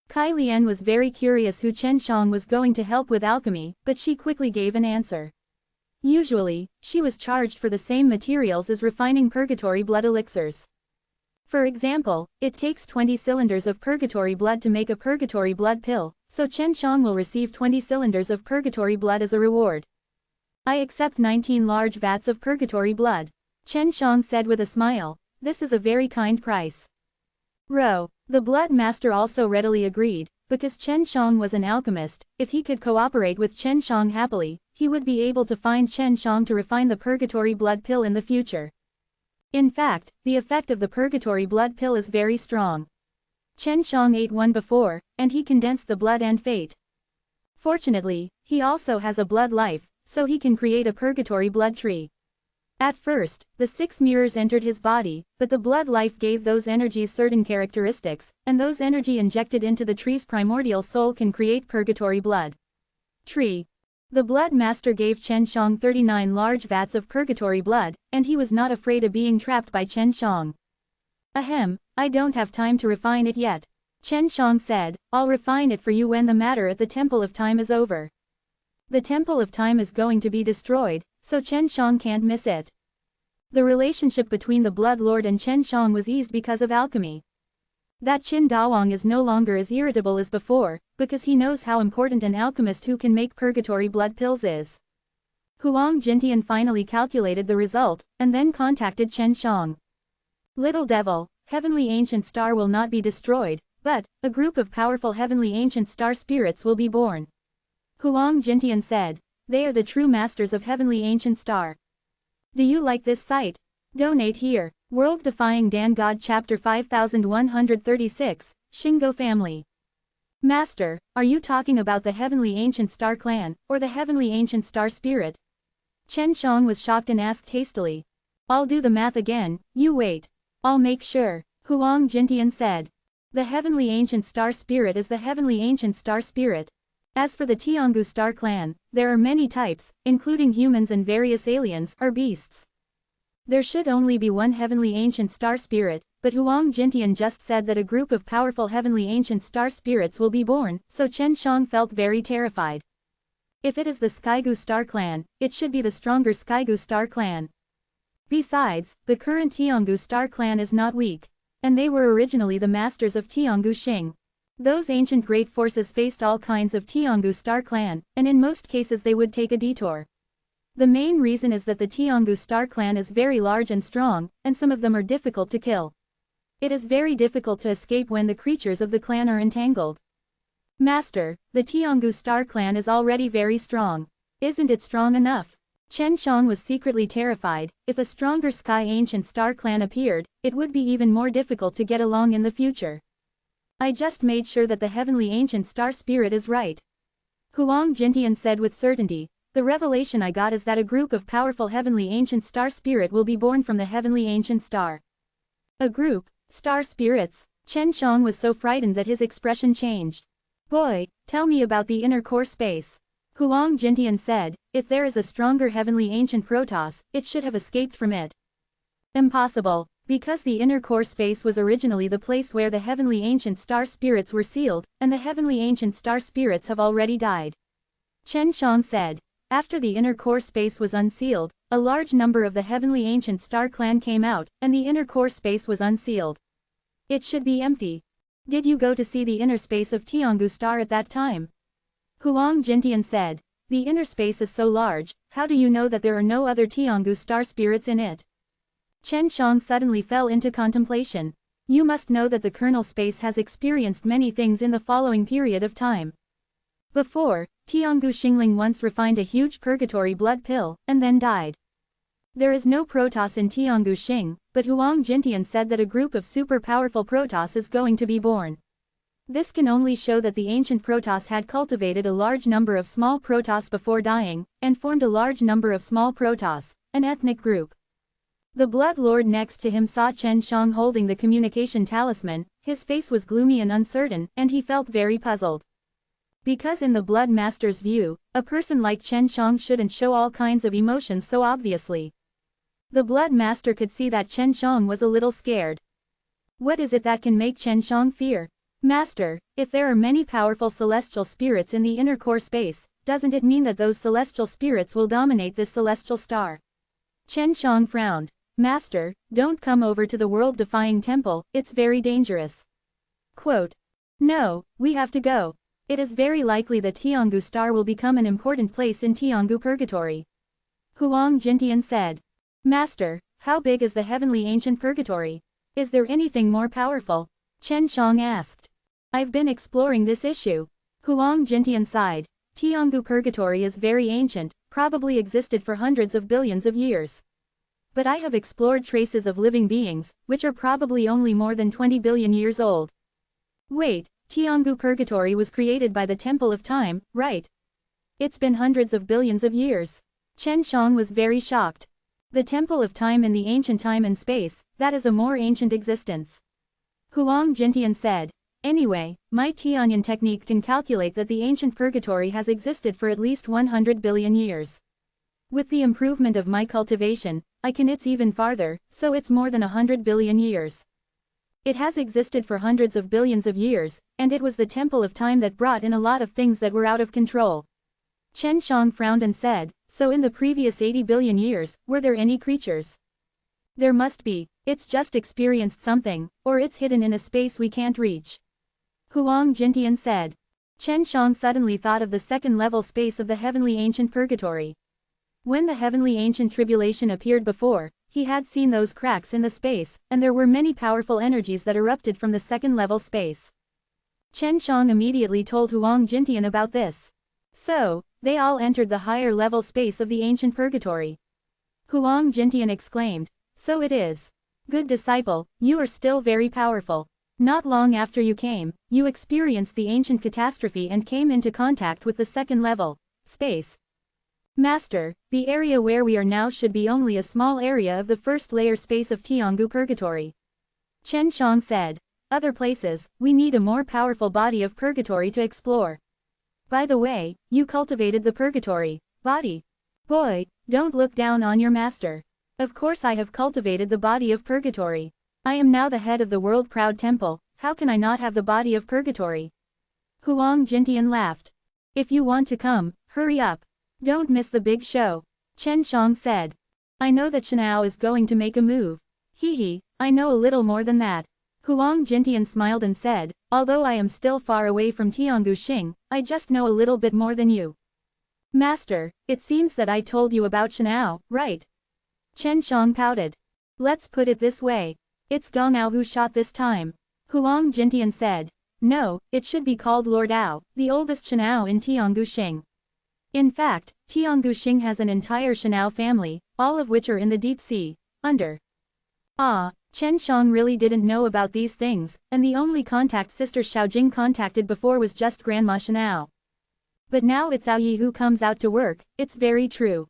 Kai Lian was very curious who Chen Shang was going to help with alchemy, but she quickly gave an answer. Usually, she was charged for the same materials as refining purgatory blood elixirs. For example, it takes 20 cylinders of purgatory blood to make a purgatory blood pill, so Chen Shang will receive 20 cylinders of purgatory blood as a reward. I accept 19 large vats of purgatory blood. Chen Shang said with a smile, this is a very kind price. The Blood Master also readily agreed, because Chen Shang was an alchemist, if he could cooperate with Chen Shang happily, he would be able to find Chen Shang to refine the purgatory blood pill in the future. In fact, the effect of the purgatory blood pill is very strong. Chen Shang ate one before, and he condensed the blood and fate. Fortunately, he also has a blood life, so he can create a purgatory blood tree. At first, the 6 mirrors entered his body, but the blood life gave those energies certain characteristics, and those energy injected into the tree's primordial soul can create purgatory blood tree. The Blood Master gave Chen Shang 39 large vats of purgatory blood, and he was not afraid of being trapped by Chen Shang. Ahem, I don't have time to refine it yet. Chen Shang said, I'll refine it for you when the matter at the Temple of Time is over. The Temple of Time is going to be destroyed, so Chen Shang can't miss it. The relationship between the Blood Lord and Chen Shang was eased because of alchemy. That Qin Dawang is no longer as irritable as before, because he knows how important an alchemist who can make purgatory blood pills is. Huang Jintian finally calculated the result, and then contacted Chen Shang. Little devil, heavenly ancient star will not be destroyed, but a group of powerful heavenly ancient star spirits will be born. Huang Jintian said, they are the true masters of heavenly ancient star. Do you like this site? Donate here. World Defying Dan God Chapter 5136, Shingo Family. Master, are you talking about the Heavenly Ancient Star Clan, or the Heavenly Ancient Star Spirit? Chen Shang was shocked and asked hastily. I'll do the math again, you wait. I'll make sure, Huang Jintian said. The Heavenly Ancient Star Spirit is the Heavenly Ancient Star Spirit. As for the Tianghu Star Clan, there are many types, including humans and various aliens, or beasts. There should only be one heavenly ancient star spirit, but Huang Jintian just said that a group of powerful heavenly ancient star spirits will be born, so Chen Shang felt very terrified. If it is the Skygu Star Clan, it should be the stronger Skygu Star Clan. Besides, the current Tianghu Star Clan is not weak, and they were originally the masters of Tianghu Xing. Those ancient great forces faced all kinds of Tianghu Star Clan, and in most cases they would take a detour. The main reason is that the Tianghu Star Clan is very large and strong, and some of them are difficult to kill. It is very difficult to escape when the creatures of the clan are entangled. Master, the Tianghu Star Clan is already very strong. Isn't it strong enough? Chen Shang was secretly terrified. If a stronger Sky Ancient Star Clan appeared, it would be even more difficult to get along in the future. I just made sure that the Heavenly Ancient Star Spirit is right. Huang Jintian said with certainty. The revelation I got is that a group of powerful heavenly ancient star spirit will be born from the heavenly ancient star. A group, star spirits. Chen Shang was so frightened that his expression changed. Boy, tell me about the inner core space. Huang Jintian said, if there is a stronger heavenly ancient Protoss, it should have escaped from it. Impossible, because the inner core space was originally the place where the heavenly ancient star spirits were sealed, and the heavenly ancient star spirits have already died. Chen Shang said. After the inner core space was unsealed, a large number of the heavenly ancient star clan came out, and the inner core space was unsealed. It should be empty. Did you go to see the inner space of Tianghu Star at that time? Huang Jintian said. The inner space is so large, how do you know that there are no other Tianghu Star spirits in it? Chen Shang suddenly fell into contemplation. You must know that the kernel space has experienced many things in the following period of time. Before, Tianghu Xingling once refined a huge purgatory blood pill, and then died. There is no Protoss in Tianghu Xing, but Huang Jintian said that a group of super powerful Protoss is going to be born. This can only show that the ancient Protoss had cultivated a large number of small Protoss before dying, and formed a large number of small Protoss, an ethnic group. The Blood Lord next to him saw Chen Shang holding the communication talisman, his face was gloomy and uncertain, and he felt very puzzled. Because in the Blood Master's view, a person like Chen Shang shouldn't show all kinds of emotions so obviously. The Blood Master could see that Chen Shang was a little scared. What is it that can make Chen Shang fear? Master, if there are many powerful celestial spirits in the inner core space, doesn't it mean that those celestial spirits will dominate this celestial star? Chen Shang frowned. Master, don't come over to the world-defying temple, it's very dangerous. Quote. No, we have to go. It is very likely that Tianghu Star will become an important place in Tianghu Purgatory. Huang Jintian said. Master, how big is the heavenly ancient purgatory? Is there anything more powerful? Chen Shang asked. I've been exploring this issue. Huang Jintian sighed. Tianghu Purgatory is very ancient, probably existed for hundreds of billions of years. But I have explored traces of living beings, which are probably only more than 20 billion years old. Wait. Tianghu Purgatory was created by the Temple of Time, right? It's been hundreds of billions of years. Chen Shang was very shocked. The Temple of Time in the ancient time and space, that is a more ancient existence. Huang Jintian said. Anyway, my Tianyan technique can calculate that the ancient purgatory has existed for at least 100 billion years. With the improvement of my cultivation, I can it's even farther, so it's more than 100 billion years. It has existed for hundreds of billions of years, and it was the Temple of Time that brought in a lot of things that were out of control. Chen Shang frowned and said, so in the previous 80 billion years, were there any creatures? There must be, it's just experienced something, or it's hidden in a space we can't reach. Huang Jintian said. Chen Shang suddenly thought of the second-level space of the heavenly ancient purgatory. When the heavenly ancient tribulation appeared before, he had seen those cracks in the space, and there were many powerful energies that erupted from the second-level space. Chen Shang immediately told Huang Jintian about this. So, they all entered the higher-level space of the ancient purgatory. Huang Jintian exclaimed, "So it is. Good disciple, you are still very powerful. Not long after you came, you experienced the ancient catastrophe and came into contact with the second-level space. Master, the area where we are now should be only a small area of the first-layer space of Tianghu Purgatory." Chen Shang said. "Other places, we need a more powerful body of purgatory to explore. By the way, you cultivated the purgatory body. Boy, don't look down on your master. Of course I have cultivated the body of purgatory. I am now the head of the world-proud temple, how can I not have the body of purgatory?" Huang Jintian laughed. "If you want to come, hurry up. Don't miss the big show," Chen Shang said. "I know that Shenao is going to make a move. Hee, I know a little more than that." Huang Jintian smiled and said, "Although I am still far away from Tianghu Xing, I just know a little bit more than you." "Master, it seems that I told you about Shenao, right?" Chen Shang pouted. "Let's put it this way. It's Gong Ao who shot this time." Huang Jintian said. "No, it should be called Lord Ao, the oldest Shenao in Tianghu Xing. In fact, Tianghu Xing has an entire Shenao family, all of which are in the deep sea, under." Chen Shang really didn't know about these things, and the only contact Sister Xiaojing contacted before was just Grandma Shenao. But now it's Ao Yi who comes out to work, it's very true.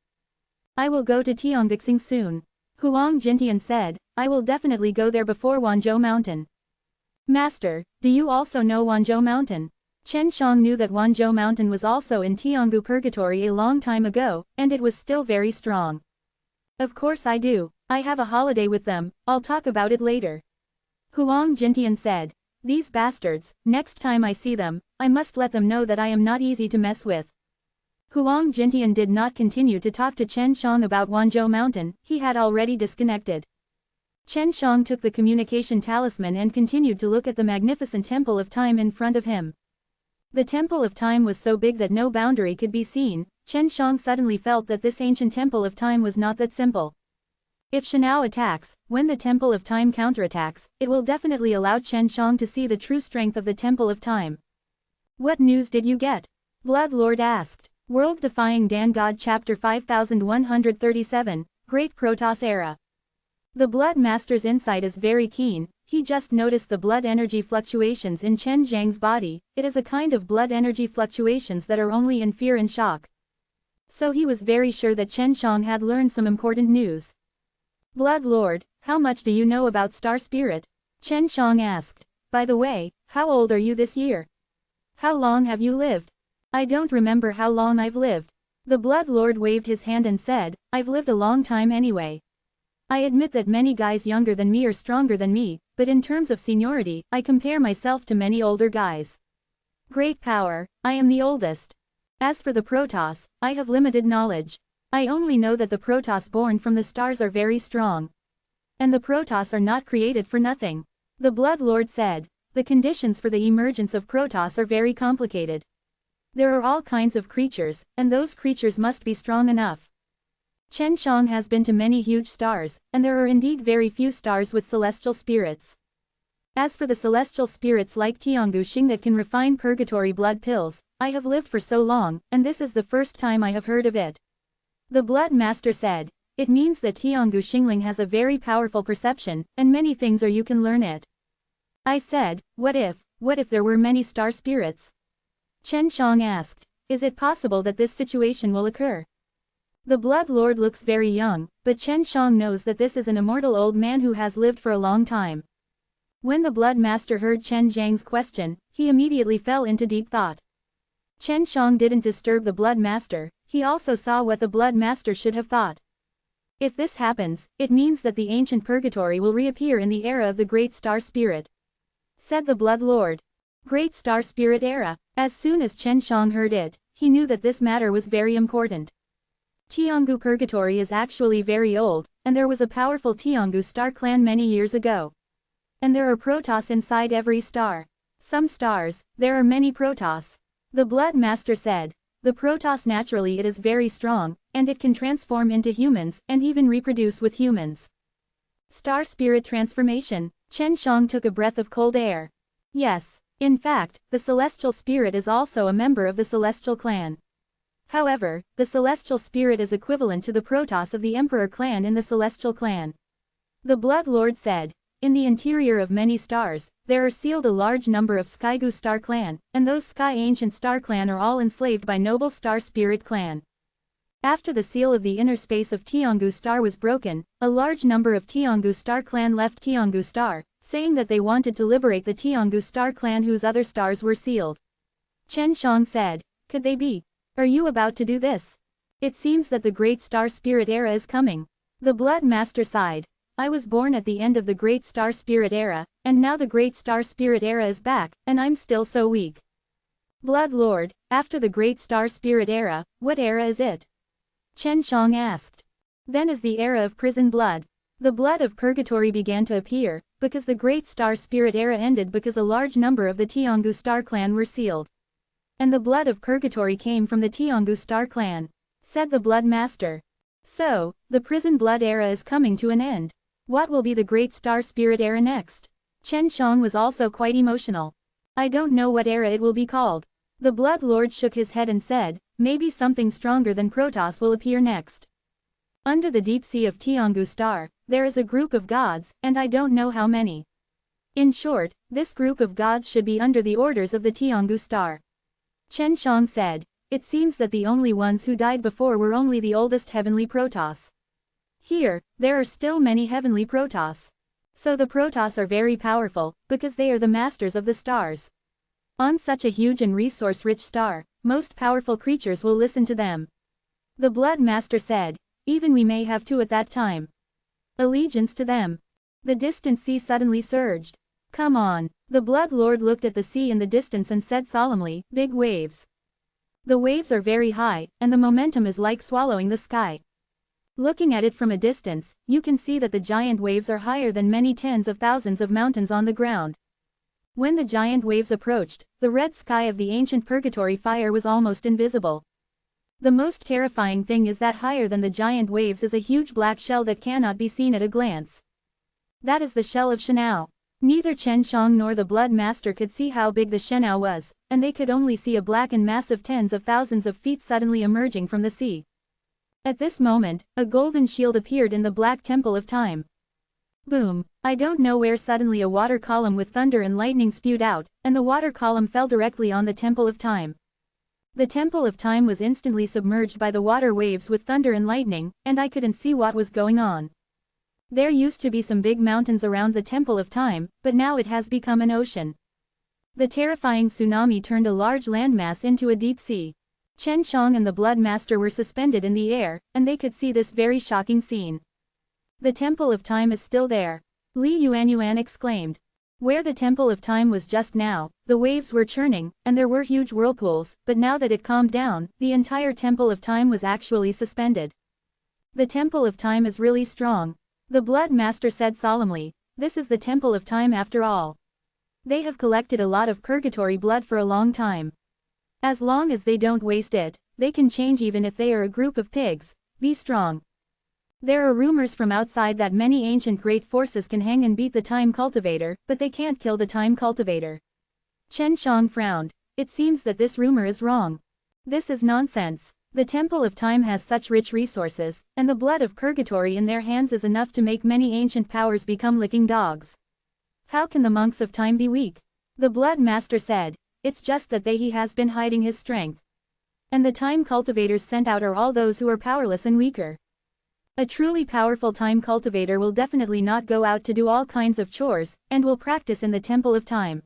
"I will go to Tiangxing soon." Huang Jintian said, "I will definitely go there before Wanzhou Mountain." "Master, do you also know Wanzhou Mountain?" Chen Shang knew that Wanzhou Mountain was also in Tianghu Purgatory a long time ago, and it was still very strong. "Of course I do. I have a holiday with them, I'll talk about it later." Huang Jintian said. "These bastards, next time I see them, I must let them know that I am not easy to mess with." Huang Jintian did not continue to talk to Chen Shang about Wanzhou Mountain, he had already disconnected. Chen Shang took the communication talisman and continued to look at the magnificent Temple of Time in front of him. The Temple of Time was so big that no boundary could be seen. Chen Shang suddenly felt that this ancient Temple of Time was not that simple. If Shenao attacks, when the Temple of Time counterattacks, it will definitely allow Chen Shang to see the true strength of the Temple of Time. "What news did you get?" Blood Lord asked. World Defying Dan God Chapter 5137, Great Protoss Era. The Blood Master's insight is very keen, he just noticed the blood energy fluctuations in Chen Zhang's body, it is a kind of blood energy fluctuations that are only in fear and shock. So he was very sure that Chen Shang had learned some important news. "Blood Lord, how much do you know about Star Spirit?" Chen Shang asked. "By the way, how old are you this year? How long have you lived?" "I don't remember how long I've lived." The Blood Lord waved his hand and said, "I've lived a long time anyway. I admit that many guys younger than me are stronger than me, but in terms of seniority, I compare myself to many older guys. Great power, I am the oldest. As for the Protoss, I have limited knowledge. I only know that the Protoss born from the stars are very strong. And the Protoss are not created for nothing." The Blood Lord said. "The conditions for the emergence of Protoss are very complicated. There are all kinds of creatures, and those creatures must be strong enough. Chen Shang has been to many huge stars, and there are indeed very few stars with celestial spirits. As for the celestial spirits like Tianghu Xing that can refine purgatory blood pills, I have lived for so long, and this is the first time I have heard of it." The Blood Master said. "It means that Tianghu Xingling has a very powerful perception, and many things are you can learn it." I said, what if there were many star spirits?" Chen Shang asked. "Is it possible that this situation will occur?" The Blood Lord looks very young, but Chen Shang knows that this is an immortal old man who has lived for a long time. When the Blood Master heard Chen Zhang's question, he immediately fell into deep thought. Chen Shang didn't disturb the Blood Master, he also saw what the Blood Master should have thought. If this happens, it means that the ancient purgatory will reappear in the era of the Great Star Spirit. Said the Blood Lord. Great Star Spirit Era. As soon as Chen Shang heard it, he knew that this matter was very important. Tianghu Purgatory is actually very old, and there was a powerful Tianghu star clan many years ago. And there are Protoss inside every star. Some stars, there are many Protoss. The Blood Master said. The Protoss naturally it is very strong, and it can transform into humans, and even reproduce with humans. Star Spirit Transformation. Chen Shang took a breath of cold air. Yes. In fact, the Celestial Spirit is also a member of the Celestial Clan. However, the Celestial Spirit is equivalent to the Protoss of the Emperor Clan in the Celestial Clan. The Blood Lord said. In the interior of many stars, there are sealed a large number of Skygu Star Clan, and those Sky Ancient Star Clan are all enslaved by Noble Star Spirit Clan. After the seal of the inner space of Tianghu Star was broken, a large number of Tianghu Star Clan left Tianghu Star, saying that they wanted to liberate the Tianghu Star Clan whose other stars were sealed. Chen Shang said, "Could they be? Are you about to do this? It seems that the Great Star Spirit Era is coming." The Blood Master sighed. "I was born at the end of the Great Star Spirit Era, and now the Great Star Spirit Era is back, and I'm still so weak." Blood Lord, after the Great Star Spirit Era, what era is it? Chen Shang asked. Then is the era of prison blood. The blood of purgatory began to appear, because the Great Star Spirit Era ended because a large number of the Tianghu Star Clan were sealed. And the blood of purgatory came from the Tianghu Star Clan, said the Blood Master. So, the prison blood era is coming to an end. What will be the Great Star Spirit Era next? Chen Shang was also quite emotional. I don't know what era it will be called. The Blood Lord shook his head and said, maybe something stronger than Protoss will appear next. Under the deep sea of Tianghu Star, there is a group of gods, and I don't know how many. In short, this group of gods should be under the orders of the Tianghu Star. Chen Shang said, it seems that the only ones who died before were only the oldest heavenly Protoss. Here, there are still many heavenly Protoss. So the Protoss are very powerful, because they are the masters of the stars. On such a huge and resource-rich star, most powerful creatures will listen to them. The Blood Master said, even we may have to at that time. Allegiance to them. The distant sea suddenly surged. Come on. The Blood Lord looked at the sea in the distance and said solemnly, big waves. The waves are very high, and the momentum is like swallowing the sky. Looking at it from a distance, you can see that the giant waves are higher than many tens of thousands of mountains on the ground. When the giant waves approached, the red sky of the ancient purgatory fire was almost invisible. The most terrifying thing is that higher than the giant waves is a huge black shell that cannot be seen at a glance. That is the shell of Shenao. Neither Chen Shang nor the Blood Master could see how big the Shenao was, and they could only see a black and massive tens of thousands of feet suddenly emerging from the sea. At this moment, a golden shield appeared in the Black Temple of Time. Boom! I don't know where suddenly a water column with thunder and lightning spewed out, and the water column fell directly on the Temple of Time. The Temple of Time was instantly submerged by the water waves with thunder and lightning, and I couldn't see what was going on. There used to be some big mountains around the Temple of Time, but now it has become an ocean. The terrifying tsunami turned a large landmass into a deep sea. Chen Shang and the Blood Master were suspended in the air, and they could see this very shocking scene. The Temple of Time is still there. Li Yuanyuan exclaimed. Where the Temple of Time was just now, the waves were churning, and there were huge whirlpools, but now that it calmed down, the entire Temple of Time was actually suspended. The Temple of Time is really strong. The Blood Master said solemnly, this is the Temple of Time after all. They have collected a lot of purgatory blood for a long time. As long as they don't waste it, they can change even if they are a group of pigs. Be strong. There are rumors from outside that many ancient great forces can hang and beat the Time Cultivator, but they can't kill the Time Cultivator. Chen Shang frowned. It seems that this rumor is wrong. This is nonsense. The Temple of Time has such rich resources, and the blood of purgatory in their hands is enough to make many ancient powers become licking dogs. How can the monks of time be weak? The Blood Master said. It's just that he has been hiding his strength. And the Time Cultivators sent out are all those who are powerless and weaker. A truly powerful Time Cultivator will definitely not go out to do all kinds of chores, and will practice in the Temple of Time.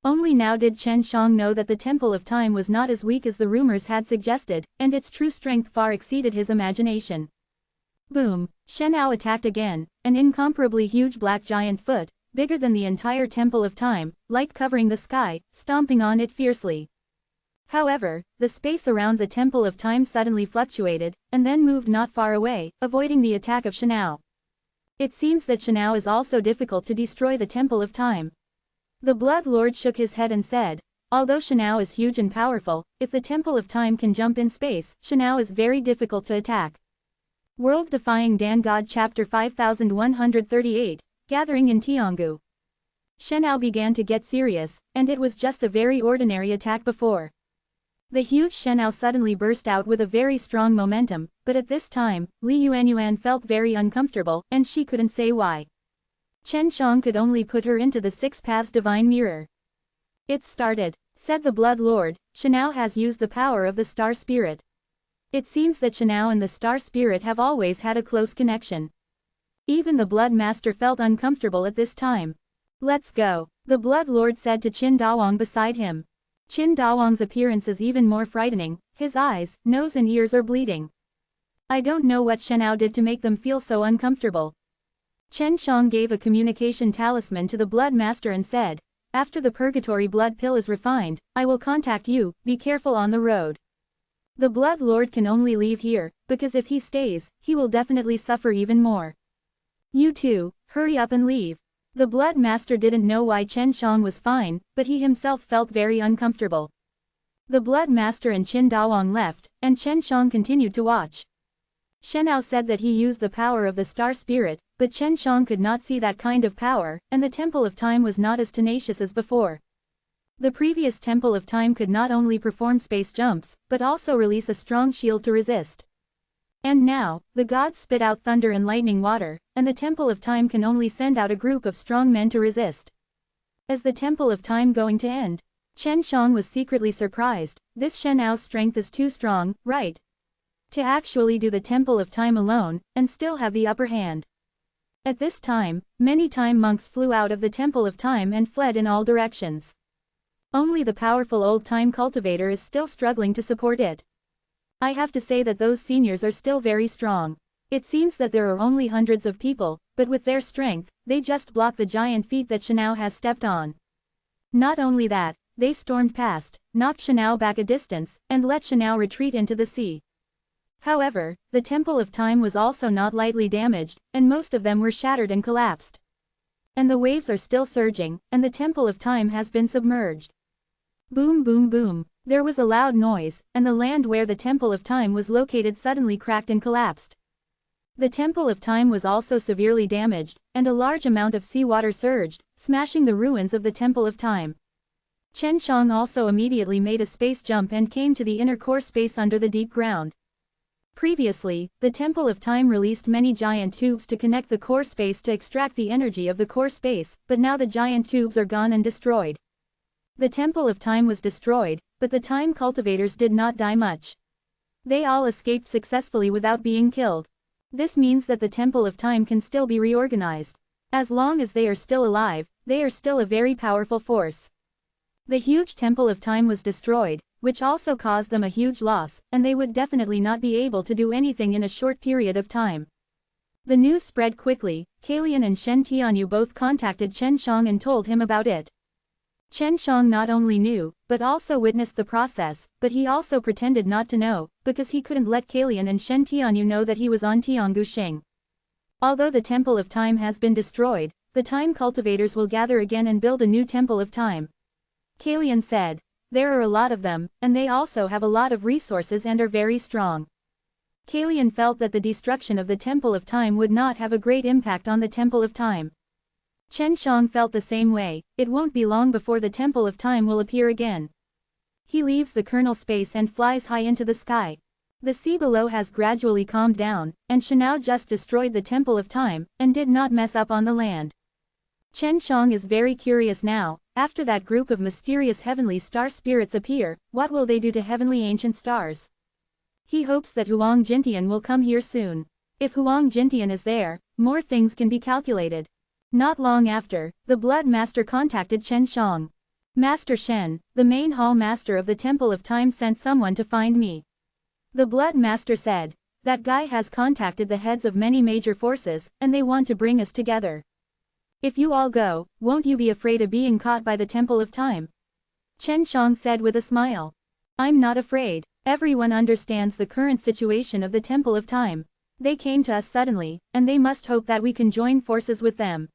Only now did Chen Shang know that the Temple of Time was not as weak as the rumors had suggested, and its true strength far exceeded his imagination. Boom! Shenao attacked again, an incomparably huge black giant foot, bigger than the entire Temple of Time, light covering the sky, stomping on it fiercely. However, the space around the Temple of Time suddenly fluctuated, and then moved not far away, avoiding the attack of Shanao. It seems that Shanao is also difficult to destroy the Temple of Time. The Blood Lord shook his head and said, although Shanao is huge and powerful, if the Temple of Time can jump in space, Shanao is very difficult to attack. World Defying Dan God Chapter 5138, Gathering in Tianghu. Shanao began to get serious, and it was just a very ordinary attack before. The huge Shanao suddenly burst out with a very strong momentum, but at this time, Li Yuanyuan felt very uncomfortable, and she couldn't say why. Chen Shang could only put her into the Six Paths Divine Mirror. It's started, said the Blood Lord. Shanao has used the power of the Star Spirit. It seems that Shanao and the Star Spirit have always had a close connection. Even the Blood Master felt uncomfortable at this time. Let's go, the Blood Lord said to Qin Dawang beside him. Qin Dawang's appearance is even more frightening, his eyes, nose and ears are bleeding. I don't know what Shanao did to make them feel so uncomfortable. Chen Shang gave a communication talisman to the Blood Master and said, after the Purgatory Blood Pill is refined, I will contact you, be careful on the road. The Blood Lord can only leave here, because if he stays, he will definitely suffer even more. You too, hurry up and leave. The Blood Master didn't know why Chen Shang was fine, but he himself felt very uncomfortable. The Blood Master and Qin Dawang left, and Chen Shang continued to watch. Shanao said that he used the power of the Star Spirit, but Chen Shang could not see that kind of power, and the Temple of Time was not as tenacious as before. The previous Temple of Time could not only perform space jumps, but also release a strong shield to resist. And now, the gods spit out thunder and lightning water, and the Temple of Time can only send out a group of strong men to resist. Is the Temple of Time going to end? Chen Shang was secretly surprised. This Shanao's strength is too strong, right? To actually do the Temple of Time alone, and still have the upper hand. At this time, many time monks flew out of the Temple of Time and fled in all directions. Only the powerful old time cultivator is still struggling to support it. I have to say that those seniors are still very strong. It seems that there are only hundreds of people, but with their strength, they just block the giant feet that Shanao has stepped on. Not only that, they stormed past, knocked Shanao back a distance, and let Shanao retreat into the sea. However, the Temple of Time was also not lightly damaged, and most of them were shattered and collapsed. And the waves are still surging, and the Temple of Time has been submerged. Boom boom boom. There was a loud noise, and the land where the Temple of Time was located suddenly cracked and collapsed. The Temple of Time was also severely damaged, and a large amount of seawater surged, smashing the ruins of the Temple of Time. Chen Shang also immediately made a space jump and came to the inner core space under the deep ground. Previously, the Temple of Time released many giant tubes to connect the core space to extract the energy of the core space, but now the giant tubes are gone and destroyed. The Temple of Time was destroyed, but the time cultivators did not die much. They all escaped successfully without being killed. This means that the Temple of Time can still be reorganized. As long as they are still alive, they are still a very powerful force. The huge Temple of Time was destroyed, which also caused them a huge loss, and they would definitely not be able to do anything in a short period of time. The news spread quickly. Kalian and Shen Tianyu both contacted Chen Shang and told him about it. Chen Shang not only knew, but also witnessed the process, but he also pretended not to know, because he couldn't let Kalian and Shen Tianyu know that he was on Tianghu Shing. Although the Temple of Time has been destroyed, the time cultivators will gather again and build a new Temple of Time. Kalian said, there are a lot of them, and they also have a lot of resources and are very strong. Kalian felt that the destruction of the Temple of Time would not have a great impact on the Temple of Time. Chen Shang felt the same way. It won't be long before the Temple of Time will appear again. He leaves the kernel space and flies high into the sky. The sea below has gradually calmed down, and Shanao just destroyed the Temple of Time, and did not mess up on the land. Chen Shang is very curious now. After that group of mysterious heavenly star spirits appear, what will they do to heavenly ancient stars? He hopes that Huang Jintian will come here soon. If Huang Jintian is there, more things can be calculated. Not long after, the Blood Master contacted Chen Shang. Master Shen, the main hall master of the Temple of Time sent someone to find me. The Blood Master said, that guy has contacted the heads of many major forces, and they want to bring us together. If you all go, won't you be afraid of being caught by the Temple of Time? Chen Shang said with a smile. I'm not afraid. Everyone understands the current situation of the Temple of Time. They came to us suddenly, and they must hope that we can join forces with them.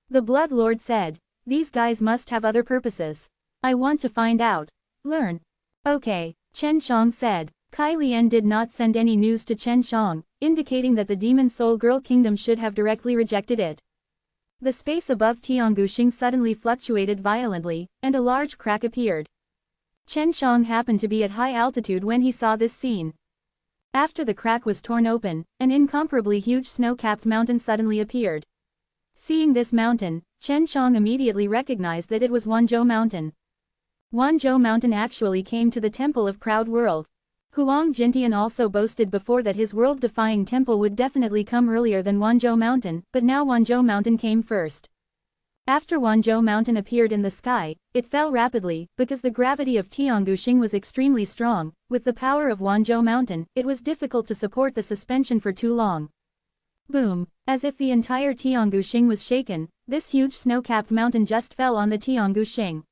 The Blood Lord said, these guys must have other purposes. I want to find out. Learn. Okay, Chen Shang said. Kai Lian did not send any news to Chen Shang, indicating that the Demon Soul Girl Kingdom should have directly rejected it. The space above Tiangushing suddenly fluctuated violently, and a large crack appeared. Chen Shang happened to be at high altitude when he saw this scene. After the crack was torn open, an incomparably huge snow-capped mountain suddenly appeared. Seeing this mountain, Chen Shang immediately recognized that it was Wanzhou Mountain. Wanzhou Mountain actually came to the Temple of Proud World. Huang Jintian also boasted before that his world-defying temple would definitely come earlier than Wanzhou Mountain, but now Wanzhou Mountain came first. After Wanzhou Mountain appeared in the sky, it fell rapidly, because the gravity of Tiangushing was extremely strong. With the power of Wanzhou Mountain, it was difficult to support the suspension for too long. Boom! As if the entire Tiangushing was shaken, this huge snow-capped mountain just fell on the Tiangushing.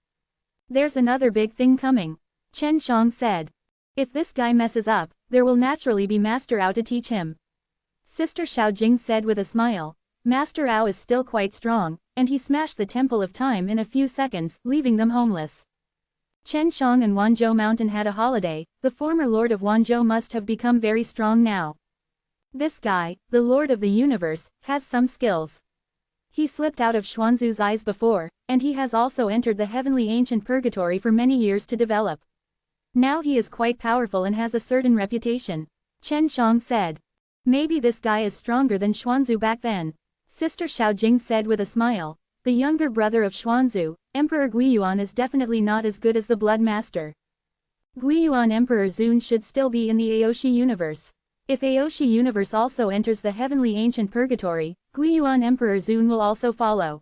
There's another big thing coming. Chen Shang said. If this guy messes up, there will naturally be Master Ao to teach him. Sister Xiaojing said with a smile. Master Ao is still quite strong, and he smashed the Temple of Time in a few seconds, leaving them homeless. Chen Shang and Wanzhou Mountain had a holiday. The former Lord of Wanzhou must have become very strong now. This guy, the Lord of the Universe, has some skills. He slipped out of Xuanzu's eyes before, and he has also entered the heavenly ancient purgatory for many years to develop. Now he is quite powerful and has a certain reputation. Chen Shang said. Maybe this guy is stronger than Xuanzu back then. Sister Xiaojing said with a smile. The younger brother of Xuanzu, Emperor Guiyuan, is definitely not as good as the Blood Master. Guiyuan Emperor Zun should still be in the Aoshi universe. If Aoshi universe also enters the heavenly ancient purgatory, Guiyuan Emperor Zun will also follow.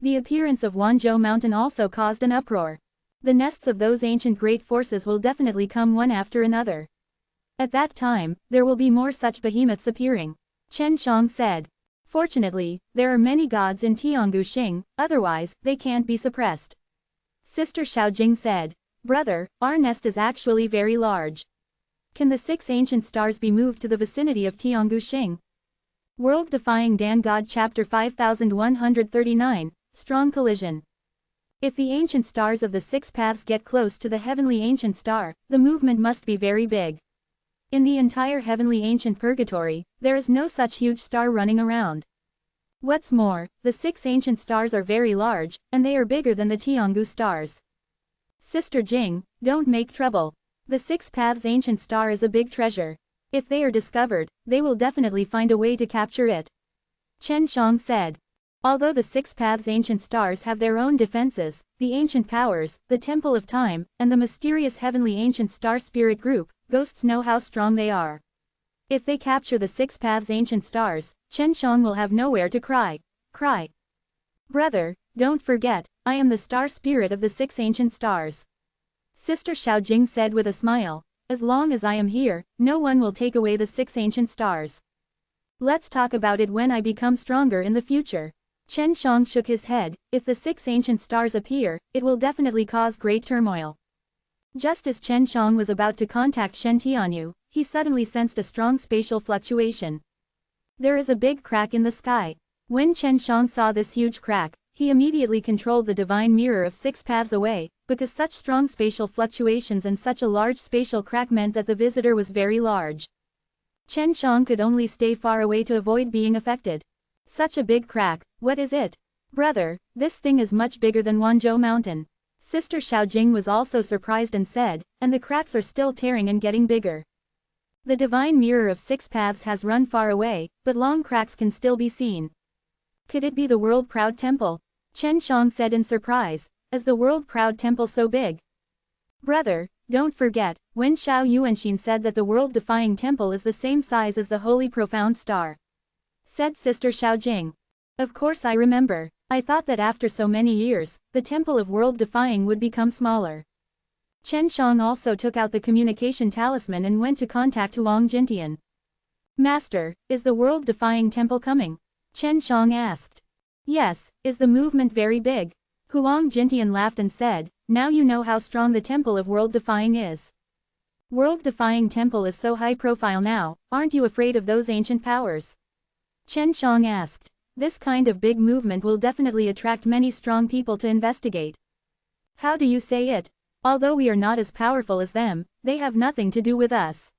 The appearance of Wanzhou Mountain also caused an uproar. The nests of those ancient great forces will definitely come one after another. At that time, there will be more such behemoths appearing. Chen Shang said. Fortunately, there are many gods in Tiangushing, otherwise, they can't be suppressed. Sister Xiaojing said. Brother, our nest is actually very large. Can the 6 ancient stars be moved to the vicinity of Tiangushing? World-Defying Dan God Chapter 5139, Strong Collision. If the ancient stars of the 6 paths get close to the heavenly ancient star, the movement must be very big. In the entire heavenly ancient purgatory, there is no such huge star running around. What's more, the 6 ancient stars are very large, and they are bigger than the Tiangu stars. Sister Jing, don't make trouble. The 6 paths ancient star is a big treasure. If they are discovered, they will definitely find a way to capture it. Chen Shang said. Although the 6 paths ancient stars have their own defenses, the ancient powers, the Temple of Time, and the mysterious heavenly ancient star spirit group, ghosts know how strong they are. If they capture the 6 paths ancient stars, Chen Shang will have nowhere to cry. Brother, don't forget, I am the star spirit of the 6 ancient stars. Sister Xiaojing said with a smile. As long as I am here, no one will take away the 6 ancient stars. Let's talk about it when I become stronger in the future. Chen Shang shook his head. If the 6 ancient stars appear, it will definitely cause great turmoil. Just as Chen Shang was about to contact Shen Tianyu, he suddenly sensed a strong spatial fluctuation. There is a big crack in the sky. When Chen Shang saw this huge crack, he immediately controlled the divine mirror of 6 paths away, because such strong spatial fluctuations and such a large spatial crack meant that the visitor was very large. Chen Shang could only stay far away to avoid being affected. Such a big crack, what is it? Brother, this thing is much bigger than Wanzhou Mountain. Sister Xiaojing was also surprised and said, and the cracks are still tearing and getting bigger. The divine mirror of 6 paths has run far away, but long cracks can still be seen. Could it be the world-proud temple? Chen Shang said in surprise, is the world-proud temple so big? Brother, don't forget, when Xiao Yuanxin said that the world-defying temple is the same size as the holy profound star. Said Sister Xiaojing. Of course I remember. I thought that after so many years, the temple of world-defying would become smaller. Chen Shang also took out the communication talisman and went to contact Huang Jintian. Master, is the world-defying temple coming? Chen Shang asked. Yes, is the movement very big? Huang Jintian laughed and said, now you know how strong the temple of world-defying is. World-defying temple is so high-profile now, aren't you afraid of those ancient powers? Chen Shang asked. This kind of big movement will definitely attract many strong people to investigate. How do you say it? Although we are not as powerful as them, they have nothing to do with us.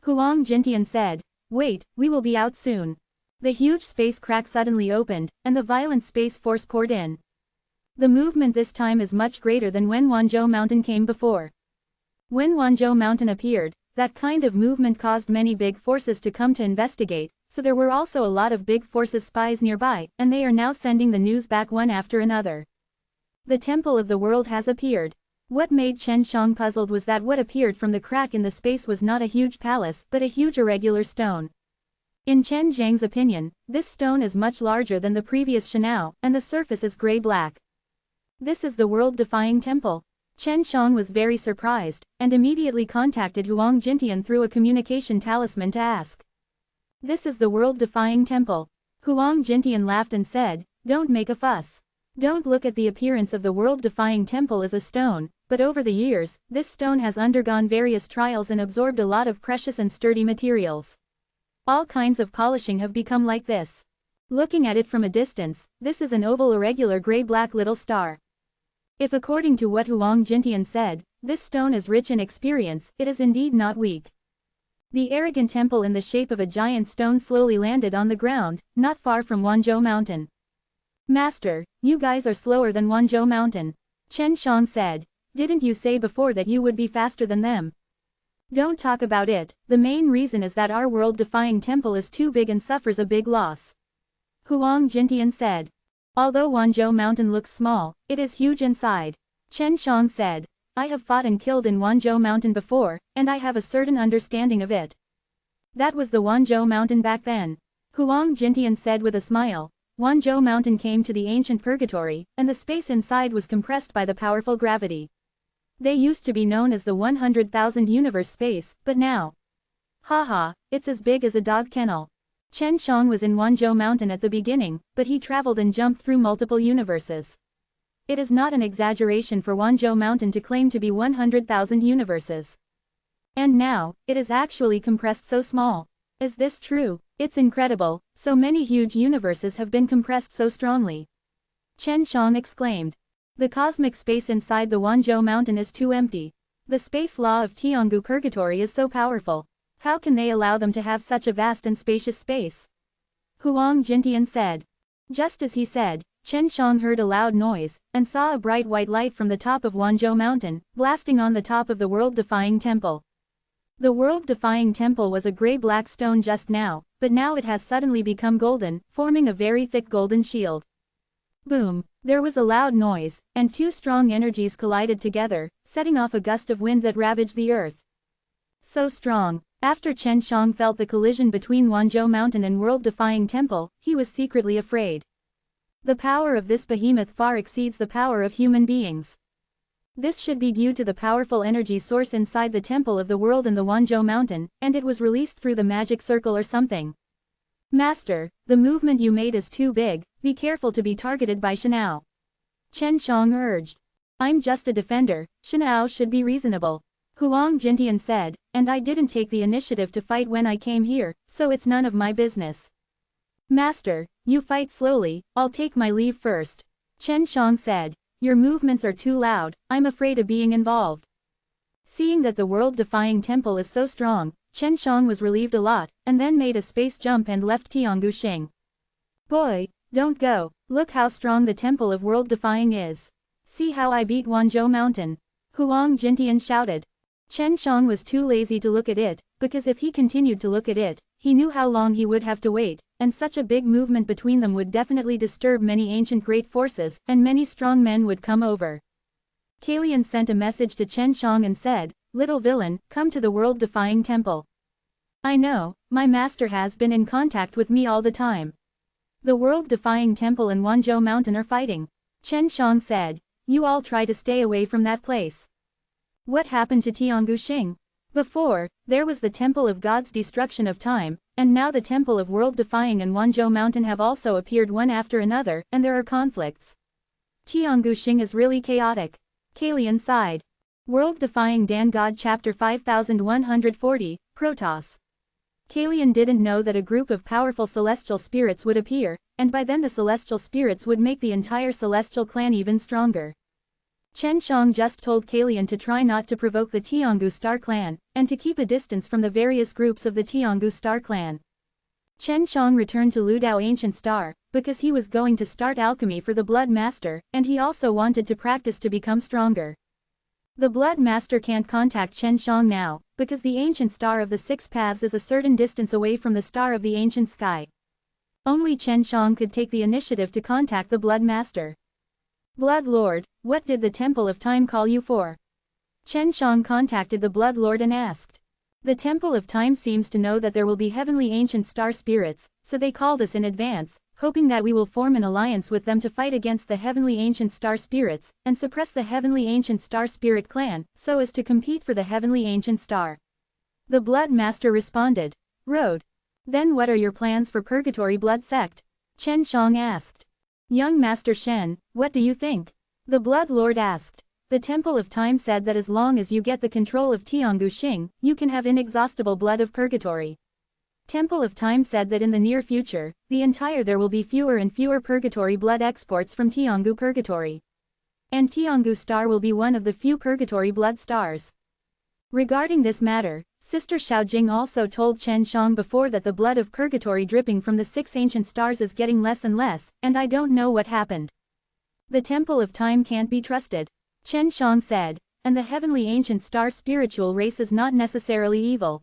Huang Jintian said. Wait, we will be out soon. The huge space crack suddenly opened, and the violent space force poured in. The movement this time is much greater than when Wanzhou Mountain came before. When Wanzhou Mountain appeared, that kind of movement caused many big forces to come to investigate, so there were also a lot of big forces spies nearby, and they are now sending the news back one after another. The Temple of the World has appeared. What made Chen Shang puzzled was that what appeared from the crack in the space was not a huge palace but a huge irregular stone. In Chen Zhang's opinion, this stone is much larger than the previous Shanao, and the surface is gray-black. This is the world-defying temple. Chen Shang was very surprised, and immediately contacted Huang Jintian through a communication talisman to ask. This is the world-defying temple. Huang Jintian laughed and said, don't make a fuss. Don't look at the appearance of the world-defying temple as a stone, but over the years, this stone has undergone various trials and absorbed a lot of precious and sturdy materials. All kinds of polishing have become like this. Looking at it from a distance, this is an oval irregular gray-black little star. If according to what Huang Jintian said, this stone is rich in experience, it is indeed not weak. The arrogant temple in the shape of a giant stone slowly landed on the ground, not far from Wanzhou Mountain. Master, you guys are slower than Wanzhou Mountain. Chen Shang said. Didn't you say before that you would be faster than them? Don't talk about it, the main reason is that our world-defying temple is too big and suffers a big loss. Huang Jintian said. Although Wanzhou Mountain looks small, it is huge inside. Chen Shang said. I have fought and killed in Wanzhou Mountain before, and I have a certain understanding of it. That was the Wanzhou Mountain back then. Huang Jintian said with a smile. Wanzhou Mountain came to the ancient purgatory, and the space inside was compressed by the powerful gravity. They used to be known as the 100,000 universe space, but now. Haha, it's as big as a dog kennel. Chen Shang was in Wanzhou Mountain at the beginning, but he traveled and jumped through multiple universes. It is not an exaggeration for Wanzhou Mountain to claim to be 100,000 universes. And now, it is actually compressed so small. Is this true? It's incredible, so many huge universes have been compressed so strongly. Chen Shang exclaimed. The cosmic space inside the Wanzhou Mountain is too empty. The space law of Tianghu Purgatory is so powerful. How can they allow them to have such a vast and spacious space? Huang Jintian said. Just as he said, Chen Shang heard a loud noise, and saw a bright white light from the top of Wanzhou Mountain, blasting on the top of the world-defying temple. The world-defying temple was a gray-black stone just now, but now it has suddenly become golden, forming a very thick golden shield. Boom! There was a loud noise, and two strong energies collided together, setting off a gust of wind that ravaged the earth. So strong. After Chen Shang felt the collision between Wanzhou Mountain and world-defying temple, he was secretly afraid. The power of this behemoth far exceeds the power of human beings. This should be due to the powerful energy source inside the temple of the world in the Wanzhou Mountain, and it was released through the magic circle or something. Master, the movement you made is too big, be careful to be targeted by Shanao. Chen Shang urged. I'm just a defender, Shanao should be reasonable. Huang Jintian said, and I didn't take the initiative to fight when I came here, so it's none of my business. Master, you fight slowly, I'll take my leave first. Chen Shang said, your movements are too loud, I'm afraid of being involved. Seeing that the world-defying temple is so strong, Chen Shang was relieved a lot, and then made a space jump and left Tianghu Xing. Boy, don't go, look how strong the temple of world-defying is. See how I beat Wanzhou Mountain. Huang Jintian shouted. Chen Shang was too lazy to look at it, because if he continued to look at it, he knew how long he would have to wait, and such a big movement between them would definitely disturb many ancient great forces, and many strong men would come over. Kalian sent a message to Chen Shang and said, little villain, come to the world-defying temple. I know, my master has been in contact with me all the time. The world-defying temple and Wanzhou Mountain are fighting. Chen Shang said, you all try to stay away from that place. What happened to Tianghu Xing? Before, there was the Temple of God's Destruction of Time, and now the Temple of World-Defying and Wanzhou Mountain have also appeared one after another, and there are conflicts. Tianghu Xing is really chaotic. Kalian sighed. World Defying Dan God Chapter 5140, Protoss. Kalian didn't know that a group of powerful celestial spirits would appear, and by then the celestial spirits would make the entire celestial clan even stronger. Chen Shang just told Kalian to try not to provoke the Tiangu Star Clan, and to keep a distance from the various groups of the Tiangu Star Clan. Chen Shang returned to Ludao Ancient Star, because he was going to start alchemy for the Blood Master, and he also wanted to practice to become stronger. The Blood Master can't contact Chen Shang now, because the Ancient Star of the Six Paths is a certain distance away from the Star of the Ancient Sky. Only Chen Shang could take the initiative to contact the Blood Master. Blood Lord, what did the Temple of Time call you for? Chen Shang contacted the Blood Lord and asked. The Temple of Time seems to know that there will be heavenly ancient star spirits, so they called us in advance, hoping that we will form an alliance with them to fight against the heavenly ancient star spirits, and suppress the heavenly ancient star spirit clan, so as to compete for the heavenly ancient star. The Blood Master responded. Road. Then what are your plans for Purgatory Blood Sect? Chen Shang asked. Young Master Shen, what do you think? The Blood Lord asked. The Temple of Time said that as long as you get the control of Tiangu Xing, you can have inexhaustible blood of purgatory. Temple of Time said that in the near future, there will be fewer and fewer purgatory blood exports from Tiangu Purgatory. And Tiangu Star will be one of the few purgatory blood stars. Regarding this matter, Sister Xiaojing also told Chen Shang before that the blood of purgatory dripping from the six ancient stars is getting less and less, and I don't know what happened. The Temple of Time can't be trusted. Chen Shang said, and the heavenly ancient star spiritual race is not necessarily evil.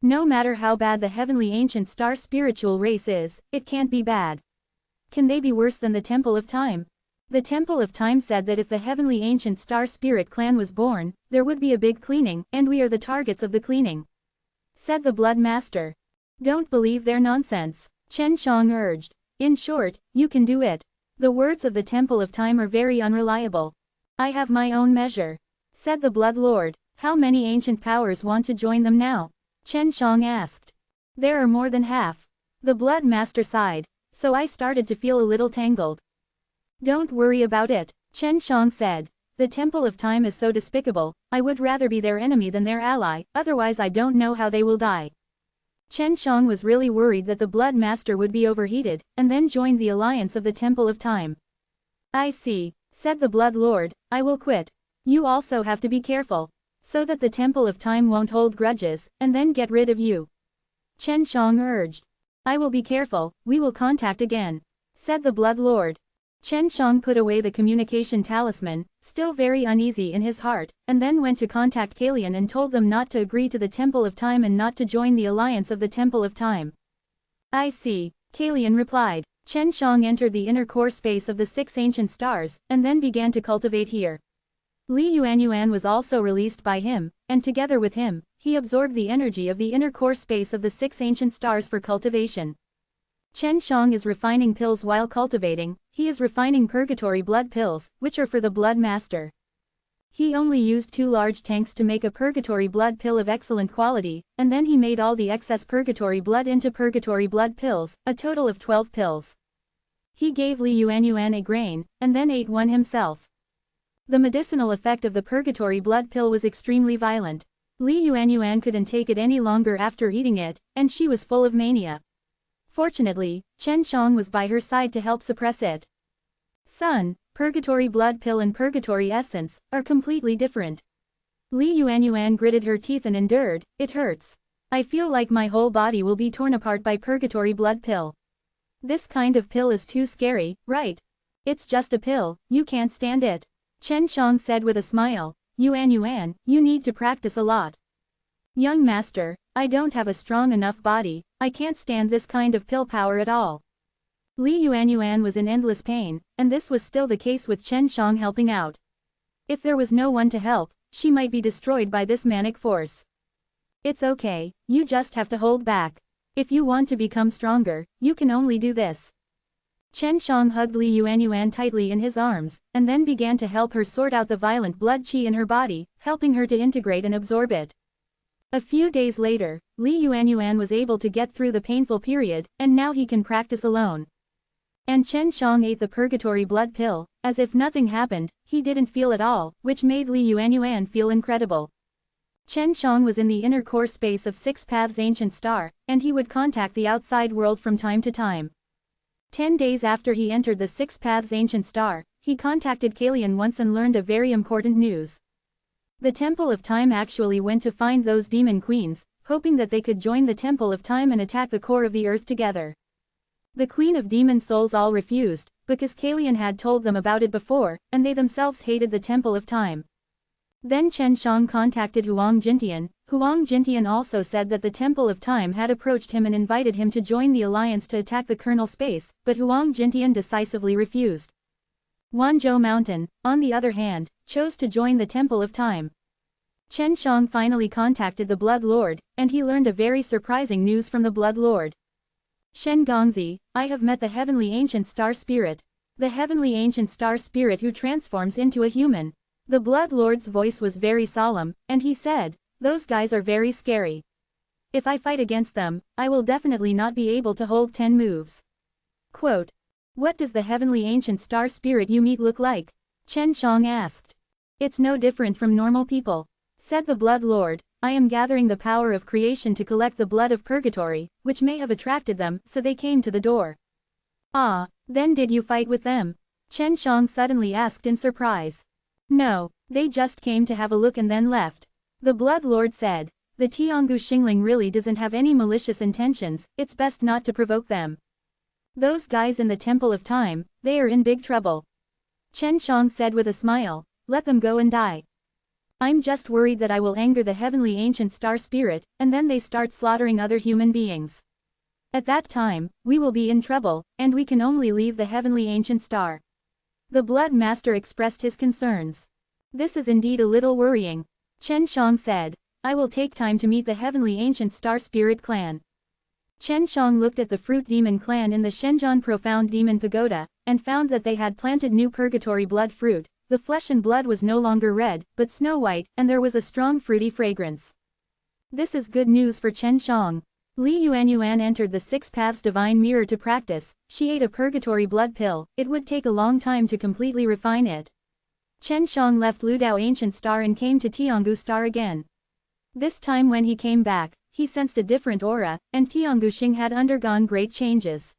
No matter how bad the heavenly ancient star spiritual race is, it can't be bad. Can they be worse than the Temple of Time? The Temple of Time said that if the heavenly ancient star spirit clan was born, there would be a big cleaning, and we are the targets of the cleaning. Said the Blood Master. Don't believe their nonsense, Chen Shang urged. In short, you can do it. The words of the Temple of Time are very unreliable. I have my own measure. Said the Blood Lord. How many ancient powers want to join them now? Chen Shang asked. There are more than half. The Blood Master sighed. So I started to feel a little tangled. Don't worry about it, Chen Shang said. The Temple of Time is so despicable, I would rather be their enemy than their ally, otherwise I don't know how they will die. Chen Shang was really worried that the Blood Master would be overheated, and then join the alliance of the Temple of Time. I see, said the Blood Lord, I will quit. You also have to be careful, so that the Temple of Time won't hold grudges, and then get rid of you. Chen Shang urged. I will be careful, we will contact again, said the Blood Lord. Chen Shang put away the communication talisman, still very uneasy in his heart, and then went to contact Kalian and told them not to agree to the Temple of Time and not to join the alliance of the Temple of Time. I see, Kalian replied. Chen Shang entered the inner core space of the six ancient stars, and then began to cultivate here. Li Yuanyuan was also released by him, and together with him, he absorbed the energy of the inner core space of the six ancient stars for cultivation. Chen Shang is refining pills while cultivating, he is refining purgatory blood pills, which are for the Blood Master. He only used 2 large tanks to make a purgatory blood pill of excellent quality, and then he made all the excess purgatory blood into purgatory blood pills, a total of 12 pills. He gave Li Yuanyuan a grain, and then ate one himself. The medicinal effect of the purgatory blood pill was extremely violent. Li Yuanyuan couldn't take it any longer after eating it, and she was full of mania. Fortunately, Chen Shang was by her side to help suppress it. Son, purgatory blood pill and purgatory essence are completely different. Li Yuanyuan gritted her teeth and endured, it hurts. I feel like my whole body will be torn apart by purgatory blood pill. This kind of pill is too scary, right? It's just a pill, you can't stand it. Chen Shang said with a smile, Yuanyuan, you need to practice a lot. Young master, I don't have a strong enough body, I can't stand this kind of pill power at all. Li Yuanyuan was in endless pain, and this was still the case with Chen Shang helping out. If there was no one to help, she might be destroyed by this manic force. It's okay, you just have to hold back. If you want to become stronger, you can only do this. Chen Shang hugged Li Yuanyuan tightly in his arms, and then began to help her sort out the violent blood qi in her body, helping her to integrate and absorb it. A few days later, Li Yuanyuan was able to get through the painful period, and now he can practice alone. And Chen Shang ate the purgatory blood pill, as if nothing happened, he didn't feel at all, which made Li Yuanyuan feel incredible. Chen Shang was in the inner core space of Six Paths Ancient Star, and he would contact the outside world from time to time. 10 days after he entered the Six Paths Ancient Star, he contacted Kalian once and learned a very important news. The Temple of Time actually went to find those demon queens, hoping that they could join the Temple of Time and attack the core of the earth together. The Queen of Demon Souls all refused, because Kalian had told them about it before, and they themselves hated the Temple of Time. Then Chen Shang contacted Huang Jintian. Huang Jintian also said that the Temple of Time had approached him and invited him to join the alliance to attack the kernel space, but Huang Jintian decisively refused. Wanzhou Mountain, on the other hand, chose to join the Temple of Time. Chen Shang finally contacted the Blood Lord, and he learned a very surprising news from the Blood Lord. Shen Gongzi, I have met the Heavenly Ancient Star Spirit. The Heavenly Ancient Star Spirit who transforms into a human. The Blood Lord's voice was very solemn, and he said, those guys are very scary. If I fight against them, I will definitely not be able to hold 10 moves. Quote. What does the Heavenly Ancient Star Spirit you meet look like? Chen Shang asked. It's no different from normal people. Said the Blood Lord, I am gathering the power of creation to collect the blood of purgatory, which may have attracted them, so they came to the door. Ah, then did you fight with them? Chen Shang suddenly asked in surprise. No, they just came to have a look and then left. The Blood Lord said, the Tianghu Xingling really doesn't have any malicious intentions, it's best not to provoke them. Those guys in the Temple of Time, they are in big trouble. Chen Shang said with a smile, let them go and die. I'm just worried that I will anger the Heavenly Ancient Star Spirit, and then they start slaughtering other human beings. At that time, we will be in trouble, and we can only leave the Heavenly Ancient Star. The Blood Master expressed his concerns. This is indeed a little worrying. Chen Shang said, I will take time to meet the Heavenly Ancient Star Spirit clan. Chen Shang looked at the Fruit Demon clan in the Shenzhen Profound Demon Pagoda, and found that they had planted new purgatory blood fruit. The flesh and blood was no longer red, but snow white, and there was a strong fruity fragrance. This is good news for Chen Shang. Li Yuanyuan entered the Six Paths Divine Mirror to practice. She ate a purgatory blood pill. It would take a long time to completely refine it. Chen Shang left Ludao Ancient Star and came to Tianghu Star again. This time when he came back, he sensed a different aura, and Tianghu Xing had undergone great changes.